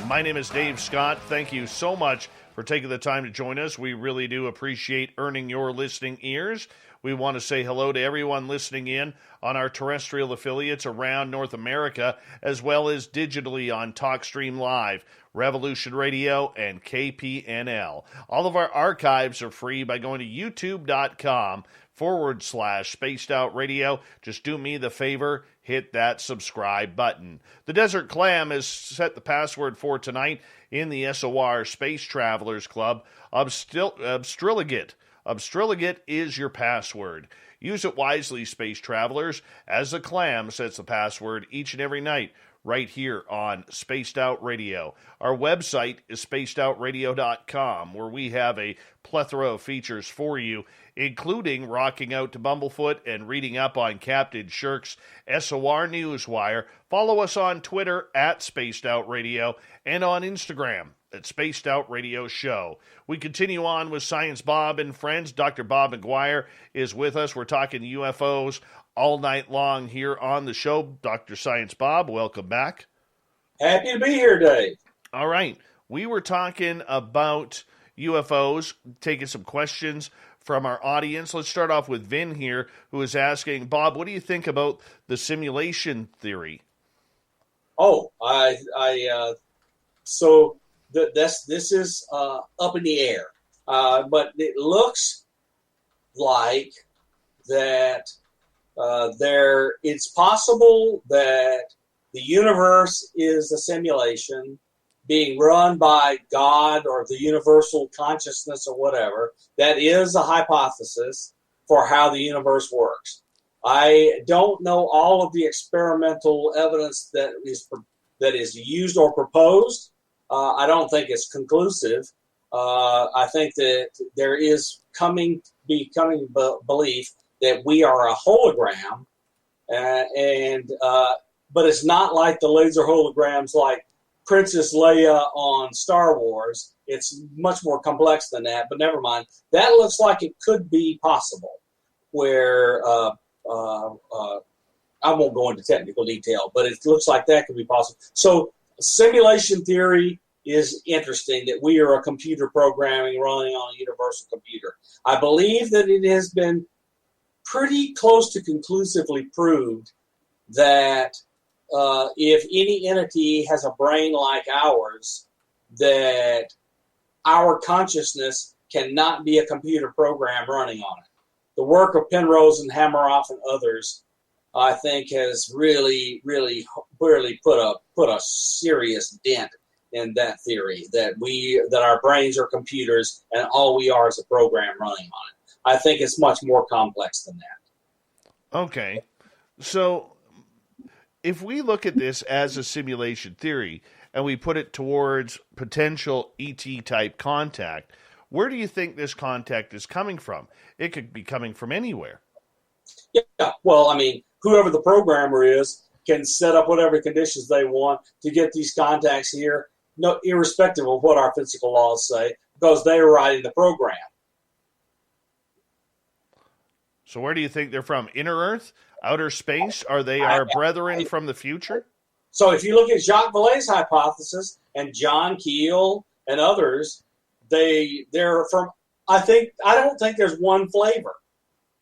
My name is Dave Scott. Thank you so much for taking the time to join us. We really do appreciate earning your listening ears. We want to say hello to everyone listening in on our terrestrial affiliates around North America, as well as digitally on TalkStream Live, Revolution Radio, and KPNL. All of our archives are free by going to youtube.com/Spaced Out Radio. Just do me the favor, hit that subscribe button. The Desert Clam has set the password for tonight in the SOR Space Travelers Club. Obstriligate. Obstriligate is your password. Use it wisely, space travelers, as the Clam sets the password each and every night right here on Spaced Out Radio. Our website is spacedoutradio.com, where we have a plethora of features for you, including rocking out to Bumblefoot and reading up on Captain Shirk's SOR Newswire. Follow us on Twitter at Spaced Out Radio and on Instagram at Spaced Out Radio Show. We continue on with Science Bob and friends. Dr. Bob McGuire is with us. We're talking UFOs all night long here on the show. Dr. Science Bob, welcome back. Happy to be here, Dave. All right. We were talking about UFOs, taking some questions from our audience. Let's start off with Vin here, who is asking, Bob, what do you think about the simulation theory? Oh, so this is up in the air, but it looks like that it's possible that the universe is a simulation being run by God or the universal consciousness or whatever. That is a hypothesis for how the universe works. I don't know all of the experimental evidence that is used or proposed. I don't think it's conclusive. I think that there is becoming belief that we are a hologram, but it's not like the laser holograms like Princess Leia on Star Wars. It's much more complex than that, but never mind. That looks like it could be possible, where I won't go into technical detail, but it looks like that could be possible. So simulation theory is interesting, that we are a computer programming running on a universal computer. I believe that it has been pretty close to conclusively proved that if any entity has a brain like ours, that our consciousness cannot be a computer program running on it. The work of Penrose and Hameroff and others, I think, has really put a serious dent in that theory that our brains are computers and all we are is a program running on it. I think it's much more complex than that. Okay. So if we look at this as a simulation theory and we put it towards potential ET type contact, where do you think this contact is coming from? It could be coming from anywhere. Yeah, well, I mean, whoever the programmer is can set up whatever conditions they want to get these contacts here, no, irrespective of what our physical laws say, because they are writing the program. So where do you think they're from? Inner Earth? Outer space? Are they our brethren from the future? So if you look at Jacques Vallée's hypothesis and John Keel and others, they're from, I don't think there's one flavor.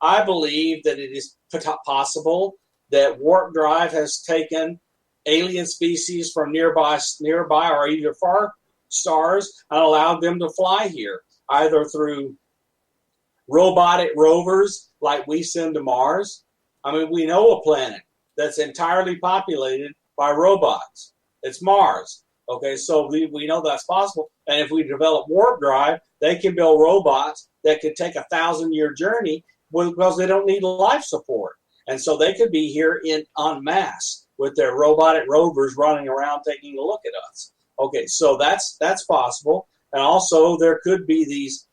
I believe that it is possible that warp drive has taken alien species from nearby or either far stars and allowed them to fly here, either through robotic rovers like we send to Mars. I mean, we know a planet that's entirely populated by robots. It's Mars. Okay, so we know that's possible. And if we develop warp drive, they can build robots that could take 1,000-year journey because they don't need life support. And so they could be here en masse with their robotic rovers running around taking a look at us. Okay, so that's possible. And also there could be these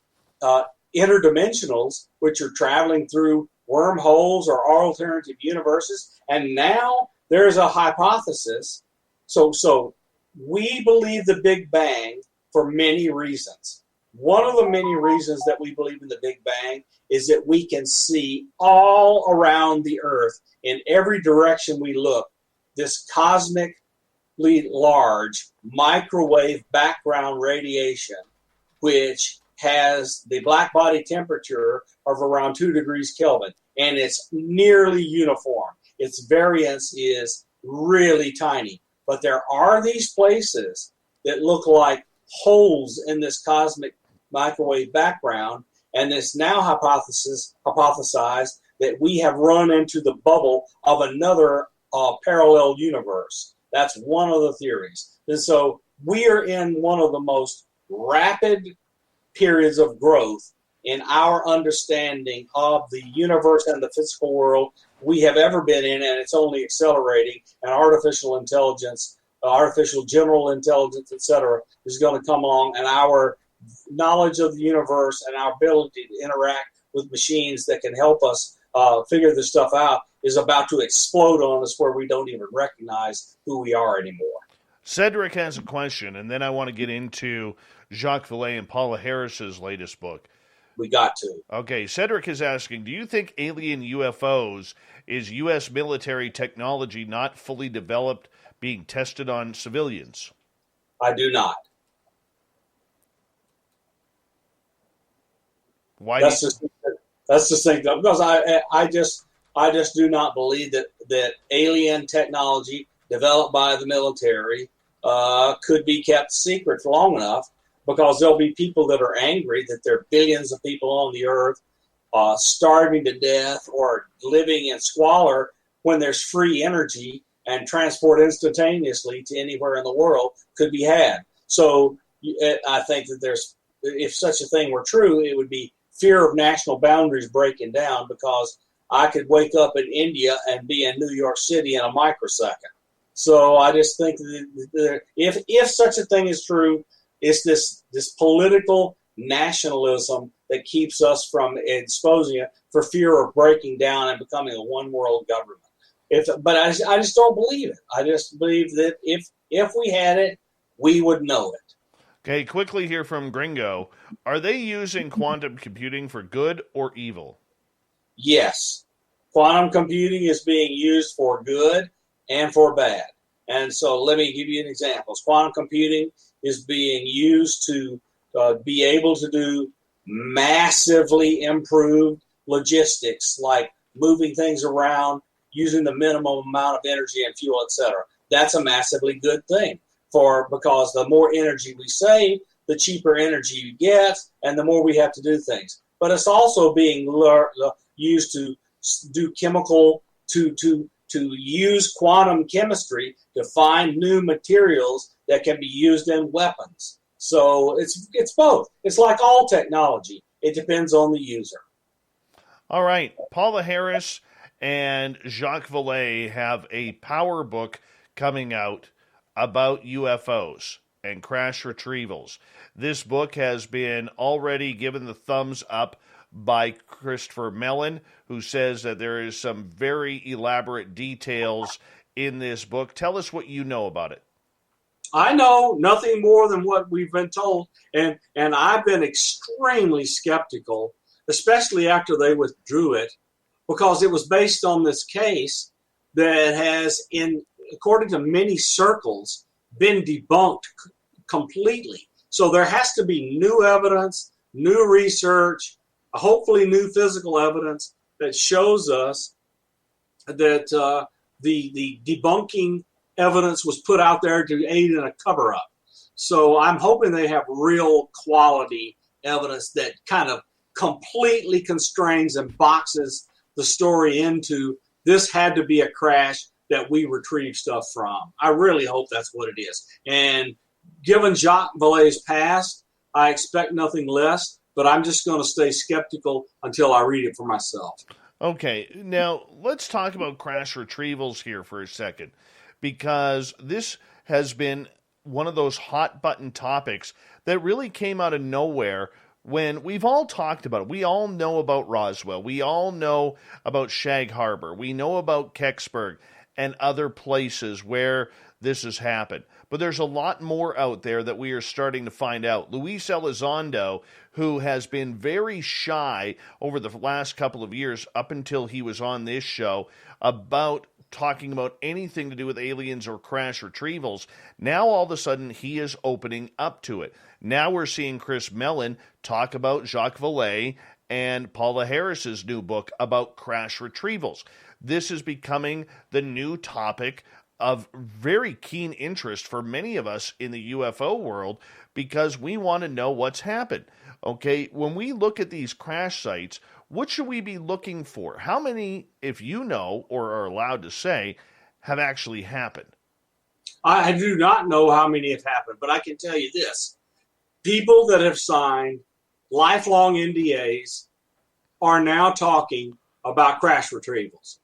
interdimensionals which are traveling through wormholes or alternative universes. And now there's a hypothesis. So we believe the Big Bang for many reasons. One of the many reasons that we believe in the Big Bang is that we can see all around the Earth, in every direction we look, this cosmically large microwave background radiation, which has the black body temperature of around 2 degrees Kelvin, and it's nearly uniform. Its variance is really tiny. But there are these places that look like holes in this cosmic microwave background, and it's now hypothesized that we have run into the bubble of another parallel universe. That's one of the theories. And so we are in one of the most rapid periods of growth in our understanding of the universe and the physical world we have ever been in, and it's only accelerating. And artificial intelligence, artificial general intelligence, etc., is going to come along, and our knowledge of the universe and our ability to interact with machines that can help us figure this stuff out is about to explode on us where we don't even recognize who we are anymore. Cedric has a question, and then I want to get into Jacques Vallée and Paula Harris's latest book. We got to. Okay, Cedric is asking, do you think alien UFOs is U.S. military technology not fully developed being tested on civilians? I do not. Why? That's just the thing, because I just do not believe that alien technology developed by the military could be kept secret for long enough, because there'll be people that are angry that there are billions of people on the earth starving to death or living in squalor when there's free energy and transport instantaneously to anywhere in the world could be had. So I think that if such a thing were true, it would be fear of national boundaries breaking down, because I could wake up in India and be in New York City in a microsecond. So I just think that if such a thing is true, it's this political nationalism that keeps us from exposing it for fear of breaking down and becoming a one-world government. But I just don't believe it. I just believe that if we had it, we would know it. Okay, quickly here from Gringo. Are they using quantum computing for good or evil? Yes. Quantum computing is being used for good and for bad. And so let me give you an example. Quantum computing is being used to be able to do massively improved logistics, like moving things around, using the minimum amount of energy and fuel, etc. That's a massively good thing. because the more energy we save, the cheaper energy you get, and the more we have to do things. But it's also being used to do chemical, to use quantum chemistry to find new materials that can be used in weapons. So it's both. It's like all technology. It depends on the user. All right. Paula Harris and Jacques Vallée have a power book coming out about UFOs and crash retrievals. This book has been already given the thumbs up by Christopher Mellon, who says that there is some very elaborate details in this book. Tell us what you know about it. I know nothing more than what we've been told, and I've been extremely skeptical, especially after they withdrew it, because it was based on this case that has, according to many circles, been debunked completely. So there has to be new evidence, new research, hopefully new physical evidence that shows us that the debunking evidence was put out there to aid in a cover-up. So I'm hoping they have real quality evidence that kind of completely constrains and boxes the story into this had to be a crash that we retrieve stuff from. I really hope that's what it is. And given Jacques Vallée's past, I expect nothing less, but I'm just going to stay skeptical until I read it for myself. Okay, now let's talk about crash retrievals here for a second, because this has been one of those hot button topics that really came out of nowhere when we've all talked about it. We all know about Roswell. We all know about Shag Harbor. We know about Kecksburg and other places where this has happened. But there's a lot more out there that we are starting to find out. Luis Elizondo, who has been very shy over the last couple of years, up until he was on this show, about talking about anything to do with aliens or crash retrievals, now all of a sudden he is opening up to it. Now we're seeing Chris Mellon talk about Jacques Vallée and Paula Harris's new book about crash retrievals. This is becoming the new topic of very keen interest for many of us in the UFO world, because we want to know what's happened. Okay, when we look at these crash sites, what should we be looking for? How many, if you know or are allowed to say, have actually happened? I do not know how many have happened, but I can tell you this. People that have signed lifelong NDAs are now talking about crash retrievals.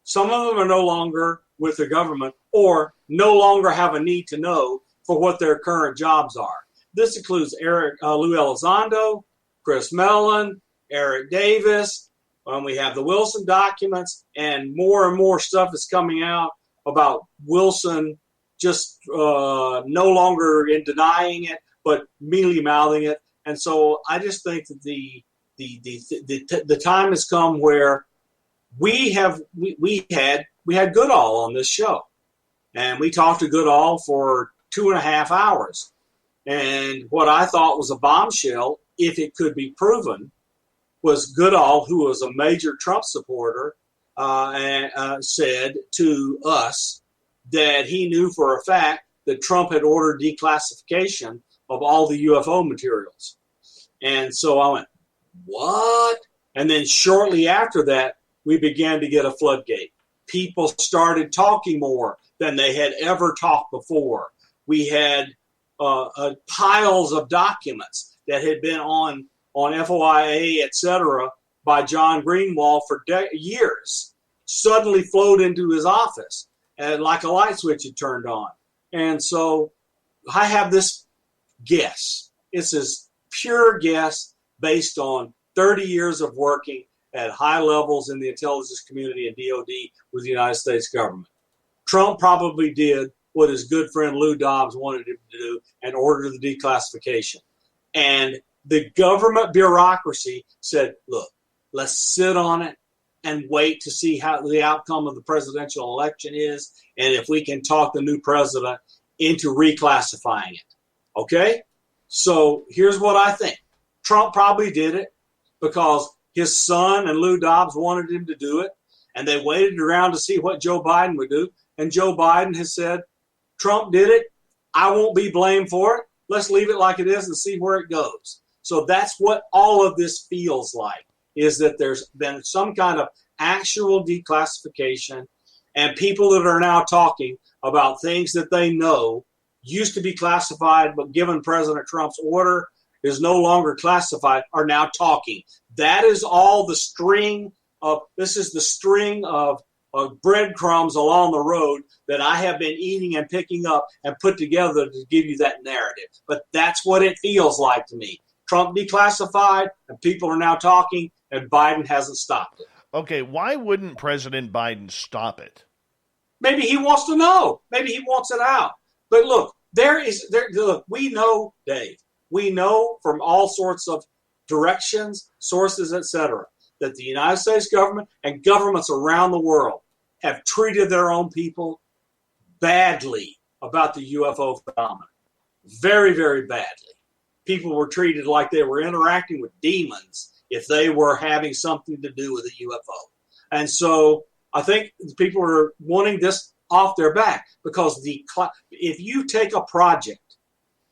Some of them are no longer with the government or no longer have a need to know for what their current jobs are. This includes Lou Elizondo, Chris Mellon, Eric Davis. We have the Wilson documents, and more stuff is coming out about Wilson just no longer in denying it, but mealy-mouthing it. And so I just think that the time has come where we had Goodall on this show, and we talked to Goodall for 2.5 hours. And what I thought was a bombshell, if it could be proven, was Goodall, who was a major Trump supporter, said to us that he knew for a fact that Trump had ordered declassification of all the UFO materials. And so I went, what? And then shortly after that, we began to get a floodgate. People started talking more than they had ever talked before. We had piles of documents that had been on FOIA, etc., by John Greenwald for years, suddenly flowed into his office, and like a light switch had turned on. And so I have this guess. It's this pure guess based on 30 years of working at high levels in the intelligence community and DOD with the United States government. Trump probably did what his good friend Lou Dobbs wanted him to do and ordered the declassification. And the government bureaucracy said, look, let's sit on it and wait to see how the outcome of the presidential election is, and if we can talk the new president into reclassifying it. Okay? So here's what I think. Trump probably did it because his son and Lou Dobbs wanted him to do it, and they waited around to see what Joe Biden would do. And Joe Biden has said, Trump did it, I won't be blamed for it. Let's leave it like it is and see where it goes. So that's what all of this feels like, is that there's been some kind of actual declassification, and people that are now talking about things that they know used to be classified, but given President Trump's order is no longer classified, are now talking. That is all the string of breadcrumbs along the road that I have been eating and picking up and put together to give you that narrative. But that's what it feels like to me. Trump declassified, and people are now talking, and Biden hasn't stopped it. Okay, why wouldn't President Biden stop it? Maybe he wants to know. Maybe he wants it out. But look, we know, Dave, we know from all sorts of directions, sources, etc., that the United States government and governments around the world have treated their own people badly about the UFO phenomenon. Very, very badly. People were treated like they were interacting with demons if they were having something to do with a UFO. And so I think people are wanting this off their back, because if you take a project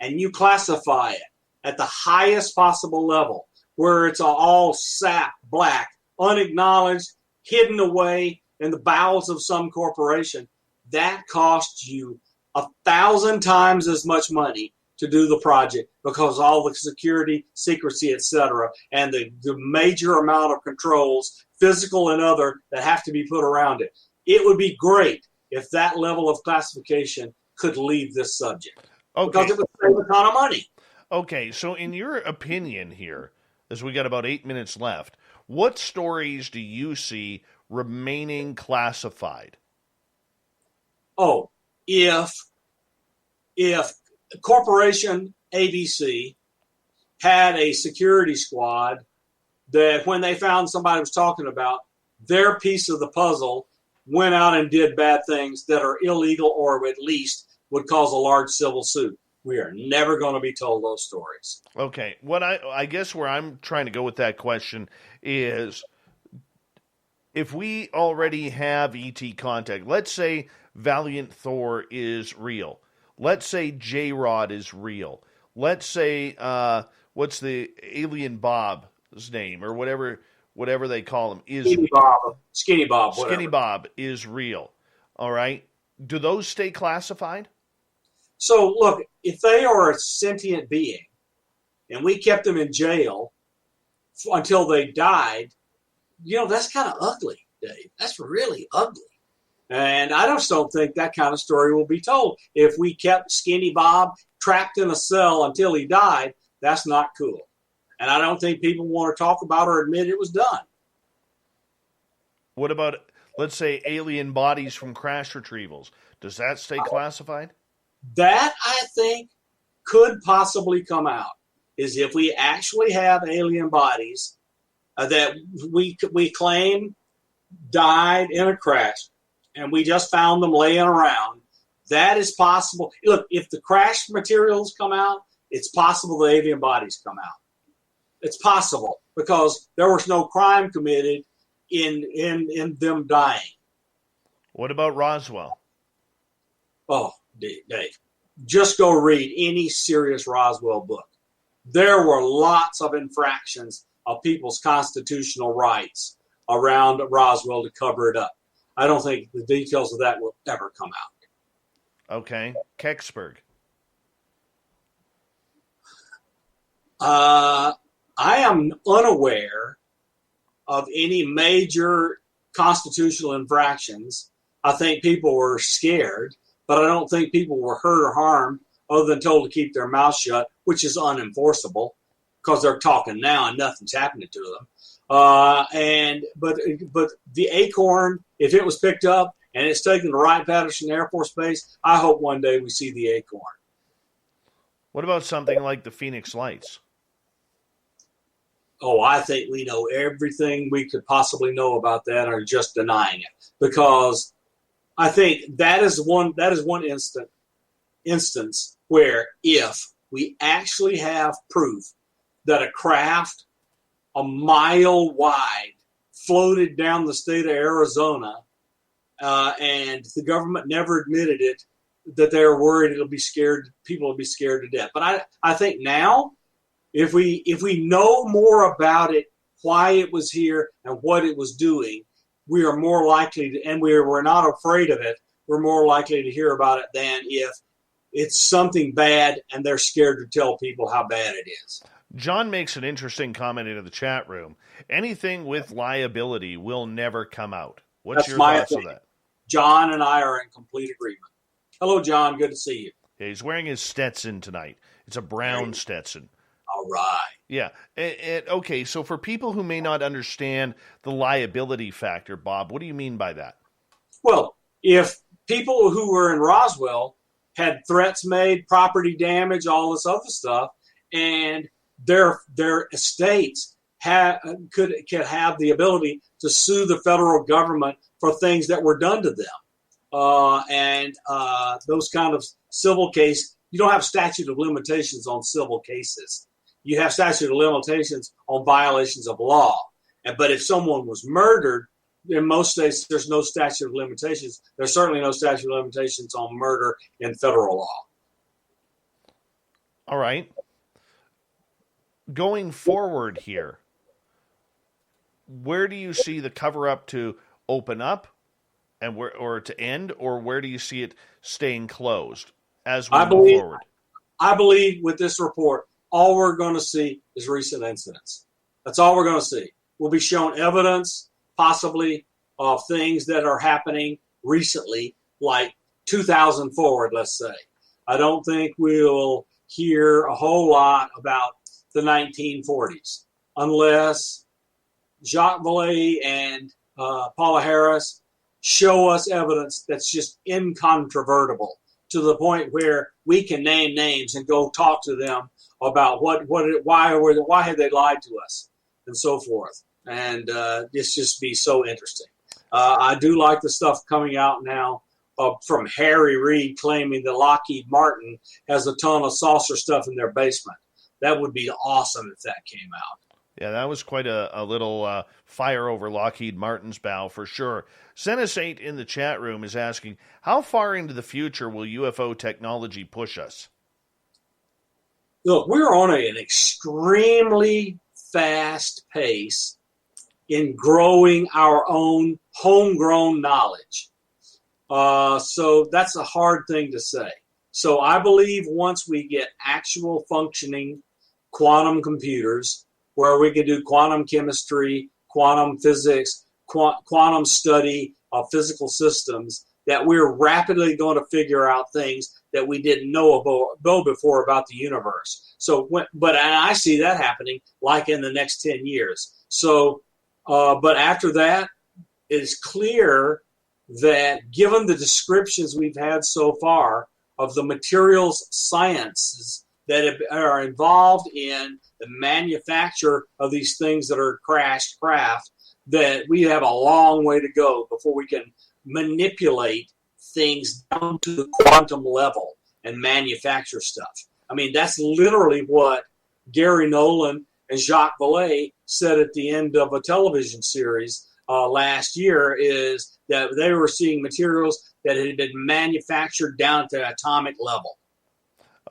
and you classify it at the highest possible level, where it's all sap, black, unacknowledged, hidden away in the bowels of some corporation, that costs you 1,000 times as much money to do the project, because all the security, secrecy, etc., and the major amount of controls, physical and other, that have to be put around it. It would be great if that level of classification could leave this subject. Okay. Because it would save a ton of money. Okay, so in your opinion here, as we got about 8 minutes left, what stories do you see remaining classified? Oh, if Corporation ABC had a security squad that, when they found somebody was talking about their piece of the puzzle, went out and did bad things that are illegal, or at least would cause a large civil suit, we are never going to be told those stories. Okay, what I guess where I'm trying to go with that question is, if we already have ET contact, let's say Valiant Thor is real. Let's say J-Rod is real. Let's say, what's the alien Bob's name, or whatever they call him, is Skinny Bob, whatever. Skinny Bob is real. All right. Do those stay classified? So look, if they are a sentient being and we kept them in jail until they died, that's kind of ugly, Dave. That's really ugly. And I just don't think that kind of story will be told. If we kept Skinny Bob trapped in a cell until he died, that's not cool. And I don't think people want to talk about or admit it was done. What about, let's say, alien bodies from crash retrievals? Does that stay classified? That, I think, could possibly come out, is if we actually have alien bodies that we claim died in a crash, and we just found them laying around. That is possible. Look, if the crash materials come out, it's possible the alien bodies come out. It's possible, because there was no crime committed in them dying. What about Roswell? Oh, Dave, just go read any serious Roswell book. There were lots of infractions of people's constitutional rights around Roswell to cover it up. I don't think the details of that will ever come out. Okay. Kecksburg. I am unaware of any major constitutional infractions. I think people were scared, but I don't think people were hurt or harmed other than told to keep their mouth shut, which is unenforceable because they're talking now and nothing's happening to them. But the Acorn, if it was picked up and it's taken to Wright-Patterson Air Force Base, I hope one day we see the Acorn. What about something like the Phoenix Lights? Oh, I think we know everything we could possibly know about that, or just denying it, because I think that is one instance where if we actually have proof that a craft a mile wide floated down the state of Arizona, and the government never admitted it, that they're worried people will be scared to death. But I think now, if we know more about it, why it was here and what it was doing, we are more likely to, and we're not afraid of it, we're more likely to hear about it than if it's something bad and they're scared to tell people how bad it is. John makes an interesting comment into the chat room. Anything with liability will never come out. What's your thoughts on that? John and I are in complete agreement. Hello, John. Good to see you. Yeah, he's wearing his Stetson tonight. It's a brown Stetson. All right. Yeah. Okay, so for people who may not understand the liability factor, Bob, what do you mean by that? Well, if people who were in Roswell had threats made, property damage, all this other stuff, and their estates could have the ability to sue the federal government for things that were done to them, and those kind of civil case, you don't have statute of limitations on civil cases. You have statute of limitations on violations of law. But if someone was murdered, in most states, there's no statute of limitations. There's certainly no statute of limitations on murder in federal law. All right. Going forward here, where do you see the cover-up to open up and or to end, or where do you see it staying closed as we move forward? I believe with this report, all we're going to see is recent incidents. That's all we're going to see. We'll be shown evidence, possibly, of things that are happening recently, like 2000 forward, let's say. I don't think we'll hear a whole lot about the 1940s, unless Jacques Vallée and Paula Harris show us evidence that's just incontrovertible to the point where we can name names and go talk to them about why have they lied to us and so forth. And this just be so interesting. I do like the stuff coming out now from Harry Reid claiming that Lockheed Martin has a ton of saucer stuff in their basement. That would be awesome if that came out. Yeah, that was quite a little fire over Lockheed Martin's bow for sure. Senesate in the chat room is asking, how far into the future will UFO technology push us? Look, we're on an extremely fast pace in growing our own homegrown knowledge. So that's a hard thing to say. So I believe once we get actual functioning quantum computers where we can do quantum chemistry, quantum physics, quantum study of physical systems, that we're rapidly going to figure out things that we didn't know before about the universe. So, but I see that happening like in the next 10 years. So, but after that, it is clear that given the descriptions we've had so far of the materials sciences that are involved in the manufacture of these things that are crashed craft, that we have a long way to go before we can manipulate things down to the quantum level and manufacture stuff. I mean, that's literally what Gary Nolan and Jacques Vallée said at the end of a television series last year, is that they were seeing materials that had been manufactured down to the atomic level.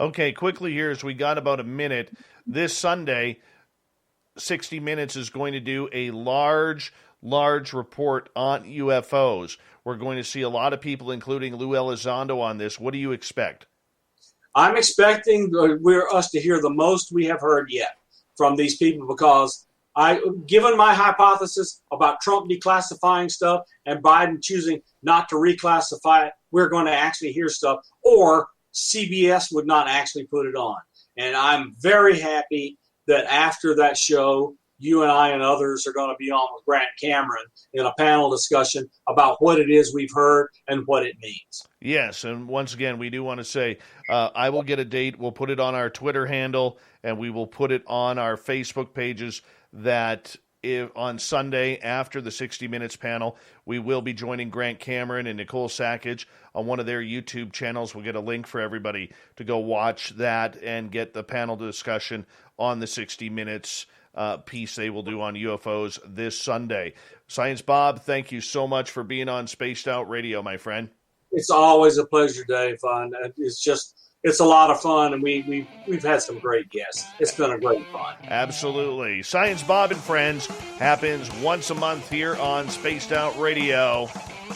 Okay, quickly here, as we got about a minute. This Sunday, 60 Minutes is going to do a large report on UFOs. We're going to see a lot of people, including Lou Elizondo, on this. What do you expect? I'm expecting us to hear the most we have heard yet from these people, because given my hypothesis about Trump declassifying stuff and Biden choosing not to reclassify it, we're going to actually hear stuff, or CBS would not actually put it on. And I'm very happy that after that show, you and I and others are going to be on with Grant Cameron in a panel discussion about what it is we've heard and what it means. Yes, and once again, we do want to say, I will get a date. We'll put it on our Twitter handle, and we will put it on our Facebook pages, that on Sunday after the 60 Minutes panel, we will be joining Grant Cameron and Nicole Sackage on one of their YouTube channels. We'll get a link for everybody to go watch that and get the panel discussion on the 60 Minutes piece they will do on UFOs this Sunday. Science Bob, thank you so much for being on Spaced Out Radio, my friend. It's always a pleasure, Dave. It's a lot of fun, and we've had some great guests. It's been a great fun. Absolutely. Science Bob and Friends happens once a month here on Spaced Out Radio,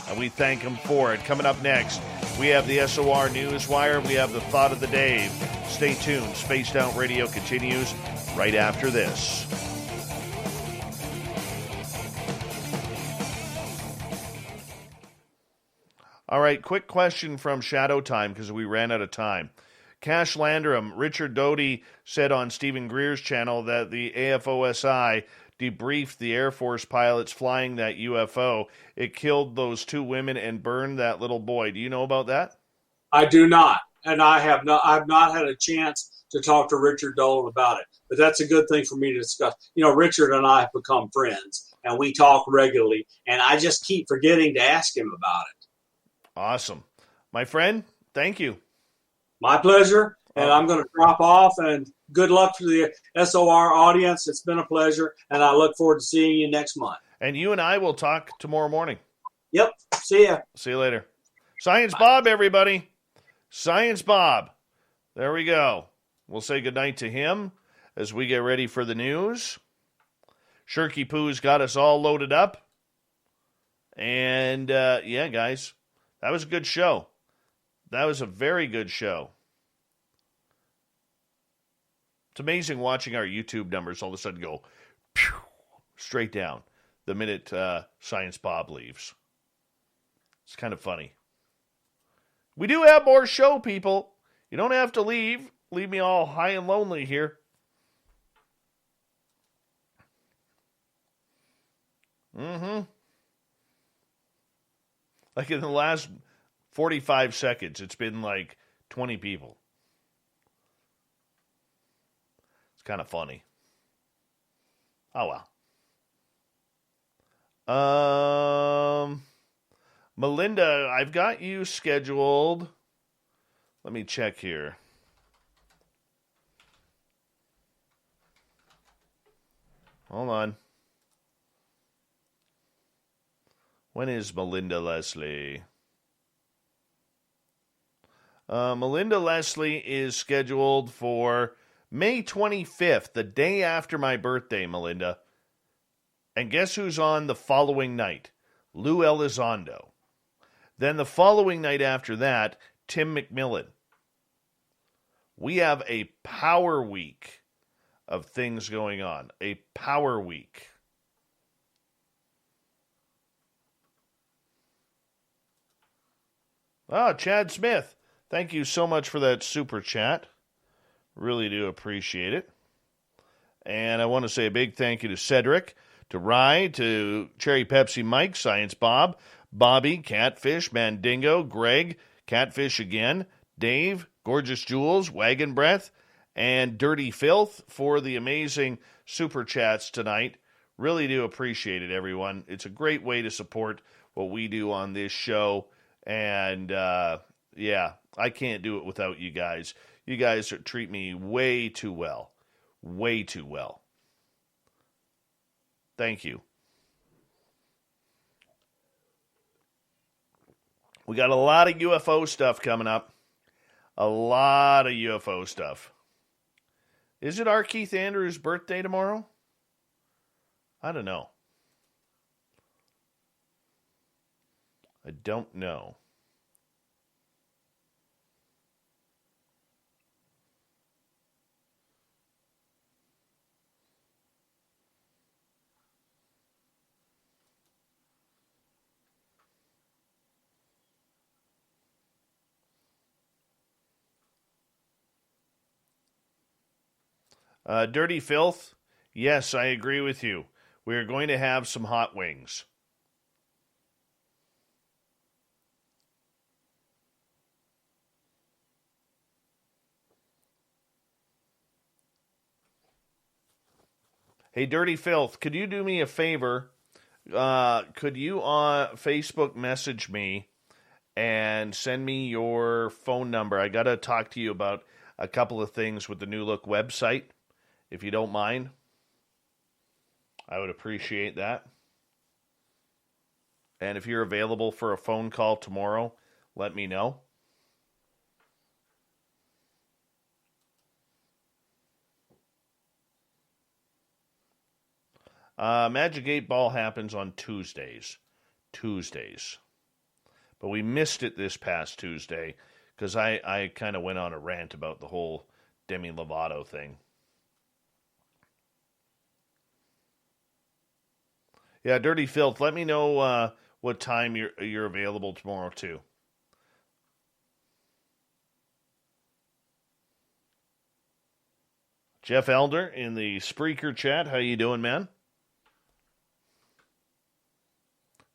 and we thank him for it. Coming up next, we have the SOR Newswire. We have the Thought of the Dave. Stay tuned. Spaced Out Radio continues right after this. All right, quick question from Shadow Time because we ran out of time. Cash Landrum, Richard Doty said on Stephen Greer's channel that the AFOSI debriefed the Air Force pilots flying that UFO. It killed those 2 women and burned that little boy. Do you know about that? I do not, and I've not had a chance to talk to Richard Dole about it. But that's a good thing for me to discuss. You know, Richard and I have become friends, and we talk regularly, and I just keep forgetting to ask him about it. Awesome. My friend, thank you. My pleasure, and I'm going to drop off, and good luck to the SOR audience. It's been a pleasure, and I look forward to seeing you next month. And you and I will talk tomorrow morning. Yep. See ya. See you later. Science Bob, everybody. Science Bob. There we go. We'll say goodnight to him as we get ready for the news. Shirky Poo's got us all loaded up. And, yeah, guys, that was a good show. That was a very good show. It's amazing watching our YouTube numbers all of a sudden go pew, straight down the minute Science Bob leaves. It's kind of funny. We do have more show, people. You don't have to leave. Leave me all high and lonely here. Like in the last 45 seconds, it's been like 20 people. It's kind of funny. Oh, well. Melinda, I've got you scheduled. Let me check here. Hold on. When is Melinda Leslie? Melinda Leslie is scheduled for May 25th, the day after my birthday, Melinda. And guess who's on the following night? Lou Elizondo. Then the following night after that, Tim McMillan. We have a power week of things going on. A power week. Ah, Chad Smith. Thank you so much for that super chat. Really do appreciate it. And I want to say a big thank you to Cedric, to Rye, to Cherry Pepsi Mike, Science Bob, Bobby, Catfish, Mandingo, Greg, Catfish again, Dave, Gorgeous Jules, Wagon Breath, and Dirty Filth for the amazing super chats tonight. Really do appreciate it, everyone. It's a great way to support what we do on this show. And, yeah, I can't do it without you guys. You guys treat me way too well. Way too well. Thank you. We got a lot of UFO stuff coming up. A lot of UFO stuff. Is it our Keith Andrews' birthday tomorrow? I don't know. I don't know. Dirty Filth, yes, I agree with you. We are going to have some hot wings. Hey, Dirty Filth, could you do me a favor? Could you on Facebook message me and send me your phone number? I got to talk to you about a couple of things with the New Look website, if you don't mind. I would appreciate that. And if you're available for a phone call tomorrow, let me know. Magic 8 Ball happens on Tuesdays. But we missed it this past Tuesday because I kind of went on a rant about the whole Demi Lovato thing. Yeah, Dirty Filth, let me know what time you're available tomorrow, too. Jeff Elder in the Spreaker chat. How you doing, man?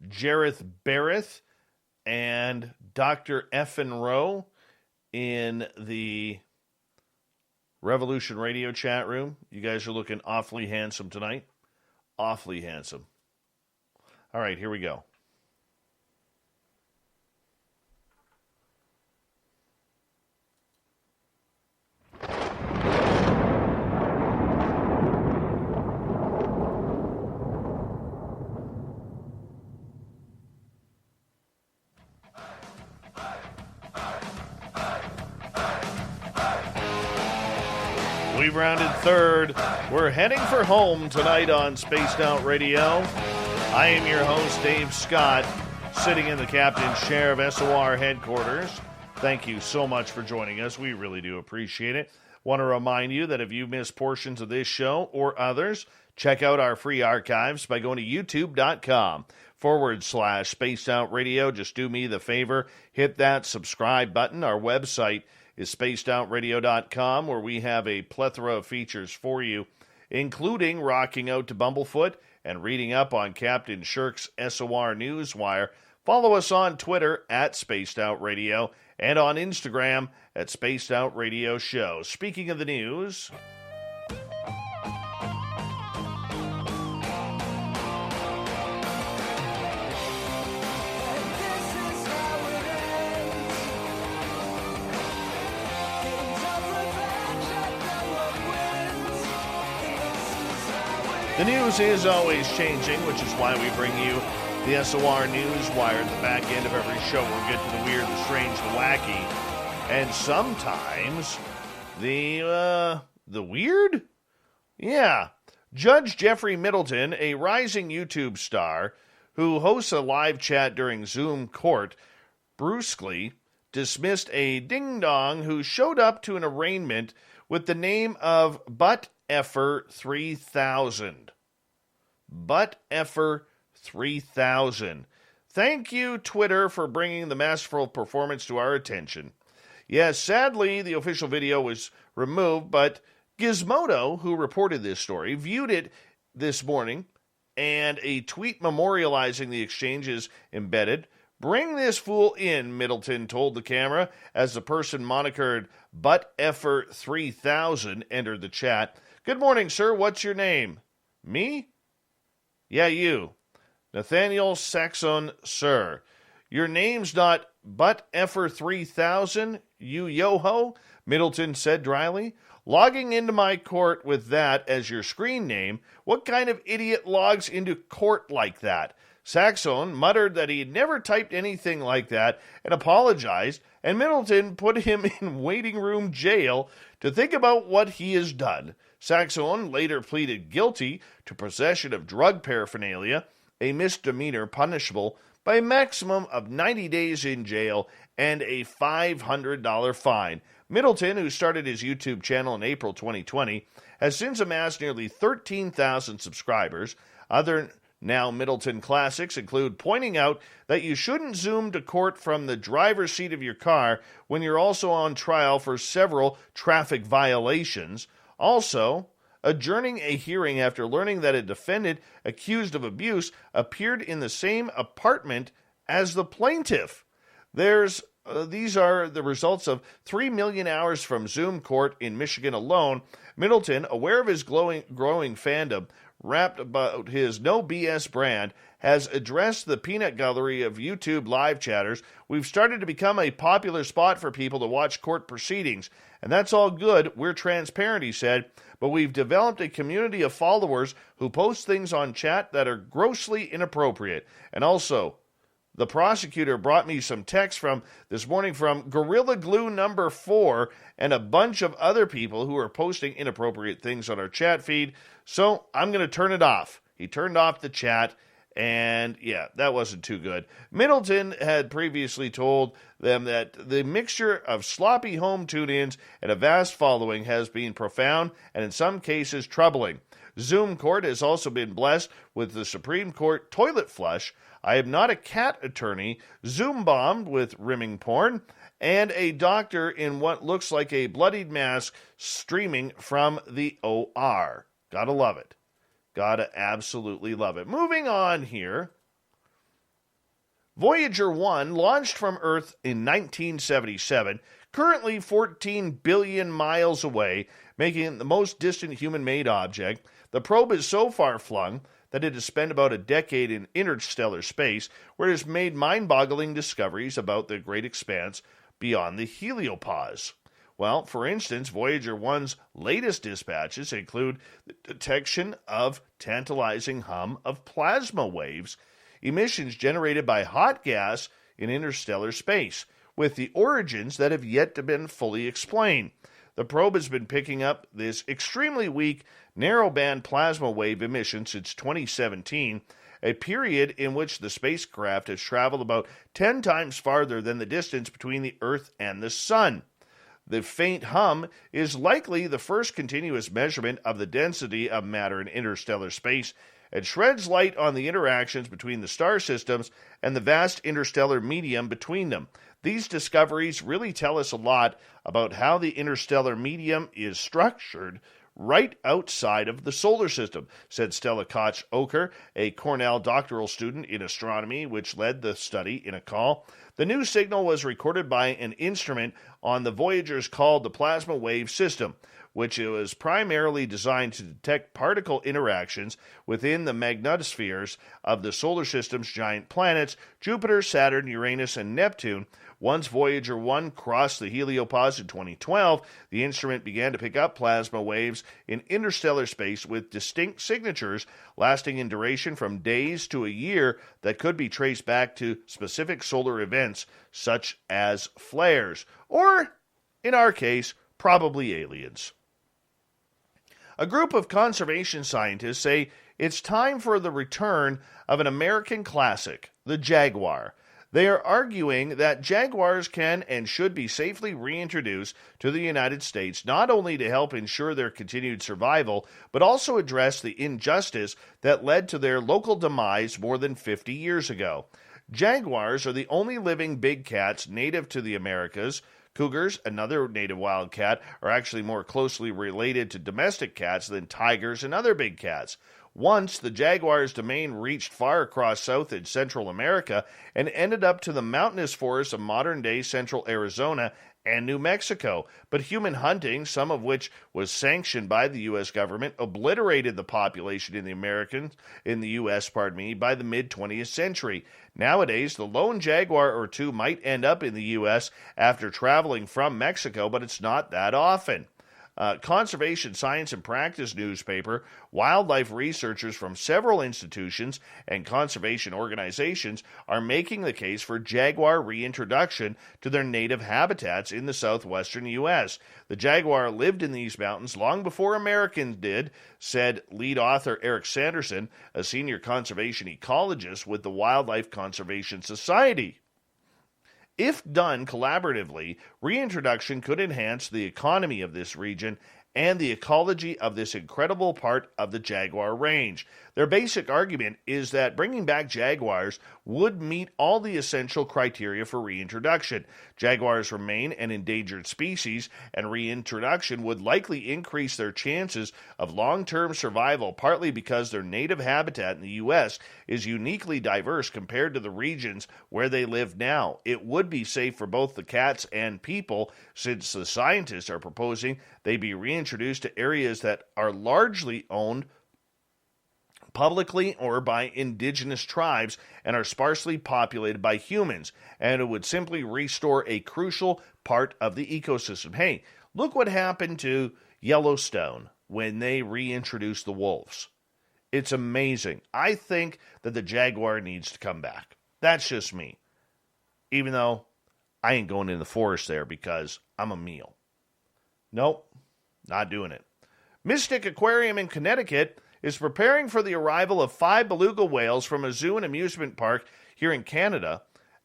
Jareth Barrett and Dr. Effin Rowe in the Revolution Radio chat room. You guys are looking awfully handsome tonight. Awfully handsome. All right, here we go. We've rounded third. We're heading for home tonight on Spaced Out Radio. I am your host, Dave Scott, sitting in the captain's chair of SOR headquarters. Thank you so much for joining us. We really do appreciate it. Want to remind you that if you missed portions of this show or others, check out our free archives by going to youtube.com/Spaced Out Radio. Just do me the favor, hit that subscribe button. Our website is spacedoutradio.com, where we have a plethora of features for you, including rocking out to Bumblefoot and reading up on Captain Shirk's SOR Newswire. Follow us on Twitter at Spaced Out Radio and on Instagram at Spaced Out Radio Show. Speaking of the news, the news is always changing, which is why we bring you the SOR Newswire at the back end of every show. We'll get to the weird, the strange, the wacky, and sometimes the weird? Yeah. Judge Jeffrey Middleton, a rising YouTube star who hosts a live chat during Zoom court, brusquely dismissed a ding-dong who showed up to an arraignment with the name of Butt Effer 3000. Butt Effer 3000. Thank you, Twitter, for bringing the masterful performance to our attention. Yes, sadly, the official video was removed, but Gizmodo, who reported this story, viewed it this morning, and a tweet memorializing the exchange is embedded. Bring this fool in, Middleton told the camera as the person monikered Butt Effer 3000 entered the chat. Good morning, sir. What's your name? Me? Yeah, you. Nathaniel Saxon, sir. Your name's not Butt Effer 3000, you yo-ho, Middleton said dryly. Logging into my court with that as your screen name, what kind of idiot logs into court like that? Saxon muttered that he had never typed anything like that and apologized, and Middleton put him in waiting room jail to think about what he has done. Saxon later pleaded guilty to possession of drug paraphernalia, a misdemeanor punishable by a maximum of 90 days in jail and a $500 fine. Middleton, who started his YouTube channel in April 2020, has since amassed nearly 13,000 subscribers. Other now Middleton classics include pointing out that you shouldn't zoom to court from the driver's seat of your car when you're also on trial for several traffic violations. Also, adjourning a hearing after learning that a defendant accused of abuse appeared in the same apartment as the plaintiff. These are the results of 3 million hours from Zoom court in Michigan alone. Middleton, aware of his growing fandom, wrapped about his no BS brand, has addressed the peanut gallery of YouTube live chatters. We've started to become a popular spot for people to watch court proceedings, and that's all good. We're transparent, he said, but we've developed a community of followers who post things on chat that are grossly inappropriate. And also, The prosecutor brought me some text from this morning from Gorilla Glue number 4 and a bunch of other people who are posting inappropriate things on our chat feed, so I'm going to turn it off. He turned off the chat, and yeah, that wasn't too good. Middleton had previously told them that the mixture of sloppy home tune-ins and a vast following has been profound and in some cases troubling. Zoom Court has also been blessed with the Supreme Court toilet flush. I am not a cat attorney, Zoom bombed with rimming porn, and a doctor in what looks like a bloodied mask streaming from the OR. Gotta love it. Gotta absolutely love it. Moving on here. Voyager 1 launched from Earth in 1977, currently 14 billion miles away, making it the most distant human-made object. The probe is so far flung that it has spent about a decade in interstellar space, where it has made mind-boggling discoveries about the great expanse beyond the heliopause. Well, for instance, Voyager 1's latest dispatches include the detection of tantalizing hum of plasma waves, emissions generated by hot gas in interstellar space, with the origins that have yet to be fully explained. The probe has been picking up this extremely weak narrowband plasma wave emission since 2017, a period in which the spacecraft has traveled about 10 times farther than the distance between the Earth and the Sun. The faint hum is likely the first continuous measurement of the density of matter in interstellar space and shreds light on the interactions between the star systems and the vast interstellar medium between them. These discoveries really tell us a lot about how the interstellar medium is structured right outside of the solar system, said Stella Koch-Oker, a Cornell doctoral student in astronomy, which led the study in a call. The new signal was recorded by an instrument on the Voyagers called the Plasma Wave System, which was primarily designed to detect particle interactions within the magnetospheres of the solar system's giant planets, Jupiter, Saturn, Uranus, and Neptune. Once Voyager 1 crossed the heliopause in 2012, the instrument began to pick up plasma waves in interstellar space with distinct signatures lasting in duration from days to a year that could be traced back to specific solar events such as flares, or, in our case, probably aliens. A group of conservation scientists say it's time for the return of an American classic, the jaguar. They are arguing that jaguars can and should be safely reintroduced to the United States, not only to help ensure their continued survival, but also address the injustice that led to their local demise more than 50 years ago. Jaguars are the only living big cats native to the Americas. Cougars, another native wildcat, are actually more closely related to domestic cats than tigers and other big cats. Once, the jaguar's domain reached far across South and Central America and ended up to the mountainous forests of modern-day central Arizona and New Mexico, but human hunting, some of which was sanctioned by the U.S. government, obliterated the population in the U.S. by the mid-20th century. Nowadays, the lone jaguar or two might end up in the U.S. after traveling from Mexico, but it's not that often. Conservation Science and Practice newspaper, wildlife researchers from several institutions and conservation organizations are making the case for jaguar reintroduction to their native habitats in the southwestern U.S. The jaguar lived in these mountains long before Americans did, said lead author Eric Sanderson, a senior conservation ecologist with the Wildlife Conservation Society. If done collaboratively, reintroduction could enhance the economy of this region and the ecology of this incredible part of the jaguar range. Their basic argument is that bringing back jaguars would meet all the essential criteria for reintroduction. Jaguars remain an endangered species, and reintroduction would likely increase their chances of long-term survival, partly because their native habitat in the U.S. is uniquely diverse compared to the regions where they live now. It would be safe for both the cats and people, since the scientists are proposing they be reintroduced to areas that are largely owned publicly or by indigenous tribes and are sparsely populated by humans, and it would simply restore a crucial part of the ecosystem. Hey, look what happened to Yellowstone when they reintroduced the wolves. It's amazing. I think that the jaguar needs to come back. That's just me. Even though I ain't going in the forest there because I'm a meal. Nope, not doing it. Mystic Aquarium in Connecticut is preparing for the arrival of 5 beluga whales from a zoo and amusement park here in Canada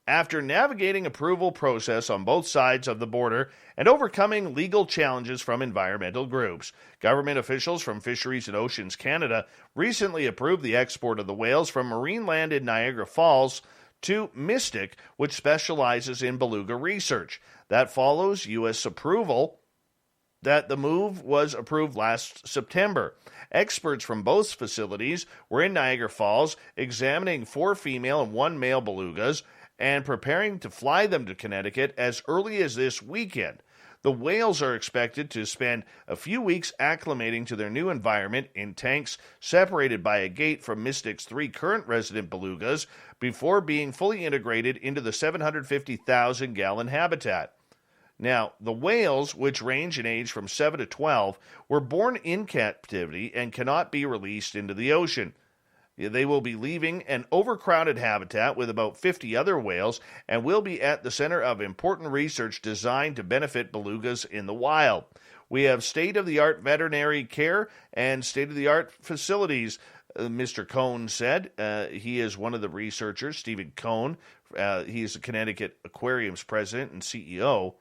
after navigating approval process on both sides of the border and overcoming legal challenges from environmental groups. Government officials from Fisheries and Oceans Canada recently approved the export of the whales from marine land in Niagara Falls to Mystic, which specializes in beluga research. That follows U.S. approval that the move was approved last September. Experts from both facilities were in Niagara Falls examining 4 female and 1 male belugas and preparing to fly them to Connecticut as early as this weekend. The whales are expected to spend a few weeks acclimating to their new environment in tanks separated by a gate from Mystic's 3 current resident belugas before being fully integrated into the 750,000-gallon habitat. Now, the whales, which range in age from 7 to 12, were born in captivity and cannot be released into the ocean. They will be leaving an overcrowded habitat with about 50 other whales and will be at the center of important research designed to benefit belugas in the wild. We have state-of-the-art veterinary care and state-of-the-art facilities, Mr. Cohn said. He is one of the researchers, Stephen Cohn. He is the Connecticut Aquarium's president and CEO,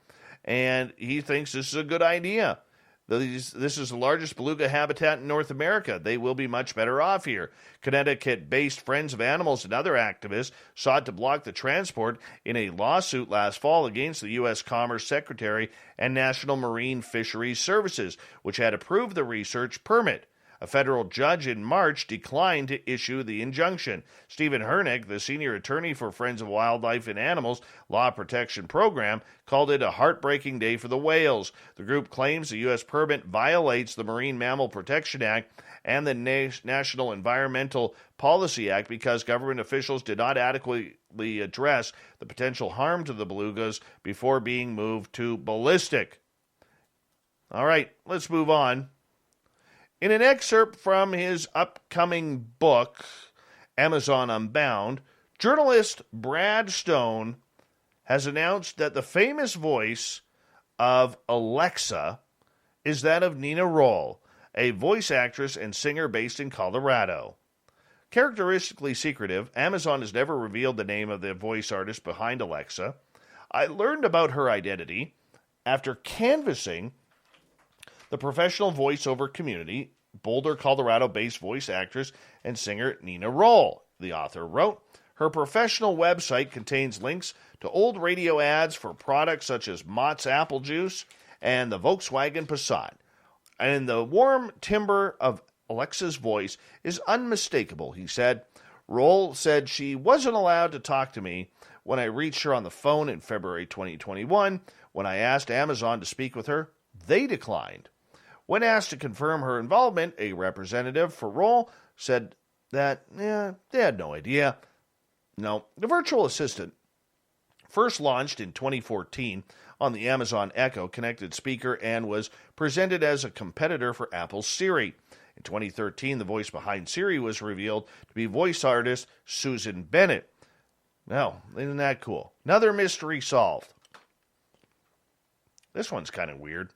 and he thinks this is a good idea. This is the largest beluga habitat in North America. They will be much better off here. Connecticut-based Friends of Animals and other activists sought to block the transport in a lawsuit last fall against the U.S. Commerce Secretary and National Marine Fisheries Services, which had approved the research permit. A federal judge in March declined to issue the injunction. Stephen Hernick, the senior attorney for Friends of Wildlife and Animals Law Protection Program, called it a heartbreaking day for the whales. The group claims the U.S. permit violates the Marine Mammal Protection Act and the National Environmental Policy Act because government officials did not adequately address the potential harm to the belugas before being moved to ballistic. All right, let's move on. In an excerpt from his upcoming book, Amazon Unbound, journalist Brad Stone has announced that the famous voice of Alexa is that of Nina Roll, a voice actress and singer based in Colorado. Characteristically secretive, Amazon has never revealed the name of the voice artist behind Alexa. I learned about her identity after canvassing the professional voiceover community, Boulder, Colorado-based voice actress and singer Nina Roll, the author wrote. Her professional website contains links to old radio ads for products such as Mott's Apple Juice and the Volkswagen Passat. And the warm timbre of Alexa's voice is unmistakable, he said. Roll said she wasn't allowed to talk to me when I reached her on the phone in February 2021. When I asked Amazon to speak with her, they declined. When asked to confirm her involvement, a representative for Roll said that, they had no idea. No, the virtual assistant, first launched in 2014 on the Amazon Echo connected speaker and was presented as a competitor for Apple's Siri. In 2013, the voice behind Siri was revealed to be voice artist Susan Bennett. Now, isn't that cool? Another mystery solved. This one's kind of weird.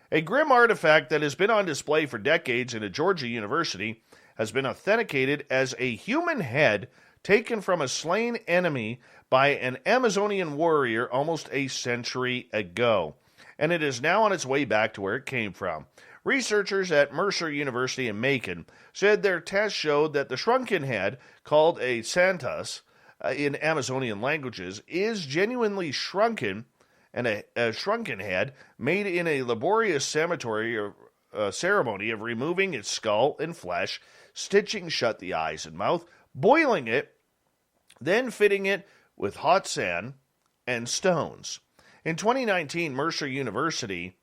A grim artifact that has been on display for decades in a Georgia university has been authenticated as a human head taken from a slain enemy by an Amazonian warrior almost a century ago, and it is now on its way back to where it came from. Researchers at Mercer University in Macon said their test showed that the shrunken head, called a santas in Amazonian languages, is genuinely shrunken, and a shrunken head made in a laborious ceremony of removing its skull and flesh, stitching shut the eyes and mouth, boiling it, then fitting it with hot sand and stones. In 2019, Mercer University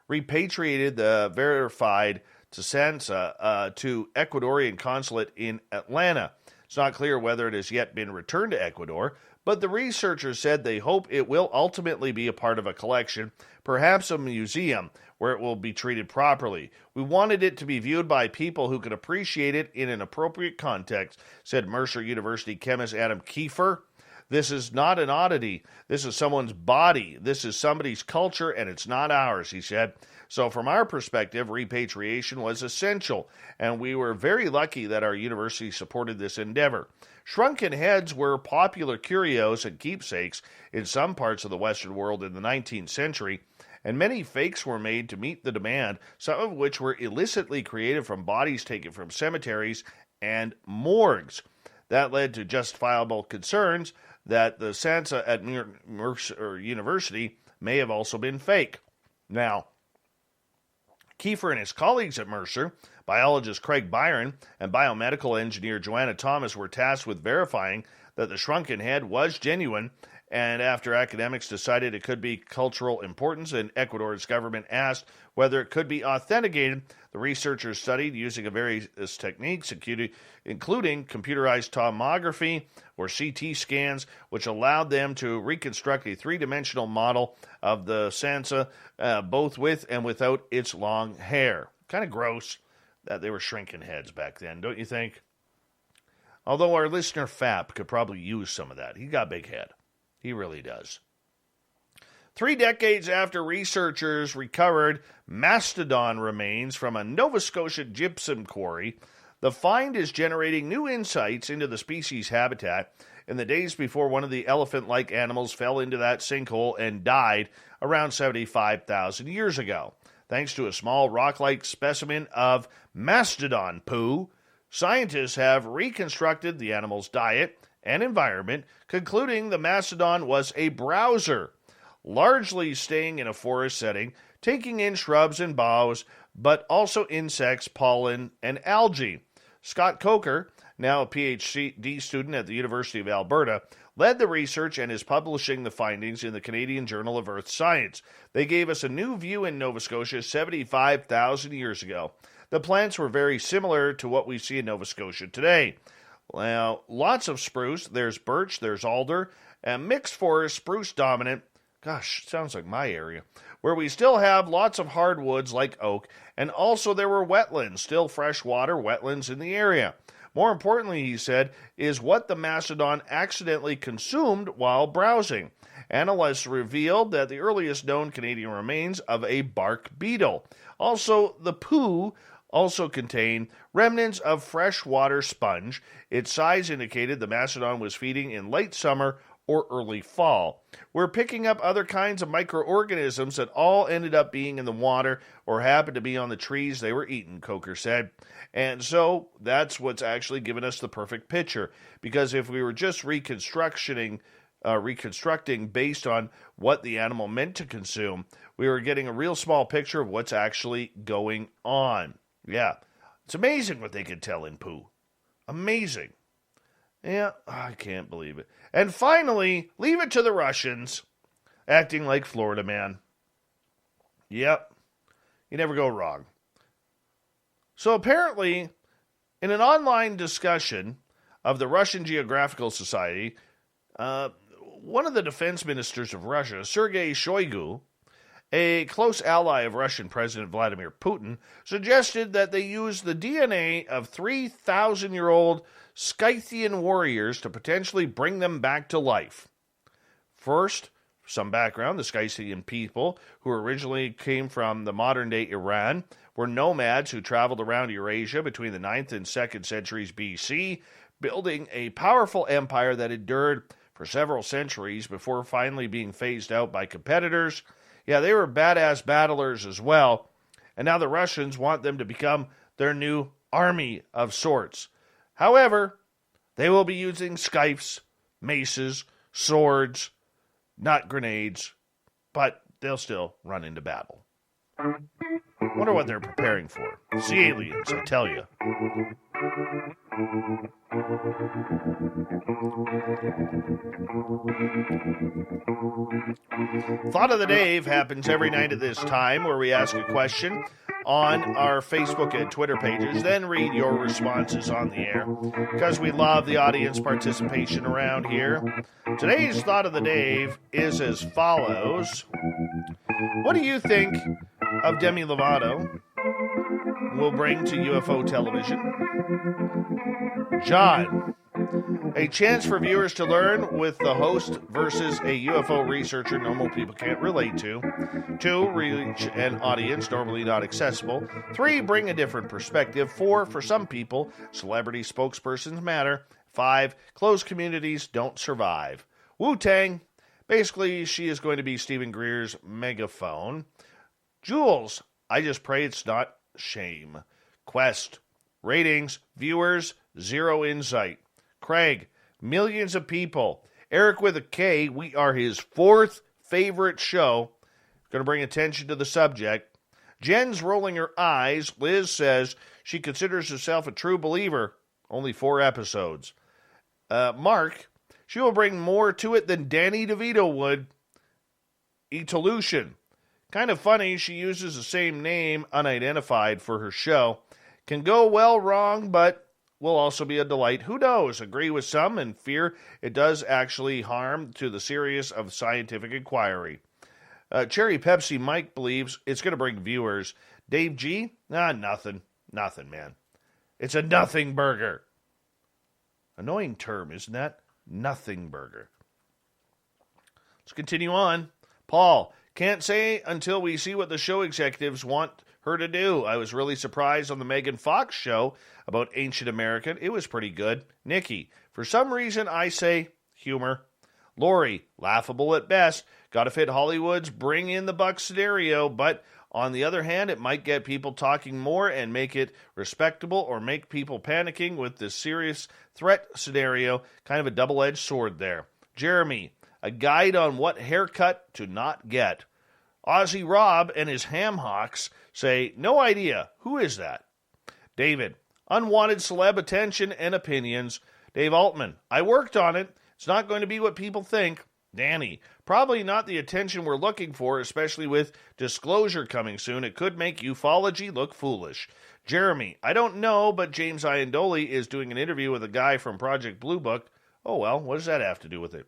repatriated the verified Tsansa to Ecuadorian consulate in Atlanta. It's not clear whether it has yet been returned to Ecuador, but the researchers said they hope it will ultimately be a part of a collection, perhaps a museum, where it will be treated properly. We wanted it to be viewed by people who could appreciate it in an appropriate context, said Mercer University chemist Adam Kiefer. This is not an oddity. This is someone's body. This is somebody's culture, and it's not ours, he said. So from our perspective, repatriation was essential, and we were very lucky that our university supported this endeavor. Shrunken heads were popular curios and keepsakes in some parts of the Western world in the 19th century, and many fakes were made to meet the demand, some of which were illicitly created from bodies taken from cemeteries and morgues. That led to justifiable concerns that the Sansa at Mercer University may have also been fake. Now, Kiefer and his colleagues at Mercer, biologist Craig Byron and biomedical engineer Joanna Thomas, were tasked with verifying that the shrunken head was genuine, and after academics decided it could be cultural importance and Ecuador's government asked whether it could be authenticated, the researchers studied using various techniques, including computerized tomography or CT scans, which allowed them to reconstruct a three-dimensional model of the Sansa, both with and without its long hair. Kind of gross that they were shrinking heads back then, don't you think? Although our listener Fap could probably use some of that. He got a big head. He really does. 3 decades after researchers recovered mastodon remains from a Nova Scotia gypsum quarry, the find is generating new insights into the species' habitat in the days before one of the elephant-like animals fell into that sinkhole and died around 75,000 years ago. Thanks to a small rock-like specimen of mastodon poo, scientists have reconstructed the animal's diet and environment, concluding the mastodon was a browser, largely staying in a forest setting, taking in shrubs and boughs, but also insects, pollen, and algae. Scott Coker, now a PhD student at the University of Alberta, led the research and is publishing the findings in the Canadian Journal of Earth Science. They gave us a new view in Nova Scotia 75,000 years ago. The plants were very similar to what we see in Nova Scotia today. Well, lots of spruce, there's birch, there's alder, and mixed forest, spruce dominant, gosh, sounds like my area, where we still have lots of hardwoods like oak, and also there were wetlands, still freshwater wetlands in the area. More importantly, he said, is what the mastodon accidentally consumed while browsing. Analysts revealed that the earliest known Canadian remains of a bark beetle. Also, the poo also contained remnants of freshwater sponge. Its size indicated the mastodon was feeding in late summer or early fall. We're picking up other kinds of microorganisms that all ended up being in the water or happened to be on the trees they were eating, Coker said. And so that's what's actually given us the perfect picture, because if we were just reconstructing based on what the animal meant to consume, we were getting a real small picture of what's actually going on. Yeah, it's amazing what they can tell in poo. Amazing. Yeah, I can't believe it. And finally, leave it to the Russians, acting like Florida man. Yep, you never go wrong. So apparently, in an online discussion of the Russian Geographical Society, one of the defense ministers of Russia, Sergei Shoigu, a close ally of Russian President Vladimir Putin, suggested that they use the DNA of 3,000-year-old Scythian warriors to potentially bring them back to life. First, some background, the Scythian people, who originally came from the modern-day Iran, were nomads who traveled around Eurasia between the 9th and 2nd centuries BC, building a powerful empire that endured for several centuries before finally being phased out by competitors. Yeah, they were badass battlers as well, and now the Russians want them to become their new army of sorts. However, they will be using scythes, maces, swords, not grenades, but they'll still run into battle. Wonder what they're preparing for. Sea aliens, I tell you. Thought of the Dave happens every night at this time, where we ask a question on our Facebook and Twitter pages, then read your responses on the air, because we love the audience participation around here. Today's Thought of the Dave is as follows. What do you think of Demi Lovato will bring to UFO television? John, A chance for viewers to learn with the host versus a UFO researcher normal people can't relate to. 2, reach an audience normally not accessible. 3, bring a different perspective. 4, for some people, celebrity spokespersons matter. 5, closed communities don't survive. Wu-Tang. Basically, she is going to be Stephen Greer's megaphone. Jules, I just pray it's not shame. Quest, ratings, viewers, 0 insight. Craig, millions of people. Eric with a K, we are his 4th favorite show. Going to bring attention to the subject. Jen's rolling her eyes. Liz says she considers herself a true believer. Only 4 episodes. Mark, she will bring more to it than Danny DeVito would. Etolution. Kind of funny, she uses the same name, unidentified, for her show. Can go well wrong, but will also be a delight. Who knows? Agree with some and fear it does actually harm to the serious of scientific inquiry. Cherry Pepsi Mike believes it's going to bring viewers. Dave G? Nothing. Nothing, man. It's a nothing burger. Annoying term, isn't that? Nothing burger. Let's continue on. Paul, can't say until we see what the show executives want her to do. I was really surprised on the Megan Fox show about Ancient American. It was pretty good. Nikki, for some reason I say humor. Lori, laughable at best. Gotta fit Hollywood's bring in the buck scenario, but on the other hand, it might get people talking more and make it respectable or make people panicking with this serious threat scenario. Kind of a double-edged sword there. Jeremy, a guide on what haircut to not get. Aussie Rob and his ham hocks say, no idea. Who is that? David, unwanted celeb attention and opinions. Dave Altman, I worked on it. It's not going to be what people think. Danny, probably not the attention we're looking for, especially with disclosure coming soon. It could make ufology look foolish. Jeremy, I don't know, but James Iandoli is doing an interview with a guy from Project Blue Book. Oh, well, what does that have to do with it?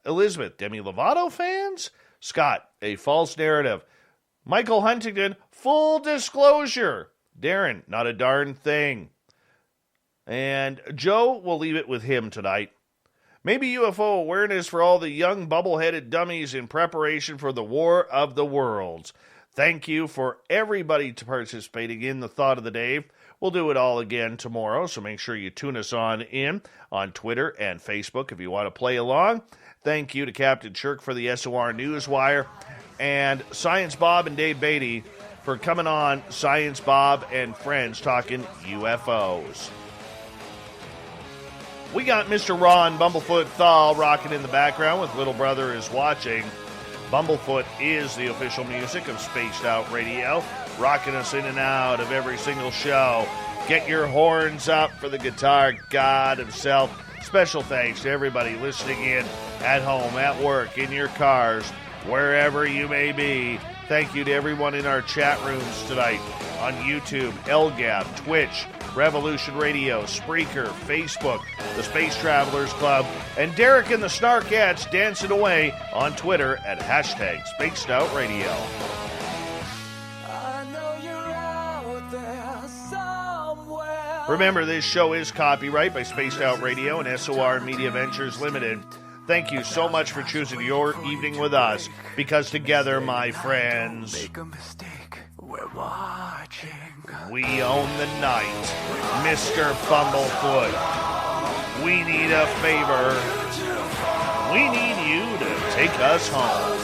Elizabeth, Demi Lovato fans? Scott, a false narrative. Michael Huntington, full disclosure. Darren, not a darn thing. And Joe, we'll leave it with him tonight. Maybe UFO awareness for all the young bubble-headed dummies in preparation for the War of the Worlds. Thank you for everybody participating in the Thought of the Day. We'll do it all again tomorrow, so make sure you tune us on Twitter and Facebook if you want to play along. Thank you to Captain Shirk for the SOR Newswire, and Science Bob and Dave Beaty for coming on Science Bob and Friends talking UFOs. We got Mr. Ron Bumblefoot Thal rocking in the background with Little Brother is Watching. Bumblefoot is the official music of Spaced Out Radio, rocking us in and out of every single show. Get your horns up for the guitar god himself. Special thanks to everybody listening in at home, at work, in your cars, wherever you may be. Thank you to everyone in our chat rooms tonight on YouTube, LGAB, Twitch, Revolution Radio, Spreaker, Facebook, the Space Travelers Club, and Derek and the Snarkettes dancing away on Twitter at hashtag Spaced Out Radio. I know you're out there somewhere. Remember, this show is copyright by Spaced Out Radio and SOR Media Ventures Limited. Thank you so much for choosing your evening with us, because together, my friends, Make a mistake, we're watching. we own the night. Mr. Bumblefoot, we need a favor. We need you to take us home.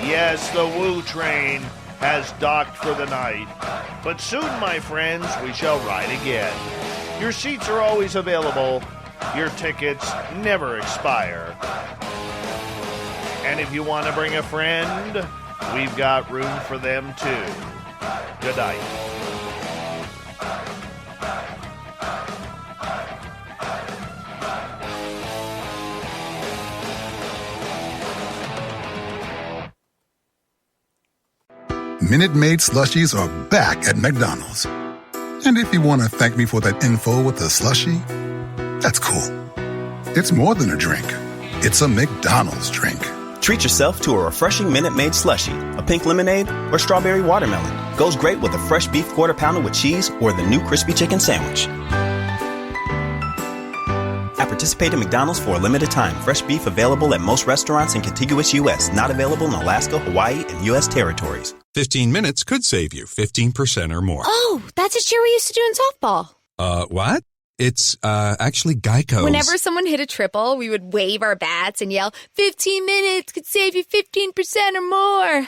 Yes, the Woo train has docked for the night. But soon, my friends, we shall ride again. Your seats are always available. Your tickets never expire. And if you want to bring a friend, we've got room for them too. Good night. Minute Maid slushies are back at McDonald's. And if you want to thank me for that info with the slushie, that's cool. It's more than a drink. It's a McDonald's drink. Treat yourself to a refreshing Minute Maid slushie, a pink lemonade, or strawberry watermelon. goes great with a fresh beef quarter pounder with cheese or the new crispy chicken sandwich. At participating McDonald's for a limited time. Fresh beef available at most restaurants in contiguous U.S. Not available in Alaska, Hawaii, and U.S. territories. 15 minutes could save you 15% or more. Oh, that's a cheer we used to do in softball. What? It's actually Geico's. Whenever someone hit a triple, we would wave our bats and yell, 15 minutes could save you 15% or more.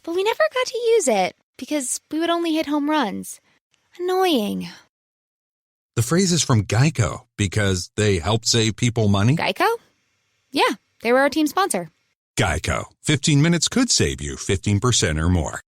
But we never got to use it because we would only hit home runs. Annoying. The phrase is from Geico because they help save people money. Geico? Yeah, they were our team sponsor. Geico. 15 minutes could save you 15% or more.